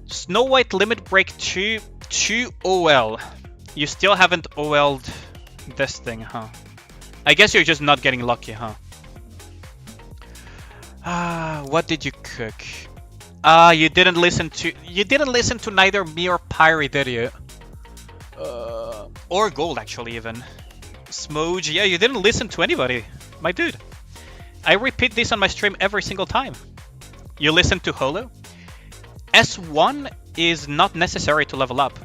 Snow White Limit Break 2 OL. You still haven't OL'd this thing, huh? I guess you're just not getting lucky, huh? What did you cook? You didn't listen to neither me or Pyre, did you? Or Gold, actually, even. Smoge, yeah, you didn't listen to anybody, my dude. I repeat this on my stream every single time. You listen to Holo. S1 is not necessary to level up.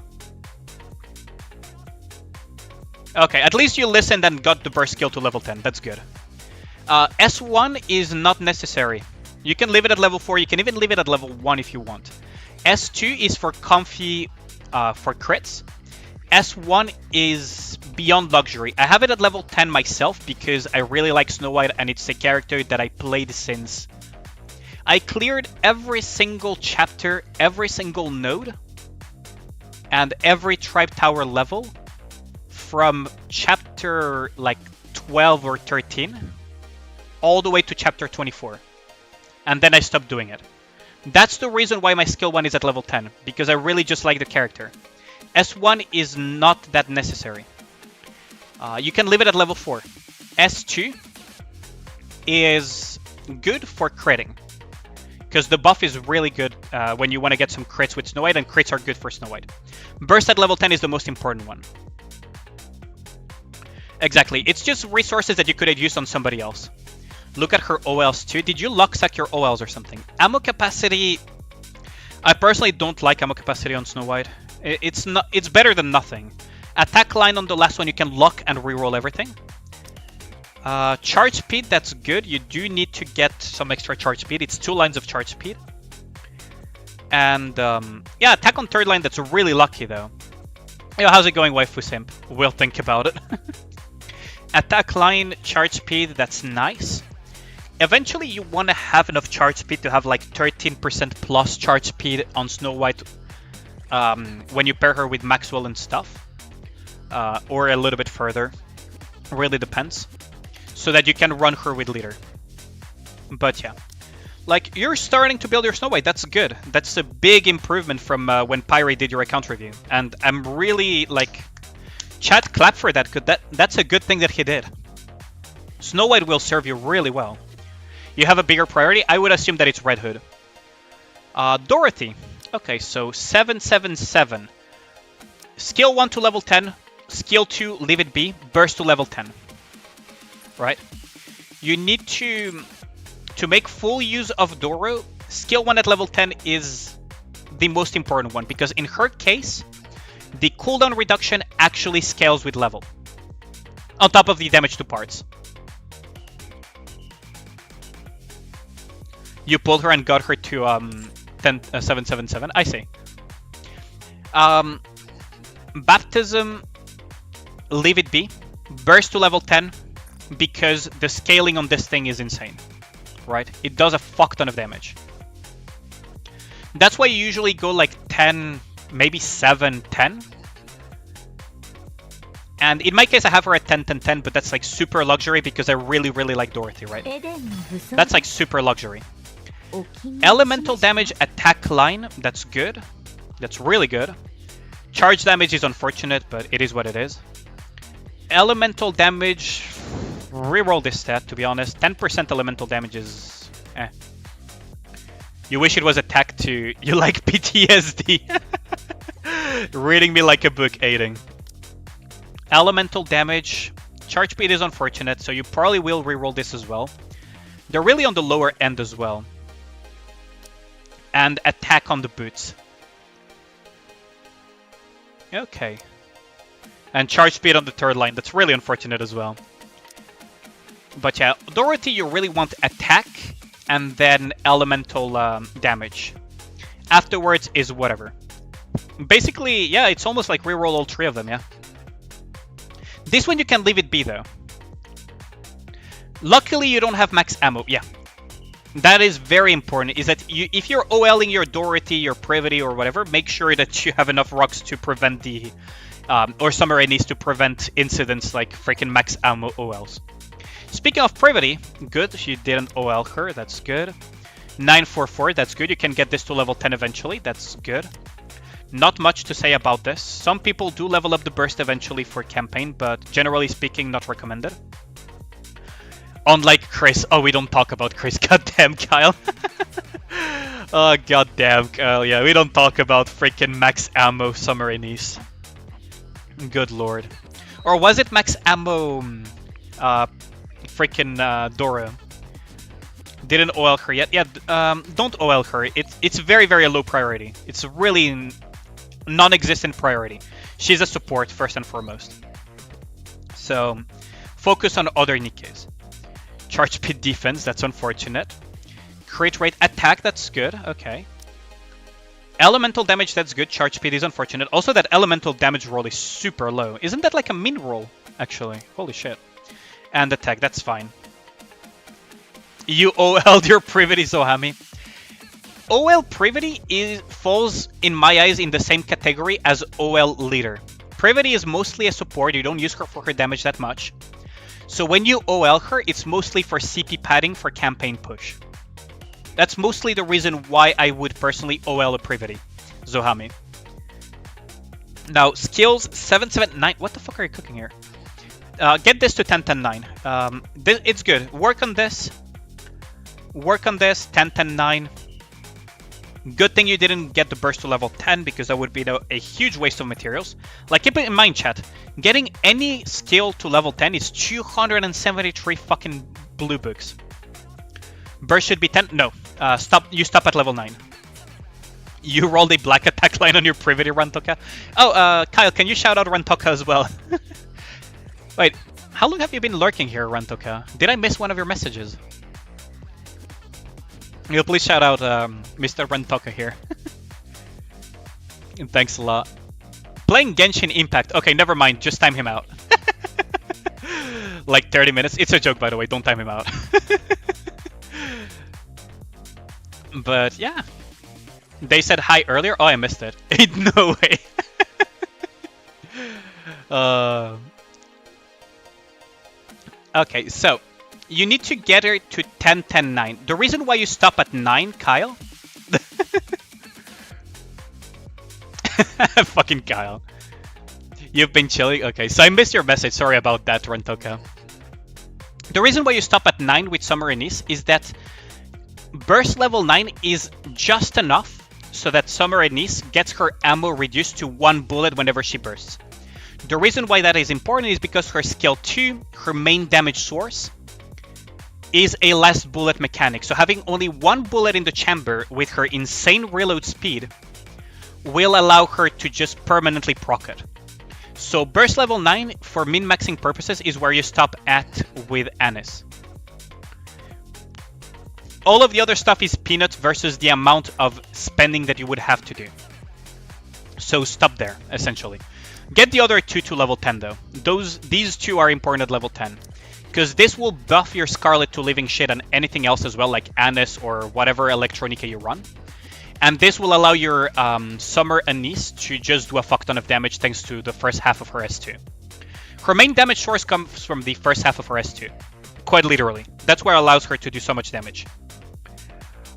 Okay, at least you listened and got the burst skill to level 10. That's good. S1 is not necessary. You can leave it at level 4. You can even leave it at level 1 if you want. S2 is for comfy, for crits. S1 is beyond luxury. I have it at level 10 myself because I really like Snow White and it's a character that I played since. I cleared every single chapter, every single node, and every tribe tower level from chapter like 12 or 13 all the way to chapter 24. And then I stopped doing it. That's the reason why my skill 1 is at level 10, because I really just like the character. S1 is not that necessary. You can leave it at level 4. S2 is good for critting, because the buff is really good when you want to get some crits with Snow White, and crits are good for Snow White. Burst at level 10 is the most important one. Exactly, it's just resources that you could have used on somebody else. Look at her OLs too. Did you luck suck your OLs or something? Ammo capacity... I personally don't like ammo capacity on Snow White. It's better than nothing. Attack line on the last one, you can lock and reroll everything. Charge speed, that's good. You do need to get some extra charge speed. It's 2 lines of charge speed. And yeah, attack on third line, that's really lucky though. Yo, how's it going, waifu simp? We'll think about it. Attack line, charge speed, that's nice. Eventually you want to have enough charge speed to have like 13% plus charge speed on Snow White when you pair her with Maxwell and stuff. Or a little bit further. Really depends. So that you can run her with leader. But yeah. Like, you're starting to build your Snow White, that's good. That's a big improvement from when Pyre did your account review. And I'm really, like... Chat, clap for that, because that's a good thing that he did. Snow White will serve you really well. You have a bigger priority? I would assume that it's Red Hood. Dorothy. Okay, so 777. Skill 1 to level 10. Skill 2, leave it be. Burst to level 10. Right? You need to make full use of Doro. Skill 1 at level 10 is the most important one, because in her case, the cooldown reduction actually scales with level. On top of the damage to parts. You pulled her and got her to 777. I see. Baptism, leave it be. Burst to level 10, because the scaling on this thing is insane. Right? It does a fuck ton of damage. That's why you usually go like 10, maybe 7, 10. And in my case, I have her at 10, 10, 10, but that's like super luxury because I really, really like Dorothy, right? That's like super luxury. Elemental damage attack line, that's good. That's really good. Charge damage is unfortunate, but it is what it is. Elemental damage, reroll this stat, to be honest. 10% elemental damage is... eh. You wish it was attack too. You like PTSD. Reading me like a book, aiding. Elemental damage. Charge speed is unfortunate, so you probably will reroll this as well. They're really on the lower end as well. And attack on the boots. Okay. And charge speed on the third line. That's really unfortunate as well. But yeah, Dorothy, you really want attack and then elemental damage. Afterwards is whatever. Basically, yeah, it's almost like reroll all 3 of them, yeah. This one you can leave it be, though. Luckily, you don't have max ammo, yeah. That is very important, is that if you're OLing your Dorothy, your Privity, or whatever, make sure that you have enough rocks to prevent the... or Summer needs to prevent incidents like freaking max ammo OLs. Speaking of Privity, good, she didn't OL her, that's good. 944, that's good, you can get this to level 10 eventually, that's good. Not much to say about this. Some people do level up the burst eventually for campaign, but generally speaking, not recommended. Unlike Chris. Oh, we don't talk about Chris. Goddamn, Kyle. Oh, goddamn, Kyle. Yeah, we don't talk about freaking max ammo Summer Anise. Good lord. Or was it max ammo freaking Dora? Didn't OL her yet. Yeah, don't OL her. It's very, very low priority. It's really non-existent priority. She's a support first and foremost. So focus on other Nikkes. Charge speed defense, that's unfortunate. Crit rate attack, that's good. Okay. Elemental damage, that's good. Charge speed is unfortunate. Also, that elemental damage roll is super low. Isn't that like a min roll, actually? Holy shit. And attack, that's fine. You OL'd your Privity, Zohami. OL Privity falls, in my eyes, in the same category as OL Leader. Privity is mostly a support. You don't use her for her damage that much. So when you OL her, it's mostly for CP padding for campaign push. That's mostly the reason why I would personally OL a Privity, Zohami. Now, skills 779. What the fuck are you cooking here? Get this to 10-10-9. It's good. Work on this. Work on this. 10-10-9. Good thing you didn't get the burst to level 10 because that would be a huge waste of materials. Like, keep it in mind, chat. Getting any skill to level 10 is 273 fucking blue books. Burst should be 10. No. Stop. You stop at level 9. You rolled a black attack line on your Privity, Rantoka. Oh, Kyle, can you shout out Rantoka as well? Wait, how long have you been lurking here, Rantoka? Did I miss one of your messages? You'll please shout out Mr. Rantoka here. Thanks a lot. Playing Genshin Impact. Okay, never mind. Just time him out. Like 30 minutes. It's a joke, by the way. Don't time him out. But yeah. They said hi earlier. Oh, I missed it. No way. Okay, so you need to get her to 10-10-9. The reason why you stop at 9, Kyle. Fucking Kyle. You've been chilling? Okay, so I missed your message. Sorry about that, Rantoka. The reason why you stop at 9 with Summer Anise is that burst level 9 is just enough so that Summer Anise gets her ammo reduced to 1 bullet whenever she bursts. The reason why that is important is because her skill 2, her main damage source, is a last bullet mechanic. So having only 1 bullet in the chamber with her insane reload speed will allow her to just permanently proc it. So burst level 9 for min-maxing purposes is where you stop at with Anis. All of the other stuff is peanuts versus the amount of spending that you would have to do. So stop there, essentially. Get the other 2 to level 10 though. These 2 are important at level 10. Because this will buff your Scarlet to living shit on anything else as well, like Anis or whatever Electronica you run. And this will allow your Summer Anise to just do a fuck ton of damage thanks to the first half of her S2. Her main damage source comes from the first half of her S2. Quite literally. That's where it allows her to do so much damage.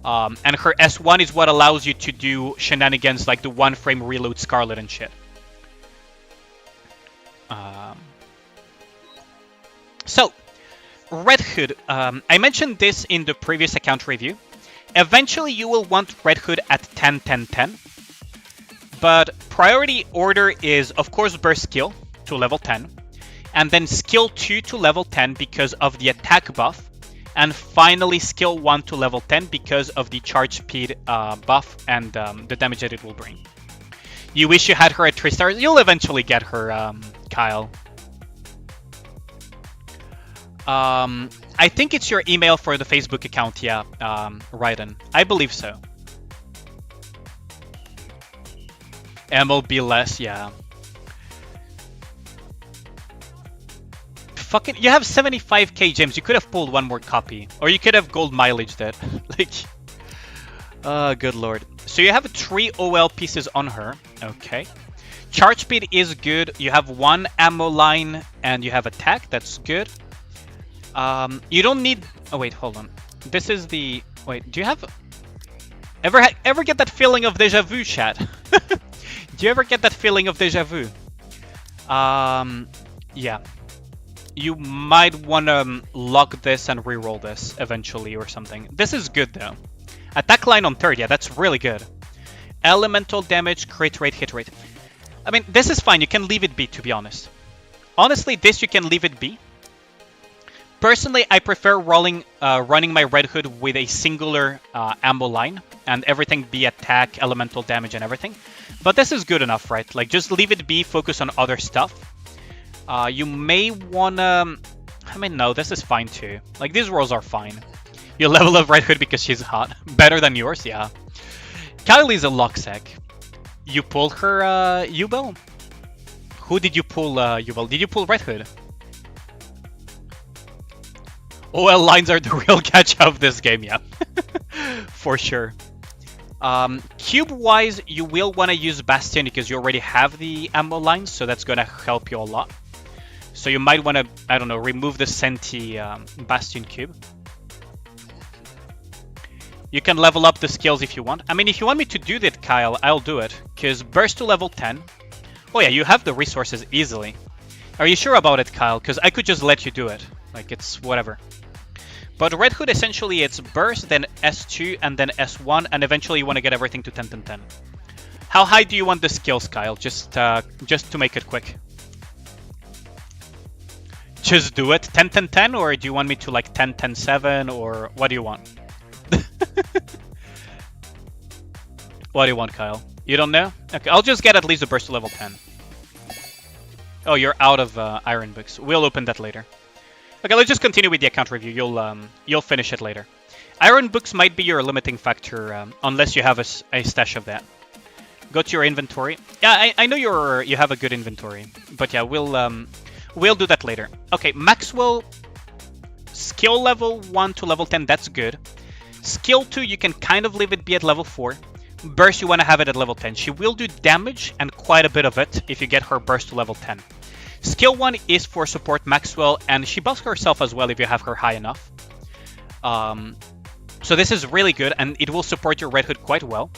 And her S1 is what allows you to do shenanigans like the 1-frame reload Scarlet and shit. So, Red Hood. I mentioned this in the previous account review. Eventually, you will want Red Hood at 10-10-10. But priority order is, of course, burst skill to level 10. And then skill 2 to level 10 because of the attack buff. And finally, skill 1 to level 10 because of the charge speed buff and the damage that it will bring. You wish you had her at 3 stars. You'll eventually get her, Kyle. I think it's your email for the Facebook account, yeah, Raiden. I believe so. MLB less, yeah. Fucking, you have 75k gems. You could have pulled 1 more copy, or you could have gold mileage that. Like, good lord. So you have 3 OL pieces on her. Okay. Charge speed is good. You have 1 ammo line, and you have attack. That's good. You don't need... Oh, wait, hold on. This is the... Wait, do you have... Ever get that feeling of deja vu, chat? Do you ever get that feeling of deja vu? Yeah. You might want to lock this and reroll this eventually or something. This is good, though. Attack line on 3rd, yeah, that's really good. Elemental damage, crit rate, hit rate. I mean, this is fine. You can leave it be, to be honest. Honestly, this you can leave it be. Personally, I prefer running my Red Hood with a singular ammo line and everything be attack, elemental damage, and everything. But this is good enough, right? Like, just leave it be, focus on other stuff. You may wanna... I mean, no, this is fine too. Like, these rolls are fine. You level up Red Hood because she's hot. Better than yours, yeah. Kylie's a Locksec. You pulled her Yubel? Who did you pull Yubel? Did you pull Red Hood? OL lines are the real catch of this game, yeah. For sure. Cube-wise, you will want to use Bastion because you already have the ammo lines, so that's going to help you a lot. So you might want to, I don't know, remove the Senti Bastion cube. You can level up the skills if you want. I mean, if you want me to do that, Kyle, I'll do it. Because burst to level 10. Oh yeah, you have the resources easily. Are you sure about it, Kyle? Because I could just let you do it. Like, it's whatever. But Red Hood, essentially, it's burst, then S2, and then S1, and eventually you want to get everything to 10, 10, 10. How high do you want the skills, Kyle? Just to make it quick. Just do it. 10, 10, 10, or do you want me to, like, 10, 10, 7, or what do you want? What do you want, Kyle? You don't know? Okay, I'll just get at least a burst to level 10. Oh, you're out of Iron Books. We'll open that later. Okay, let's just continue with the account review. You'll finish it later. Iron Books might be your limiting factor unless you have a stash of that. Go to your inventory. Yeah, I know you have a good inventory, but yeah, we'll do that later. Okay, Maxwell skill level 1 to level 10. That's good. Skill 2, you can kind of leave it be at level 4. Burst, you want to have it at level 10. She will do damage and quite a bit of it if you get her burst to level 10. Skill 1 is for support Maxwell, and she buffs herself as well if you have her high enough. So this is really good, and it will support your Red Hood quite well.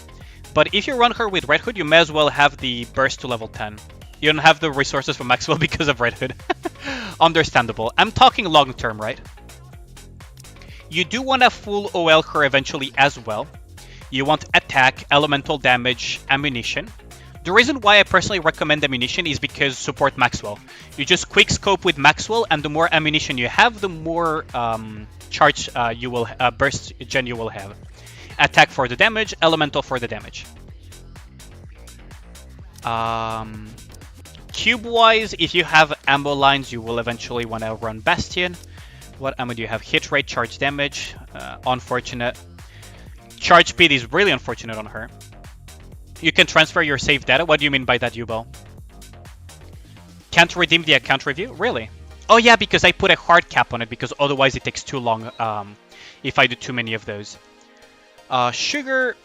But if you run her with Red Hood, you may as well have the burst to level 10. You don't have the resources for Maxwell because of Red Hood. Understandable. I'm talking long term, right? You do want to full OL her eventually as well. You want attack, elemental damage, ammunition. The reason why I personally recommend ammunition is because support Maxwell. You just quick scope with Maxwell, and the more ammunition you have, the more charge you will burst gen you will have. Attack for the damage, elemental for the damage. Cube wise, if you have ammo lines, you will eventually want to run Bastion. What ammo do you have? Hit rate, charge damage. Unfortunate. Charge speed is really unfortunate on her. You can transfer your save data. What do you mean by that, Yubel? Can't redeem the account review? Really? Oh yeah, because I put a hard cap on it, because otherwise it takes too long if I do too many of those. Sugar,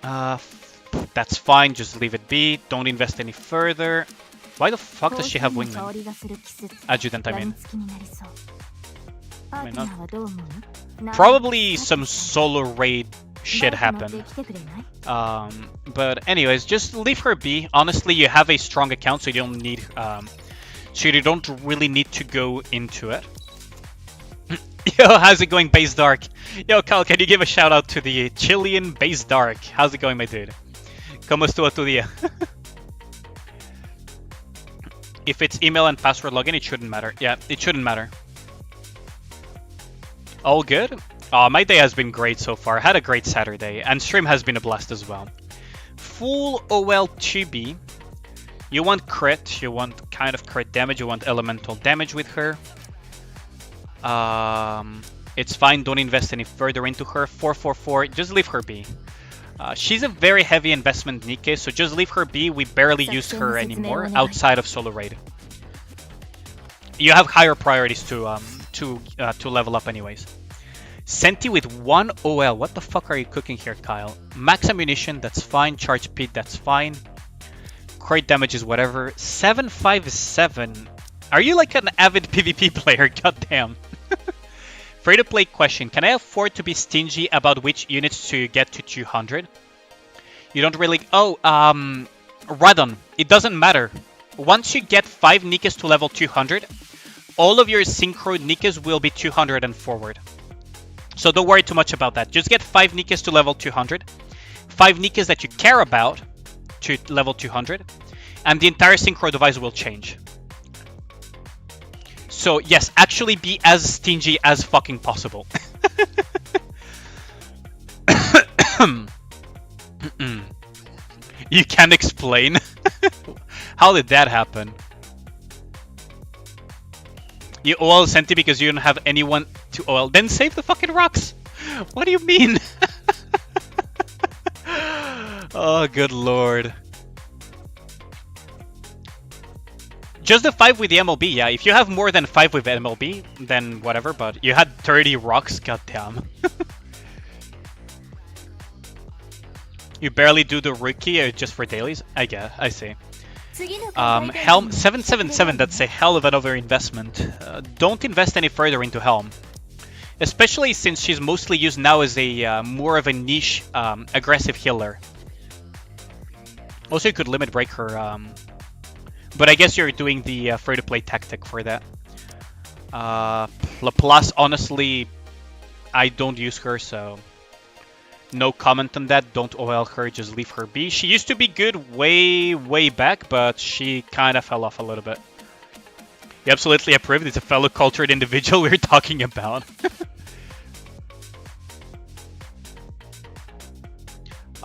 that's fine, just leave it be. Don't invest any further. Why the fuck does she have wingman? Adjutant, I mean. Not. Probably some solo raid shit happened. But anyways, just leave her be. Honestly, you have a strong account, so you don't need you don't really need to go into it. Yo, how's it going, Base Dark? Yo, Cal, can you give a shout out to the Chilean Base Dark? How's it going, my dude? ¿Cómo estuvo tu día? If it's email and password login, it shouldn't matter. Yeah, it shouldn't matter. All good? My day has been great so far. Had a great Saturday, and stream has been a blast as well. Full OL 2B. You want crit, you want kind of crit damage, you want elemental damage with her. It's fine, don't invest any further into her. 444, just leave her be. She's a very heavy investment Nikke, so just leave her be. We barely use her anymore outside of solo raid. You have higher priorities to level up anyways. Senti with 1 OL. What the fuck are you cooking here, Kyle? Max ammunition, that's fine. Charge speed, that's fine. Crate damage is whatever. 757. Are you like an avid PvP player? Goddamn. Free to play question. Can I afford to be stingy about which units to get to 200? You don't really... Oh, Radon. It doesn't matter. Once you get 5 Nikkes to level 200, all of your synchro Nikkes will be 200 and forward. So don't worry too much about that. Just get 5 Nikkes to level 200. 5 Nikkes that you care about to level 200. And the entire synchro device will change. So yes, actually be as stingy as fucking possible. You can explain. How did that happen? You OL Senti because you don't have anyone to OL. Then save the fucking rocks. What do you mean? Oh, good lord. Just the 5 with the MLB, yeah. If you have more than 5 with MLB, then whatever, but you had 30 rocks, goddamn. You barely do the rookie just for dailies? I guess, I see. Helm 777, that's a hell of an overinvestment. Don't invest any further into Helm. Especially since she's mostly used now as a more of a niche aggressive healer. Also, you could limit break her, but I guess you're doing the free-to-play tactic for that. Laplace, honestly, I don't use her, so no comment on that. Don't OL her, just leave her be. She used to be good way back, but she kind of fell off a little bit. You absolutely approved. It's a fellow cultured individual we're talking about.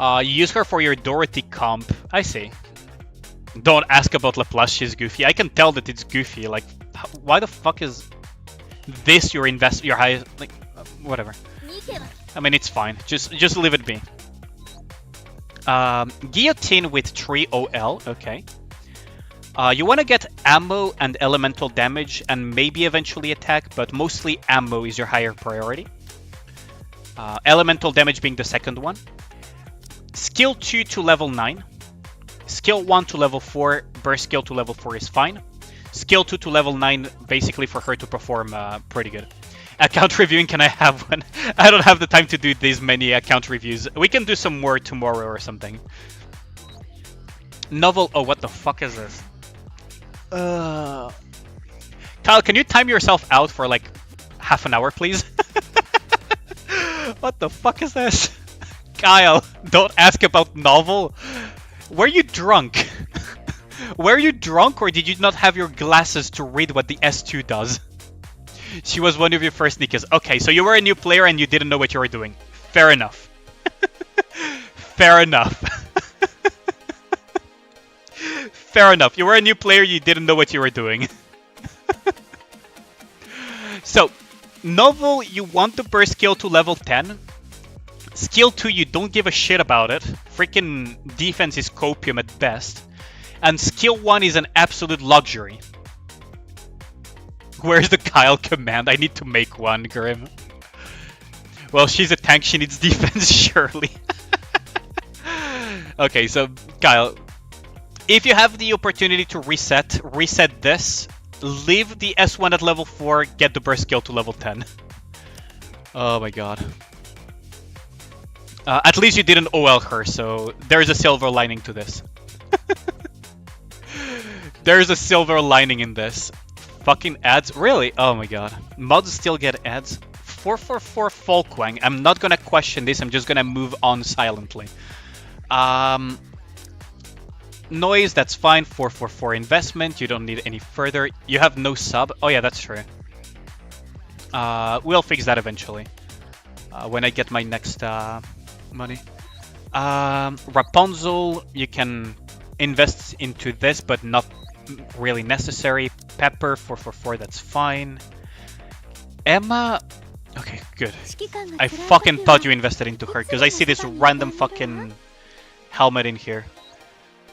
You use her for your Dorothy comp. I see. Don't ask about Laplace, she's goofy. I can tell that it's goofy. Like, why the fuck is this your highest? Like, whatever. I mean, it's fine. Just leave it be. Guillotine with 3 OL. Okay. You want to get ammo and elemental damage and maybe eventually attack, but mostly ammo is your higher priority. Elemental damage being the second one. Skill 2 to level 9. Skill 1 to level 4. Burst skill to level 4 is fine. Skill 2 to level 9, basically for her to perform pretty good. Account reviewing, can I have one? I don't have the time to do these many account reviews. We can do some more tomorrow or something. Novel, oh, what the fuck is this? Kyle, can you time yourself out for like half an hour, please? What the fuck is this? Kyle, don't ask about novel. Were you drunk? Were you drunk or did you not have your glasses to read what the S2 does? She was one of your first Nikkes. Okay, so you were a new player and you didn't know what you were doing. Fair enough. Fair enough. Fair enough. You were a new player, you didn't know what you were doing. So, Novel, you want to burst skill to level 10. Skill 2, you don't give a shit about it. Freaking defense is copium at best. And skill 1 is an absolute luxury. Where's the Kyle command? I need to make one, Grim. Well, she's a tank, she needs defense, surely. Okay, so, Kyle. If you have the opportunity to reset this. Leave the S1 at level 4, get the burst skill to level 10. Oh my god. At least you didn't OL her, so there's a silver lining to this. There's a silver lining in this. Fucking ads? Really? Oh my god. Mods still get ads? 444 Folkwang. I'm not gonna question this, I'm just gonna move on silently. Noise, that's fine. 444 investment, you don't need any further. You have no sub. Oh yeah, that's true. We'll fix that eventually. When I get my next money. Rapunzel, you can invest into this, but not really necessary. Pepper, 444, that's fine. Emma, okay, good. I fucking thought you invested into her, because I see this random fucking helmet in here.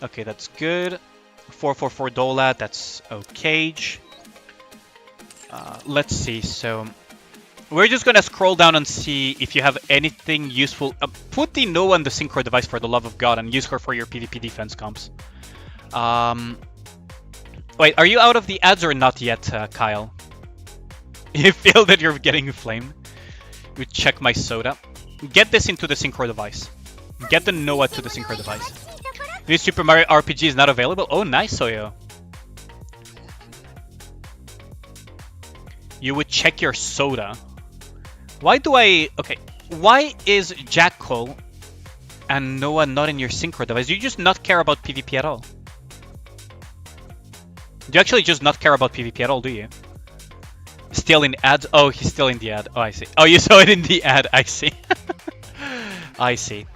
Okay, that's good. 444 Dola, that's okay. Let's see, so we're just gonna scroll down and see if you have anything useful. Put the Noah on the synchro device for the love of God and use her for your PvP defense comps. Wait, are you out of the ads or not yet, Kyle? You feel that you're getting flamed? We check my soda. Get this into the synchro device. Get the Noah to the synchro device. This Super Mario RPG is not available? Oh, nice, Soyo. You would check your soda. Why do I... Okay, why is Jackal and Noah not in your synchro device? Do you just not care about PvP at all? Do you actually just not care about PvP at all, do you? Still in ads? Oh, he's still in the ad. Oh, I see. Oh, you saw it in the ad. I see. I see.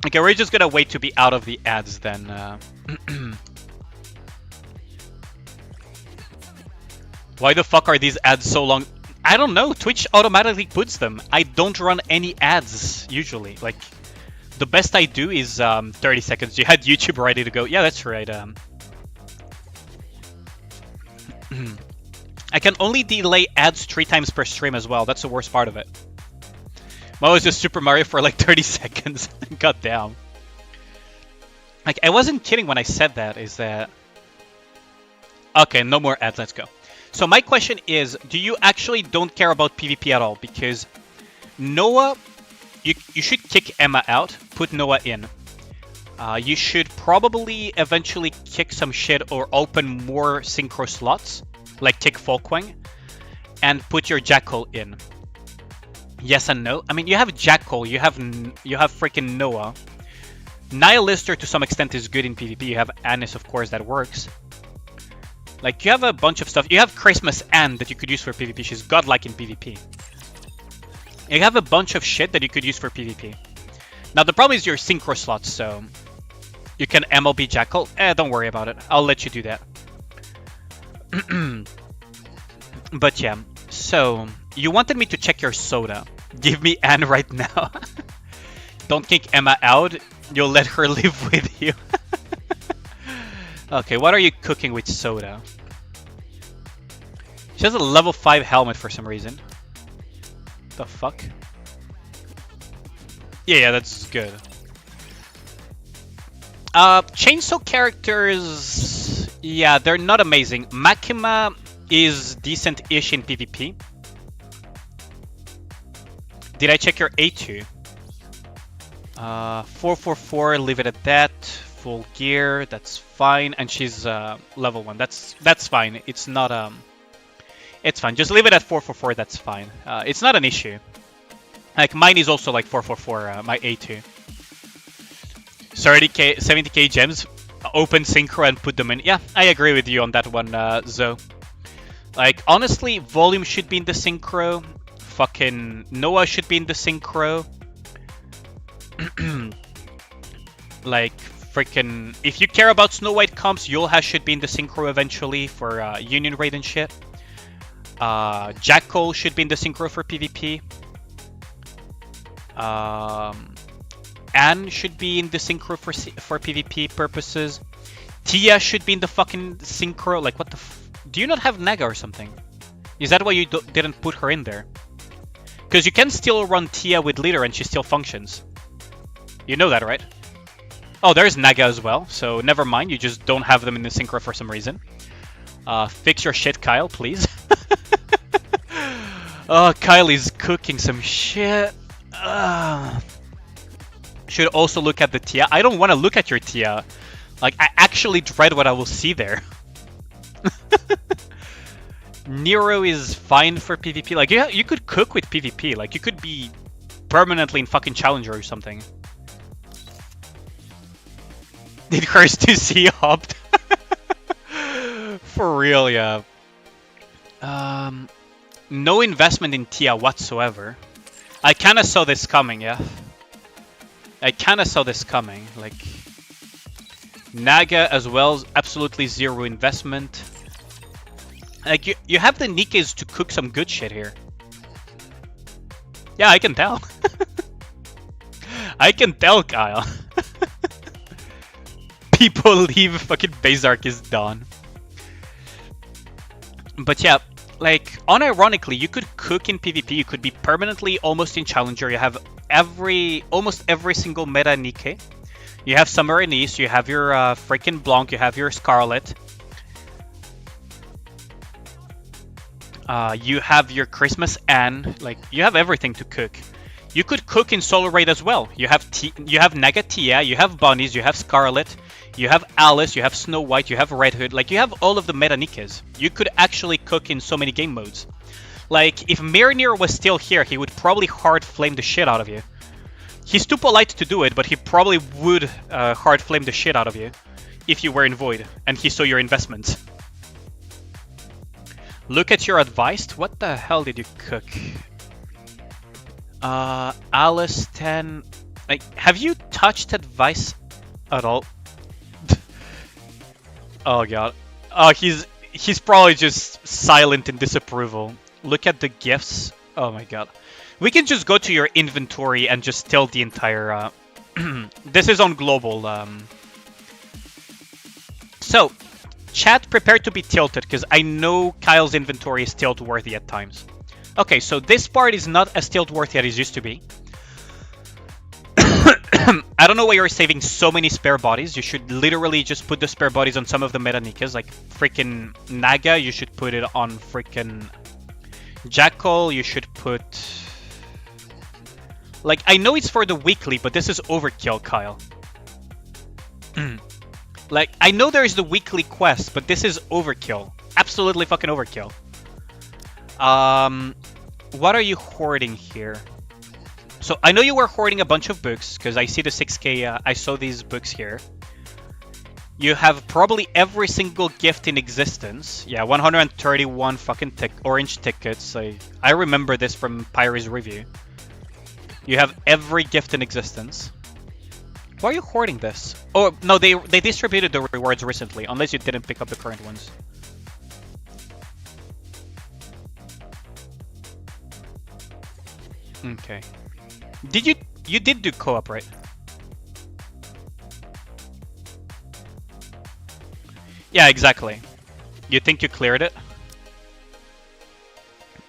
Okay, we're just gonna wait to be out of the ads then. Why the fuck are these ads so long? I don't know. Twitch automatically puts them. I don't run any ads usually. Like, the best I do is 30 seconds. You had YouTube ready to go. Yeah, that's right. I can only delay ads 3 times per stream as well. That's the worst part of it. Mine was just Super Mario for like 30 seconds. God damn. Like, I wasn't kidding when I said that, is that... Okay, no more ads, let's go. So my question is, do you actually don't care about PvP at all? Because Noah, you should kick Emma out, put Noah in. You should probably eventually kick some shit or open more synchro slots, like kick Folkwang, and put your Jackal in. Yes and no. I mean, you have Jackal, you have freaking Noah. Nihilister to some extent is good in PvP. You have Anis, of course, that works. Like, you have a bunch of stuff. You have Christmas Anne that you could use for PvP. She's godlike in PvP. You have a bunch of shit that you could use for PvP. Now, the problem is your synchro slots, so... You can MLB Jackal. Don't worry about it. I'll let you do that. But yeah, so... You wanted me to check your soda. Give me Anne right now. Don't kick Emma out. You'll let her live with you. Okay, what are you cooking with soda? She has a level 5 helmet for some reason. The fuck? Yeah, that's good. Chainsaw characters... Yeah, they're not amazing. Makima is decent-ish in PvP. Did I check your A2? 444, leave it at that. Full gear, that's fine. And she's level 1. That's fine. It's not it's fine. Just leave it at 444, that's fine. It's not an issue. Like, mine is also like 444, my A2. 30k, 70k gems, open synchro and put them in. Yeah, I agree with you on that one, Zoe. Like, honestly, volume should be in the synchro. Fucking Noah should be in the synchro. Like, freaking... If you care about Snow White comps, Yulha should be in the synchro eventually for Union Raid and shit. Jackal should be in the synchro for PvP. Anne should be in the synchro for PvP purposes. Tia should be in the fucking synchro. Like, what the do you not have Naga or something? Is that why you didn't put her in there? Because you can still run Tia with leader and she still functions. You know that, right? Oh, there's Naga as well, so never mind. You just don't have them in the synchro for some reason. Fix your shit, Kyle, please. Oh, Kyle is cooking some shit. Should also look at the Tia. I don't want to look at your Tia. Like, I actually dread what I will see there. Nero is fine for PvP. Like, you could cook with PvP. Like, you could be permanently in fucking Challenger or something. Did hers to see hopped? For real, yeah. No investment in Tia whatsoever. I kind of saw this coming, yeah. I kind of saw this coming. Like, Naga as well, absolutely zero investment. Like, you have the Nikkes to cook some good shit here. Yeah, I can tell. I can tell, Kyle. People leave, fucking Bazark is done. But yeah, like, unironically, you could cook in PvP, you could be permanently almost in Challenger, you have almost every single meta Nikke. You have Summer Anise, you have your freaking Blanc, you have your Scarlet. You have your Christmas Anne, like, you have everything to cook. You could cook in Solo Raid as well. You have Naga Tia, you have Bunnies, you have Scarlet, you have Alice, you have Snow White, you have Red Hood. Like, you have all of the meta Nikkes. You could actually cook in so many game modes. Like, if Marinir was still here, he would probably hard flame the shit out of you. He's too polite to do it, but he probably would hard flame the shit out of you if you were in Void and he saw your investments. Look at your advised. What the hell did you cook? Alice 10. Like, have you touched advice at all? Oh god. Oh, he's probably just silent in disapproval. Look at the gifts. Oh my god. We can just go to your inventory and just tilt the entire. This is on global. So, chat, prepare to be tilted because I know Kyle's inventory is tilt worthy at times. Okay, so this part is not as tilt worthy as it used to be. I don't know why you're saving so many spare bodies. You should literally just put the spare bodies on some of the meta Nikkes, like freaking Naga. You should put it on freaking Jackal. You should put. Like, I know it's for the weekly, but this is overkill, Kyle. Like, I know there is the weekly quest, but this is overkill. Absolutely fucking overkill. What are you hoarding here? So, I know you were hoarding a bunch of books, because I see the 6k, I saw these books here. You have probably every single gift in existence. Yeah, 131 fucking orange tickets. I remember this from Pyre's review. You have every gift in existence. Why are you hoarding this? Oh, no, they distributed the rewards recently, unless you didn't pick up the current ones. Okay. You did do co-op, right? Yeah, exactly. You think you cleared it?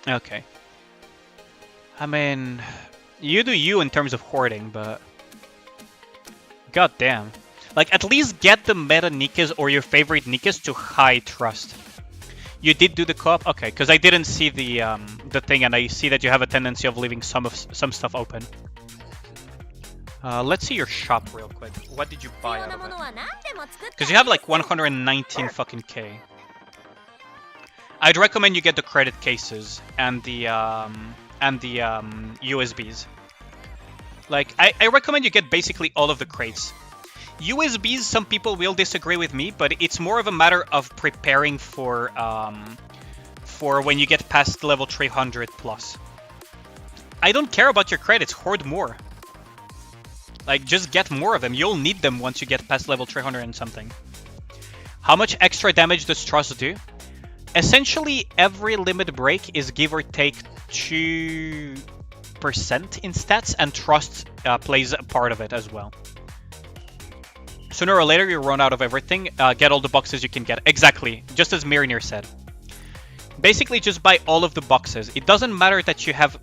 Okay. I mean, you do you in terms of hoarding, but god damn. Like, at least get the meta Nikkes or your favorite Nikkes to high trust. You did do the co-op? Okay, because I didn't see the thing, and I see that you have a tendency of leaving some stuff open. Let's see your shop real quick. What did you buy out of it? Because you have like 119 fucking K. I'd recommend you get the credit cases and the USBs. Like, I recommend you get basically all of the crates. USBs, some people will disagree with me, but it's more of a matter of preparing for when you get past level 300 plus. I don't care about your credits, hoard more. Like, just get more of them. You'll need them once you get past level 300 and something. How much extra damage does Trust do? Essentially, every limit break is give or take 2% in stats, and Trust plays a part of it as well. Sooner or later, you run out of everything. Get all the boxes you can get. Exactly, just as Mirinir said. Basically, just buy all of the boxes. It doesn't matter that you have...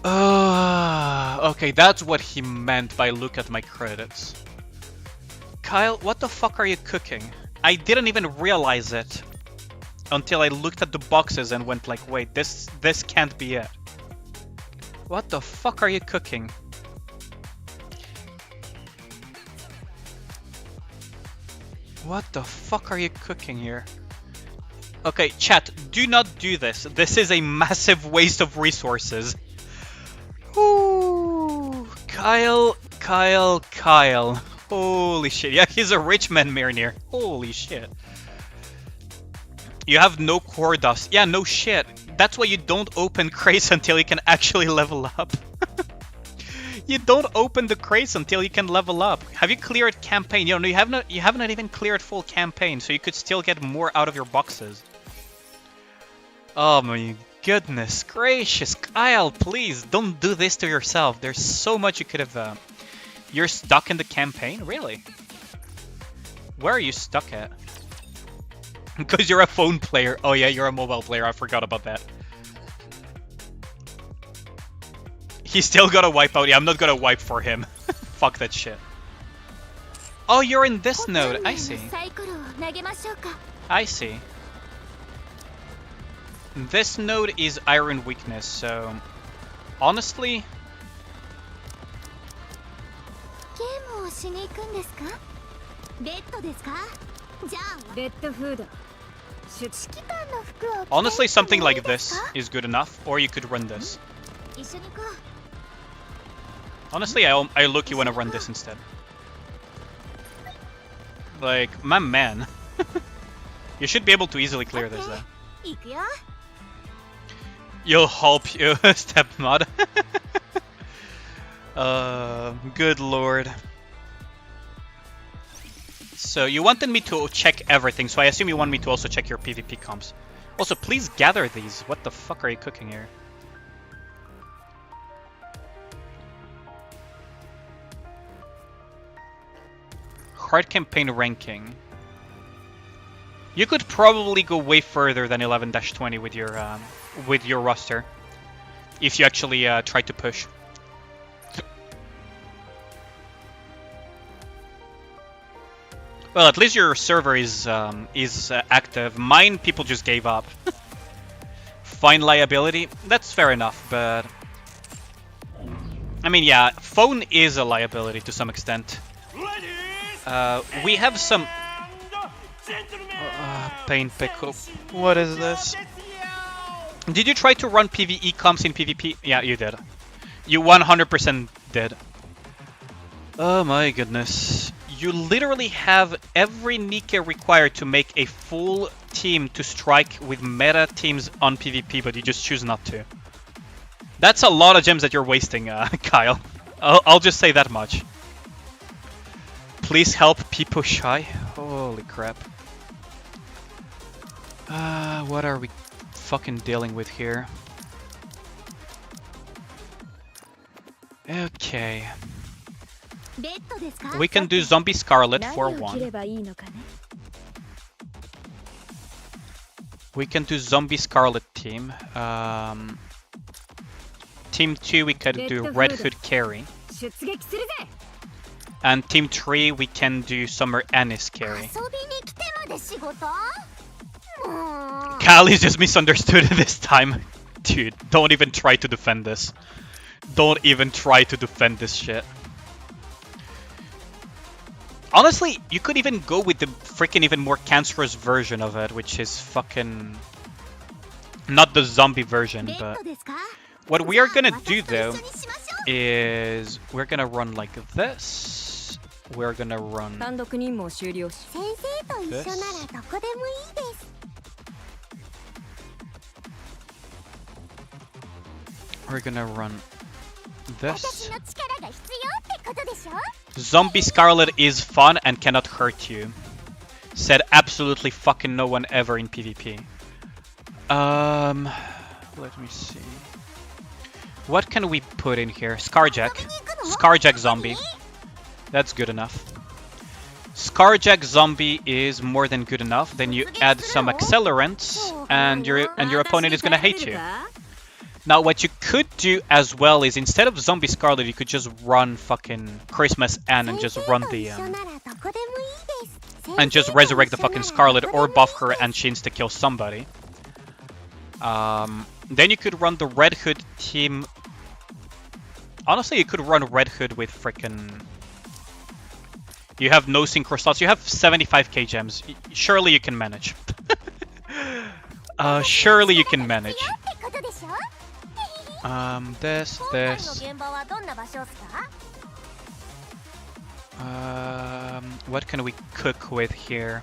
okay, that's what he meant by look at my credits. Kyle, what the fuck are you cooking? I didn't even realize it until I looked at the boxes and went like, wait, this can't be it. What the fuck are you cooking? What the fuck are you cooking here? Okay, chat, do not do this. This is a massive waste of resources. Ooh, Kyle. Holy shit. Yeah, he's a rich man, Mirinir. Holy shit. You have no core dust. Yeah, no shit. That's why you don't open crates until you can actually level up. You don't open the crates until you can level up. Have you cleared campaign? You know, you haven't even cleared full campaign, so you could still get more out of your boxes. Oh my goodness gracious, Kyle, please don't do this to yourself. There's so much you could have. You're stuck in the campaign? Really? Where are you stuck at? Because you're a phone player. Oh yeah, you're a mobile player. I forgot about that. He's still gotta wipe out. Yeah, I'm not gonna wipe for him. Fuck that shit. Oh, you're in this node. I see. I see. This node is Iron Weakness, so... honestly... honestly, something like this is good enough, or you could run this. Honestly, I look you want to run this instead. Like, my man. You should be able to easily clear this though. 行くよ You'll help you, stepmod. Good lord. So you wanted me to check everything, so I assume you want me to also check your PvP comps. Also, please gather these. What the fuck are you cooking here? Hard campaign ranking. You could probably go way further than 11-20 with your roster, if you actually try to push. Well, at least your server is active. Mine, people just gave up. Fine liability, that's fair enough, but I mean, yeah, phone is a liability to some extent. We have some pain pickle. What is this? Did you try to run PvE comps in PvP? Yeah, you did. You 100% did. Oh my goodness. You literally have every Nikke required to make a full team to strike with meta teams on PvP, but you just choose not to. That's a lot of gems that you're wasting, Kyle. I'll just say that much. Please help people shy. Holy crap. What are we fucking dealing with here? Okay. We can do Zombie Scarlet for 1. We can do Zombie Scarlet team. Team 2 we can do Red Hood carry. And team 3 we can do Summer Anise carry. Kali's just misunderstood this time. Dude, don't even try to defend this. Don't even try to defend this shit. Honestly, you could even go with the freaking even more cancerous version of it, which is fucking... not the zombie version, but... What we are gonna do, though, is... we're gonna run like this. We're gonna run... this. We're gonna run this. Zombie Scarlet is fun and cannot hurt you. Said absolutely fucking no one ever in PvP. Let me see. What can we put in here? Scarjack. Scarjack Zombie. That's good enough. Scarjack Zombie is more than good enough. Then you add some accelerants and your opponent is gonna hate you. Now, what you could do as well is instead of Zombie Scarlet, you could just run fucking Christmas Ann and just run the and just resurrect the fucking Scarlet or buff her and she insta-kill somebody. Then you could run the Red Hood team. Honestly, you could run Red Hood with frickin'... You have no synchro slots. You have 75k gems. Surely you can manage. Surely you can manage. This. What can we cook with here?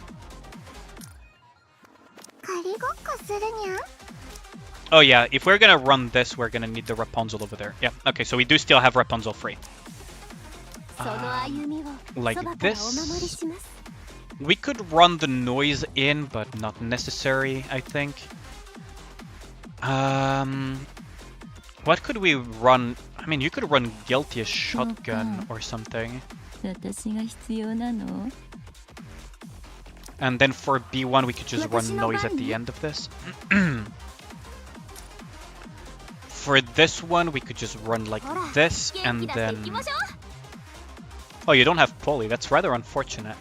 Oh yeah, if we're gonna run this, we're gonna need the Rapunzel over there. Yeah, okay, so we do still have Rapunzel free. Like this. We could run the noise in, but not necessary, I think. What could we run? I mean, you could run Guilty as Shotgun or something. And then for B1, we could just run Noise at the end of this. For this one, we could just run like this, and then... Oh, you don't have Polly. That's rather unfortunate.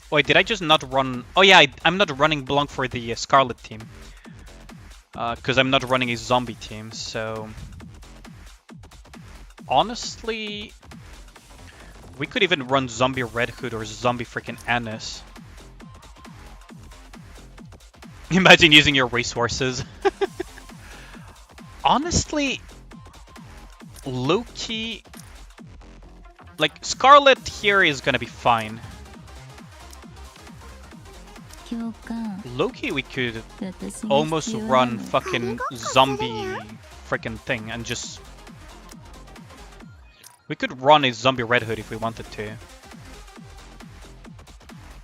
Wait, did I just not run... Oh yeah, I'm not running Blanc for the Scarlet team. Because I'm not running a zombie team, so... Honestly... We could even run Zombie Red Hood or Zombie freaking Anise. Imagine using your resources. Honestly... Low-key... Like, Scarlet here is gonna be fine. Loki, we could almost run fucking zombie freaking thing and just... We could run a zombie Red Hood if we wanted to.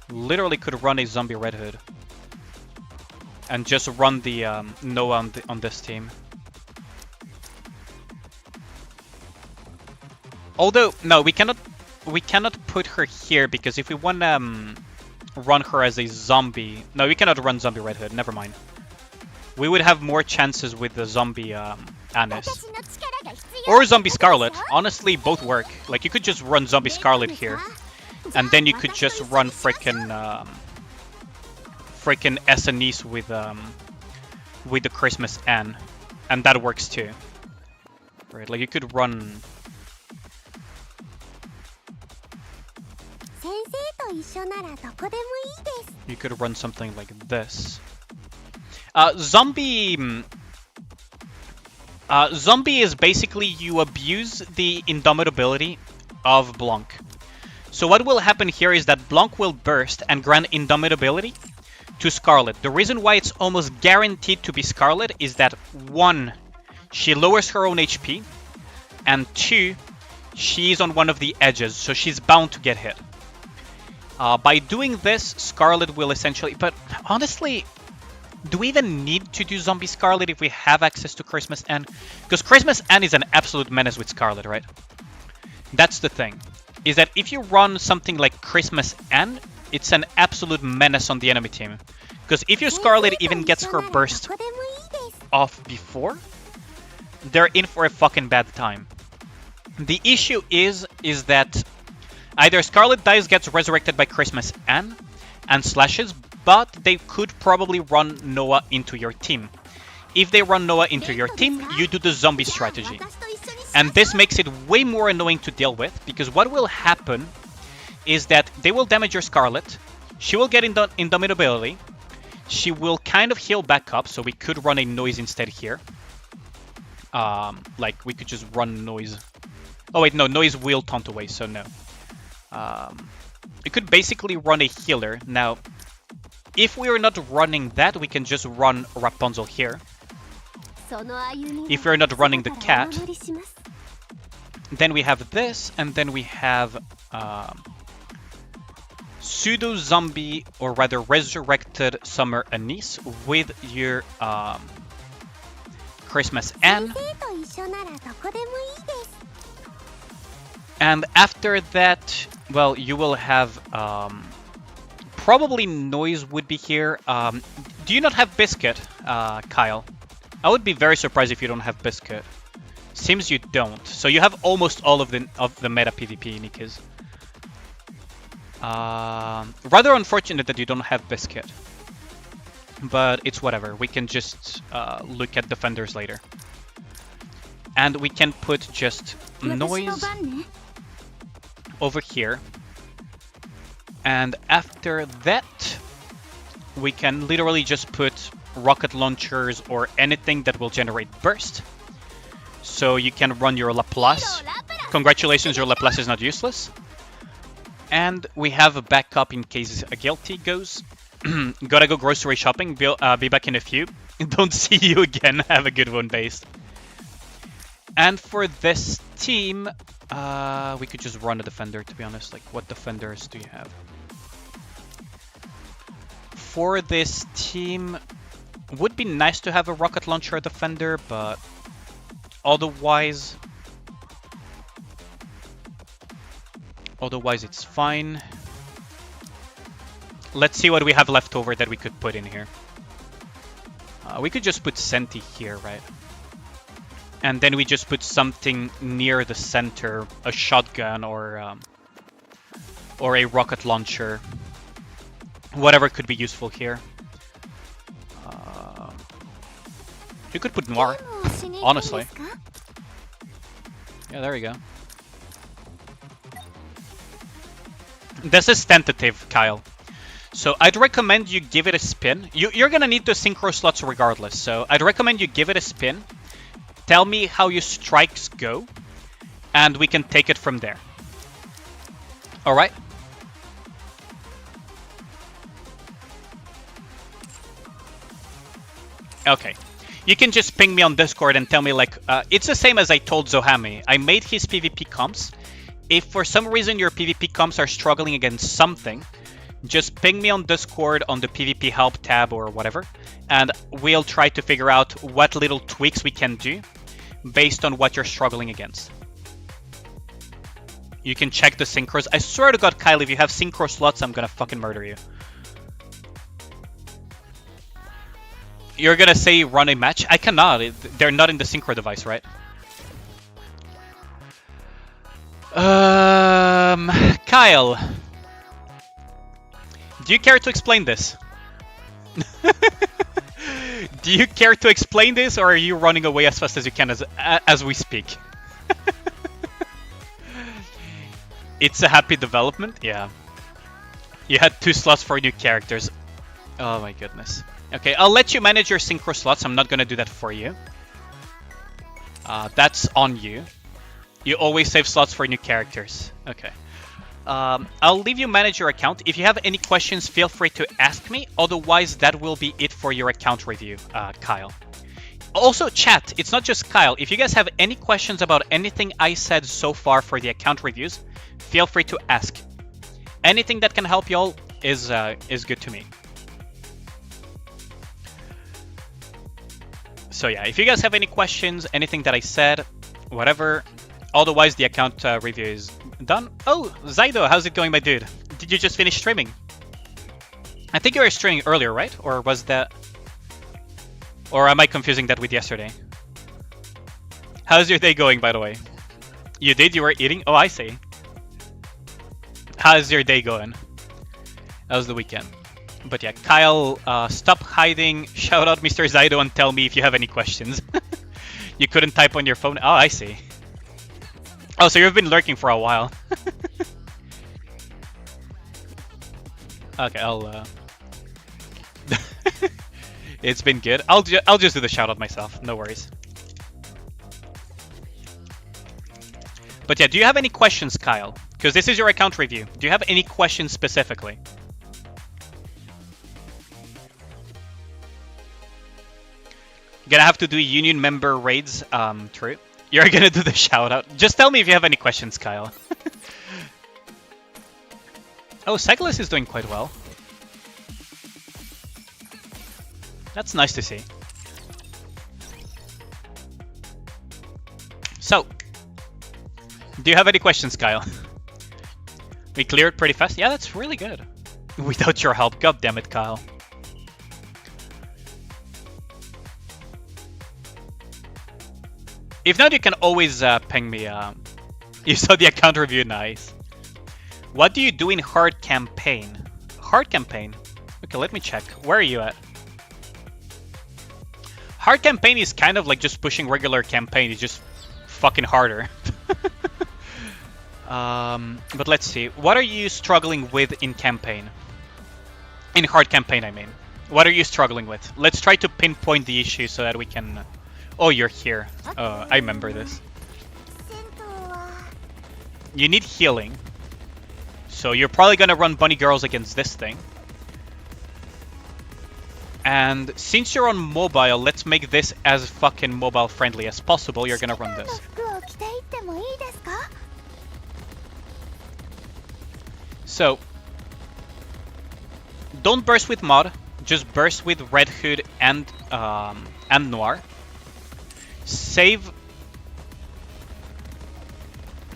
Literally could run a zombie Red Hood. And just run the Noah on this team. Although, no, we cannot put her here because if we want run her as a zombie... No, we cannot run zombie Red Hood, never mind. We would have more chances with the zombie Annis. Or zombie Scarlet. Honestly, both work. Like, you could just run zombie Scarlet here. And then you could just run frickin' SNEs with the Christmas N. And that works too. Right, like you could run... You could run something like this. Zombie is basically you abuse the indomitability of Blanc. So what will happen here is that Blanc will burst and grant indomitability to Scarlet. The reason why it's almost guaranteed to be Scarlet is that 1, she lowers her own HP, and 2, she's on one of the edges, so she's bound to get hit. By doing this, Scarlet will essentially... But honestly, do we even need to do Zombie Scarlet if we have access to Christmas N? Because Christmas N is an absolute menace with Scarlet, right? That's the thing. Is that if you run something like Christmas N, it's an absolute menace on the enemy team. Because if your Scarlet even gets her burst off before, they're in for a fucking bad time. The issue is that either Scarlet dies, gets resurrected by Christmas N, and slashes, but they could probably run Noah into your team. If they run Noah into your team, you do the zombie strategy. And this makes it way more annoying to deal with, because what will happen is that they will damage your Scarlet, she will get indomitability, she will kind of heal back up, so we could run a Noise instead here. Like, we could just run Noise. Oh wait, no, Noise will taunt away, so no. You could basically run a healer. Now, if we are not running that, we can just run Rapunzel here. If we're not running the cat, then we have this, and then we have pseudo-zombie, or rather resurrected Summer Anise with your Christmas N. And after that, well, you will have probably Noise would be here. Do you not have Biscuit, Kyle? I would be very surprised if you don't have Biscuit. Seems you don't. So you have almost all of the meta PvP Nikkes. Rather unfortunate that you don't have Biscuit. But it's whatever. We can just look at defenders later. And we can put just Noise over here. And after that, we can literally just put rocket launchers or anything that will generate burst. So you can run your Laplace. Congratulations, your Laplace is not useless. And we have a backup in case a guilty goes. Gotta go grocery shopping. Be back in a few. Don't see you again. Have a good one, based. And for this team, we could just run a defender, to be honest. Like, what defenders do you have? For this team, would be nice to have a rocket launcher defender, but otherwise it's fine. Let's see what we have left over that we could put in here. We could just put Senti here, right? And then we just put something near the center, a shotgun or a rocket launcher. Whatever could be useful here. You could put Noir, honestly. Yeah, there we go. This is tentative, Kyle. So I'd recommend you give it a spin. You're gonna need the synchro slots regardless, so I'd recommend you give it a spin. Tell me how your strikes go, and we can take it from there. Alright? Okay. You can just ping me on Discord and tell me, like, it's the same as I told Zohami. I made his PvP comps. If for some reason your PvP comps are struggling against something, just ping me on Discord on the PvP help tab or whatever, and we'll try to figure out what little tweaks we can do based on what you're struggling against. You can check the synchros. I swear to God, Kyle, if you have synchro slots, I'm gonna fucking murder you. You're gonna say run a match? I cannot. They're not in the synchro device, right? Kyle, do you care to explain this? Do you care to explain this, or are you running away as fast as you can as we speak? It's a happy development? Yeah. You had 2 slots for new characters. Oh my goodness. Okay, I'll let you manage your synchro slots. I'm not gonna do that for you. That's on you. You always save slots for new characters. Okay. I'll leave you manage your account. If you have any questions, feel free to ask me. Otherwise, that will be it for your account review, Kyle. Also, chat, it's not just Kyle. If you guys have any questions about anything I said so far for the account reviews, feel free to ask. Anything that can help y'all is good to me. So yeah, if you guys have any questions, anything that I said, whatever. Otherwise, the account review is done. Oh, Zaido, how's it going, my dude? Did you just finish streaming? I think you were streaming earlier, right? Or was that... Or am I confusing that with yesterday? How's your day going, by the way? You did? You were eating? Oh, I see. How's your day going? How's the weekend? But yeah, Kyle, stop hiding, shout out Mr. Zaido and tell me if you have any questions. You couldn't type on your phone? Oh, I see. Oh, so you've been lurking for a while. Okay, I'll... It's been good. I'll just do the shout out myself, no worries. But yeah, do you have any questions, Kyle? Because this is your account review. Do you have any questions specifically? Gonna have to do union member raids, true. You're gonna do the shout out. Just tell me if you have any questions, Kyle. Oh, Cyclist is doing quite well. That's nice to see. So, do you have any questions, Kyle? We cleared pretty fast. Yeah, that's really good. Without your help, god damn it, Kyle. If not, you can always ping me. You saw the account review, nice. What do you do in hard campaign? Hard campaign? Okay, let me check. Where are you at? Hard campaign is kind of like just pushing regular campaign. It's just fucking harder. But let's see. What are you struggling with in campaign? In hard campaign, I mean. What are you struggling with? Let's try to pinpoint the issue so that we can... Oh, you're here. I remember this. You need healing. So you're probably gonna run bunny girls against this thing. And since you're on mobile, let's make this as fucking mobile friendly as possible. You're gonna run this. So, don't burst with mod. Just burst with Red Hood and Noir. Save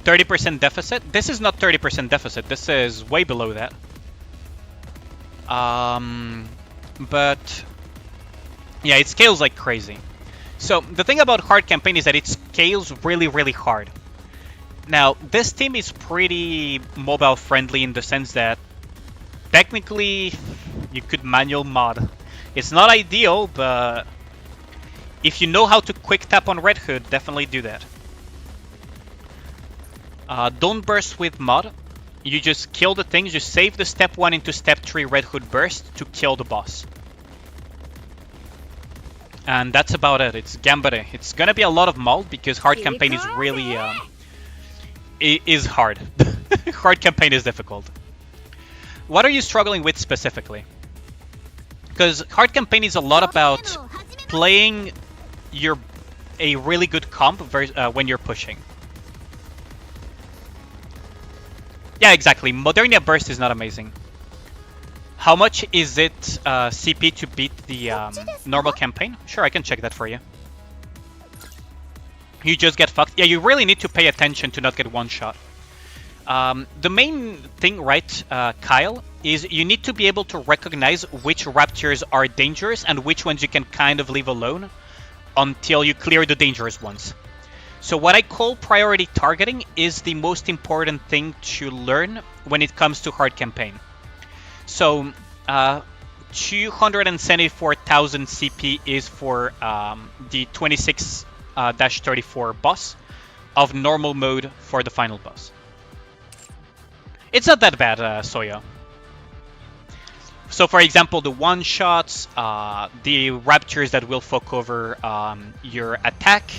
30% deficit. This is not 30% deficit. This is way below that. But yeah, it scales like crazy. So the thing about hard campaign is that it scales really, really hard. Now, this team is pretty mobile friendly in the sense that technically you could manual mod. It's not ideal, but if you know how to quick tap on Red Hood, definitely do that. Don't burst with mod. You just kill the things. You save the step 1 into step 3 Red Hood burst to kill the boss. And that's about it. It's Gambare. It's gonna be a lot of mold because hard campaign is really is hard. Hard campaign is difficult. What are you struggling with specifically? Because hard campaign is a lot about playing a really good comp when you're pushing. Yeah, exactly. Modernia Burst is not amazing. How much is it CP to beat the normal campaign? Sure, I can check that for you. You just get fucked. Yeah, you really need to pay attention to not get one shot. The main thing, right, Kyle, is you need to be able to recognize which raptors are dangerous and which ones you can kind of leave alone until you clear the dangerous ones. So what I call priority targeting is the most important thing to learn when it comes to hard campaign. So 274,000 CP is for the 26-34 boss of normal mode for the final boss. It's not that bad, Soya. So for example, the one-shots, the raptors that will fuck over your attack,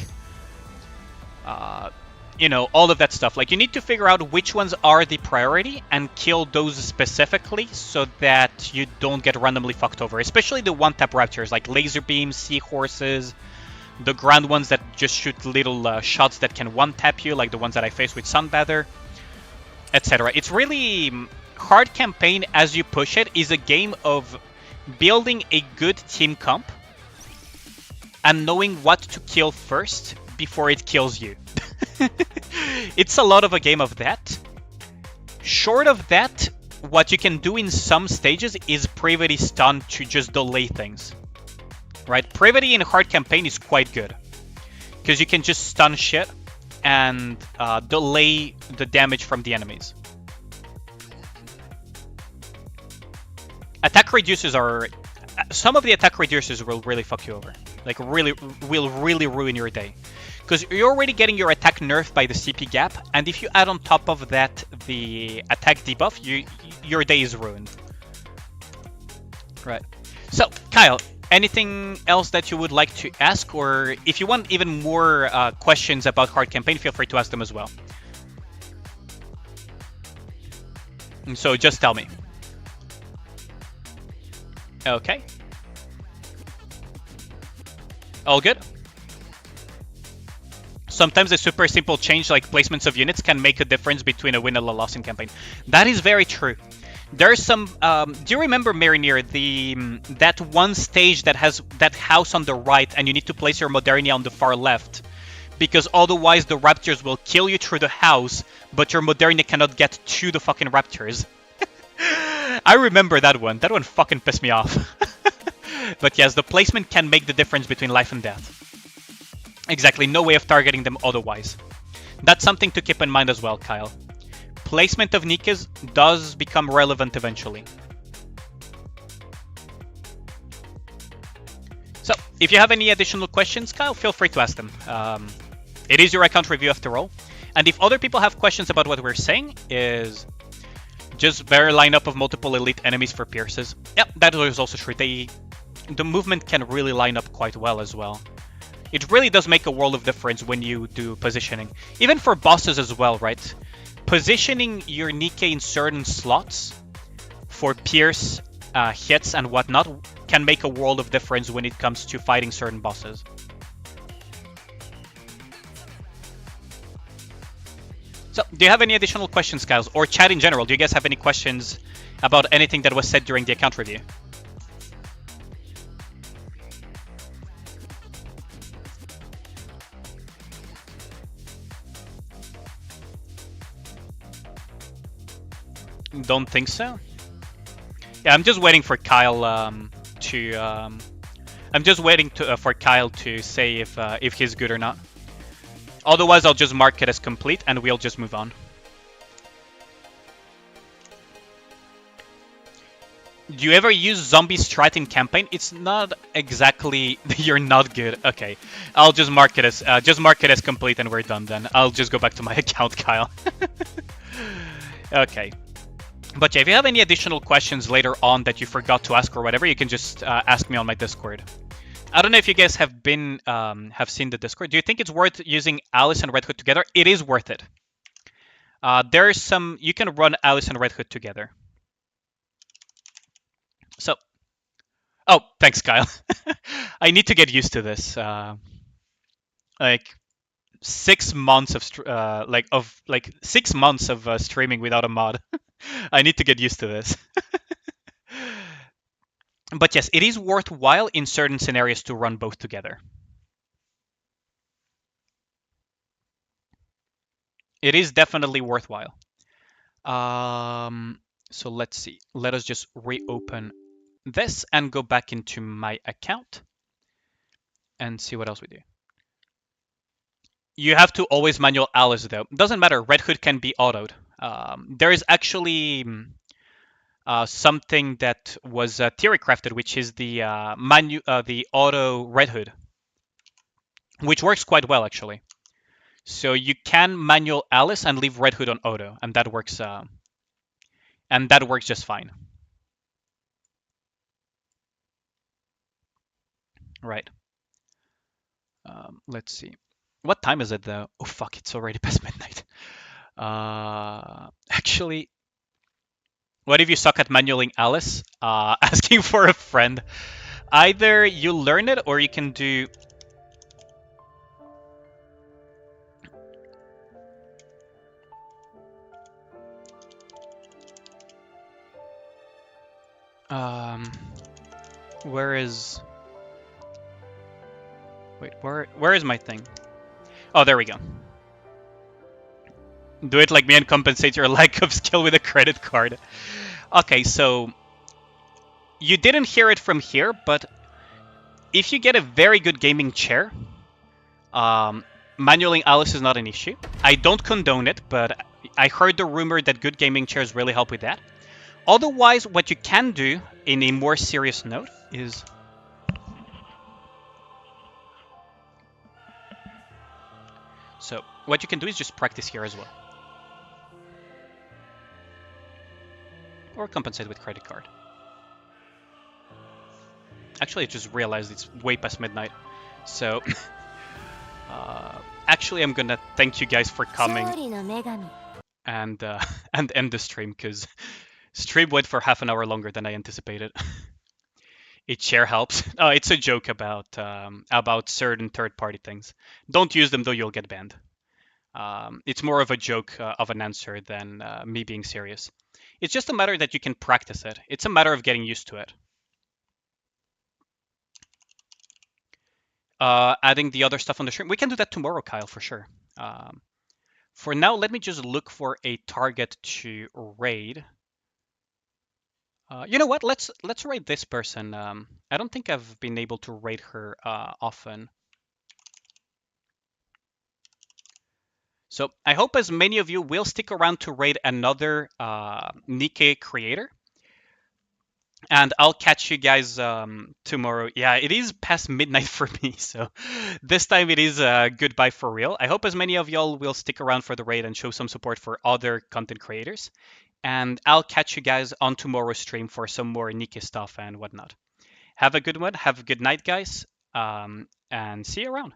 you know, all of that stuff. Like, you need to figure out which ones are the priority and kill those specifically so that you don't get randomly fucked over. Especially the one-tap raptors, like laser beams, seahorses, the ground ones that just shoot little shots that can one-tap you, like the ones that I faced with Sunbather, etc. It's really hard campaign as you push it is a game of building a good team comp and knowing what to kill first before it kills you. It's a lot of a game of that. Short of that, what you can do in some stages is Privity Stun to just delay things. Right? Privity in hard campaign is quite good because you can just stun shit and delay the damage from the enemies. Attack reducers are... Some of the attack reducers will really fuck you over. Like, will really ruin your day. Because you're already getting your attack nerfed by the CP gap, and if you add on top of that the attack debuff, your day is ruined. Right. So, Kyle, anything else that you would like to ask? Or if you want even more questions about hard campaign, feel free to ask them as well. And so just tell me. Okay. All good? Sometimes a super simple change like placements of units can make a difference between a win and a loss in campaign. That is very true. There's some... do you remember, Marinir, that one stage that has that house on the right and you need to place your Modernia on the far left? Because otherwise the raptors will kill you through the house, but your Modernia cannot get to the fucking raptors. I remember that one. That one fucking pissed me off. But yes, the placement can make the difference between life and death. Exactly, no way of targeting them otherwise. That's something to keep in mind as well, Kyle. Placement of Nikkes does become relevant eventually. So, if you have any additional questions, Kyle, feel free to ask them. It is your account review after all. And if other people have questions about what we're saying, is just better lineup of multiple elite enemies for pierces. Yeah, that is also true. The movement can really line up quite well as well. It really does make a world of difference when you do positioning. Even for bosses as well, right? Positioning your Nikke in certain slots for pierce hits and whatnot can make a world of difference when it comes to fighting certain bosses. So, do you have any additional questions, guys? Or chat in general? Do you guys have any questions about anything that was said during the account review? Don't think so. Yeah, I'm just waiting for Kyle I'm just waiting for Kyle to say if he's good or not. Otherwise, I'll just mark it as complete and we'll just move on. Do you ever use zombie strat in campaign? It's not exactly you're not good. Okay, I'll just mark it as complete and we're done then. I'll just go back to my account, Kyle. Okay. But yeah, if you have any additional questions later on that you forgot to ask or whatever, you can just ask me on my Discord. I don't know if you guys have been have seen the Discord. Do you think it's worth using Alice and Red Hood together? It is worth it. There's some... You can run Alice and Red Hood together. So... Oh, thanks, Kyle. I need to get used to this. Like 6 months of 6 months of streaming without a mod. I need to get used to this. But yes, it is worthwhile in certain scenarios to run both together. It is definitely worthwhile. So let's see. Let us just reopen this and go back into my account and see what else we do. You have to always manual Alice though. Doesn't matter. Red Hood can be autoed. There is actually something that was theory crafted, which is the the auto Red Hood, which works quite well actually. So you can manual Alice and leave Red Hood on auto, and that works just fine. Right. Let's see. What time is it though? Oh fuck! It's already past midnight. Actually, what if you suck at manualing Alice? Asking for a friend. Either you learn it or you can do. Where is? Wait, where is my thing? Oh, there we go. Do it like me and compensate your lack of skill with a credit card. Okay, so you didn't hear it from here, but if you get a very good gaming chair, manualing Alice is not an issue. I don't condone it, but I heard the rumor that good gaming chairs really help with that. Otherwise, what you can do in a more serious note is... So, what you can do is just practice here as well. Or compensate with credit card. Actually, I just realized it's way past midnight. So, actually, I'm gonna thank you guys for coming and end the stream, because stream went for half an hour longer than I anticipated. It share helps. It's a joke about certain third-party things. Don't use them though; you'll get banned. It's more of a joke of an answer than me being serious. It's just a matter that you can practice it. It's a matter of getting used to it. Adding the other stuff on the stream. We can do that tomorrow, Kyle, for sure. For now, let me just look for a target to raid. You know what? Let's raid this person. I don't think I've been able to raid her often. So I hope as many of you will stick around to raid another NikkeCreator. And I'll catch you guys tomorrow. Yeah, it is past midnight for me, so this time it is goodbye for real. I hope as many of y'all will stick around for the raid and show some support for other content creators. And I'll catch you guys on tomorrow's stream for some more Nikke stuff and whatnot. Have a good one. Have a good night, guys. And see you around.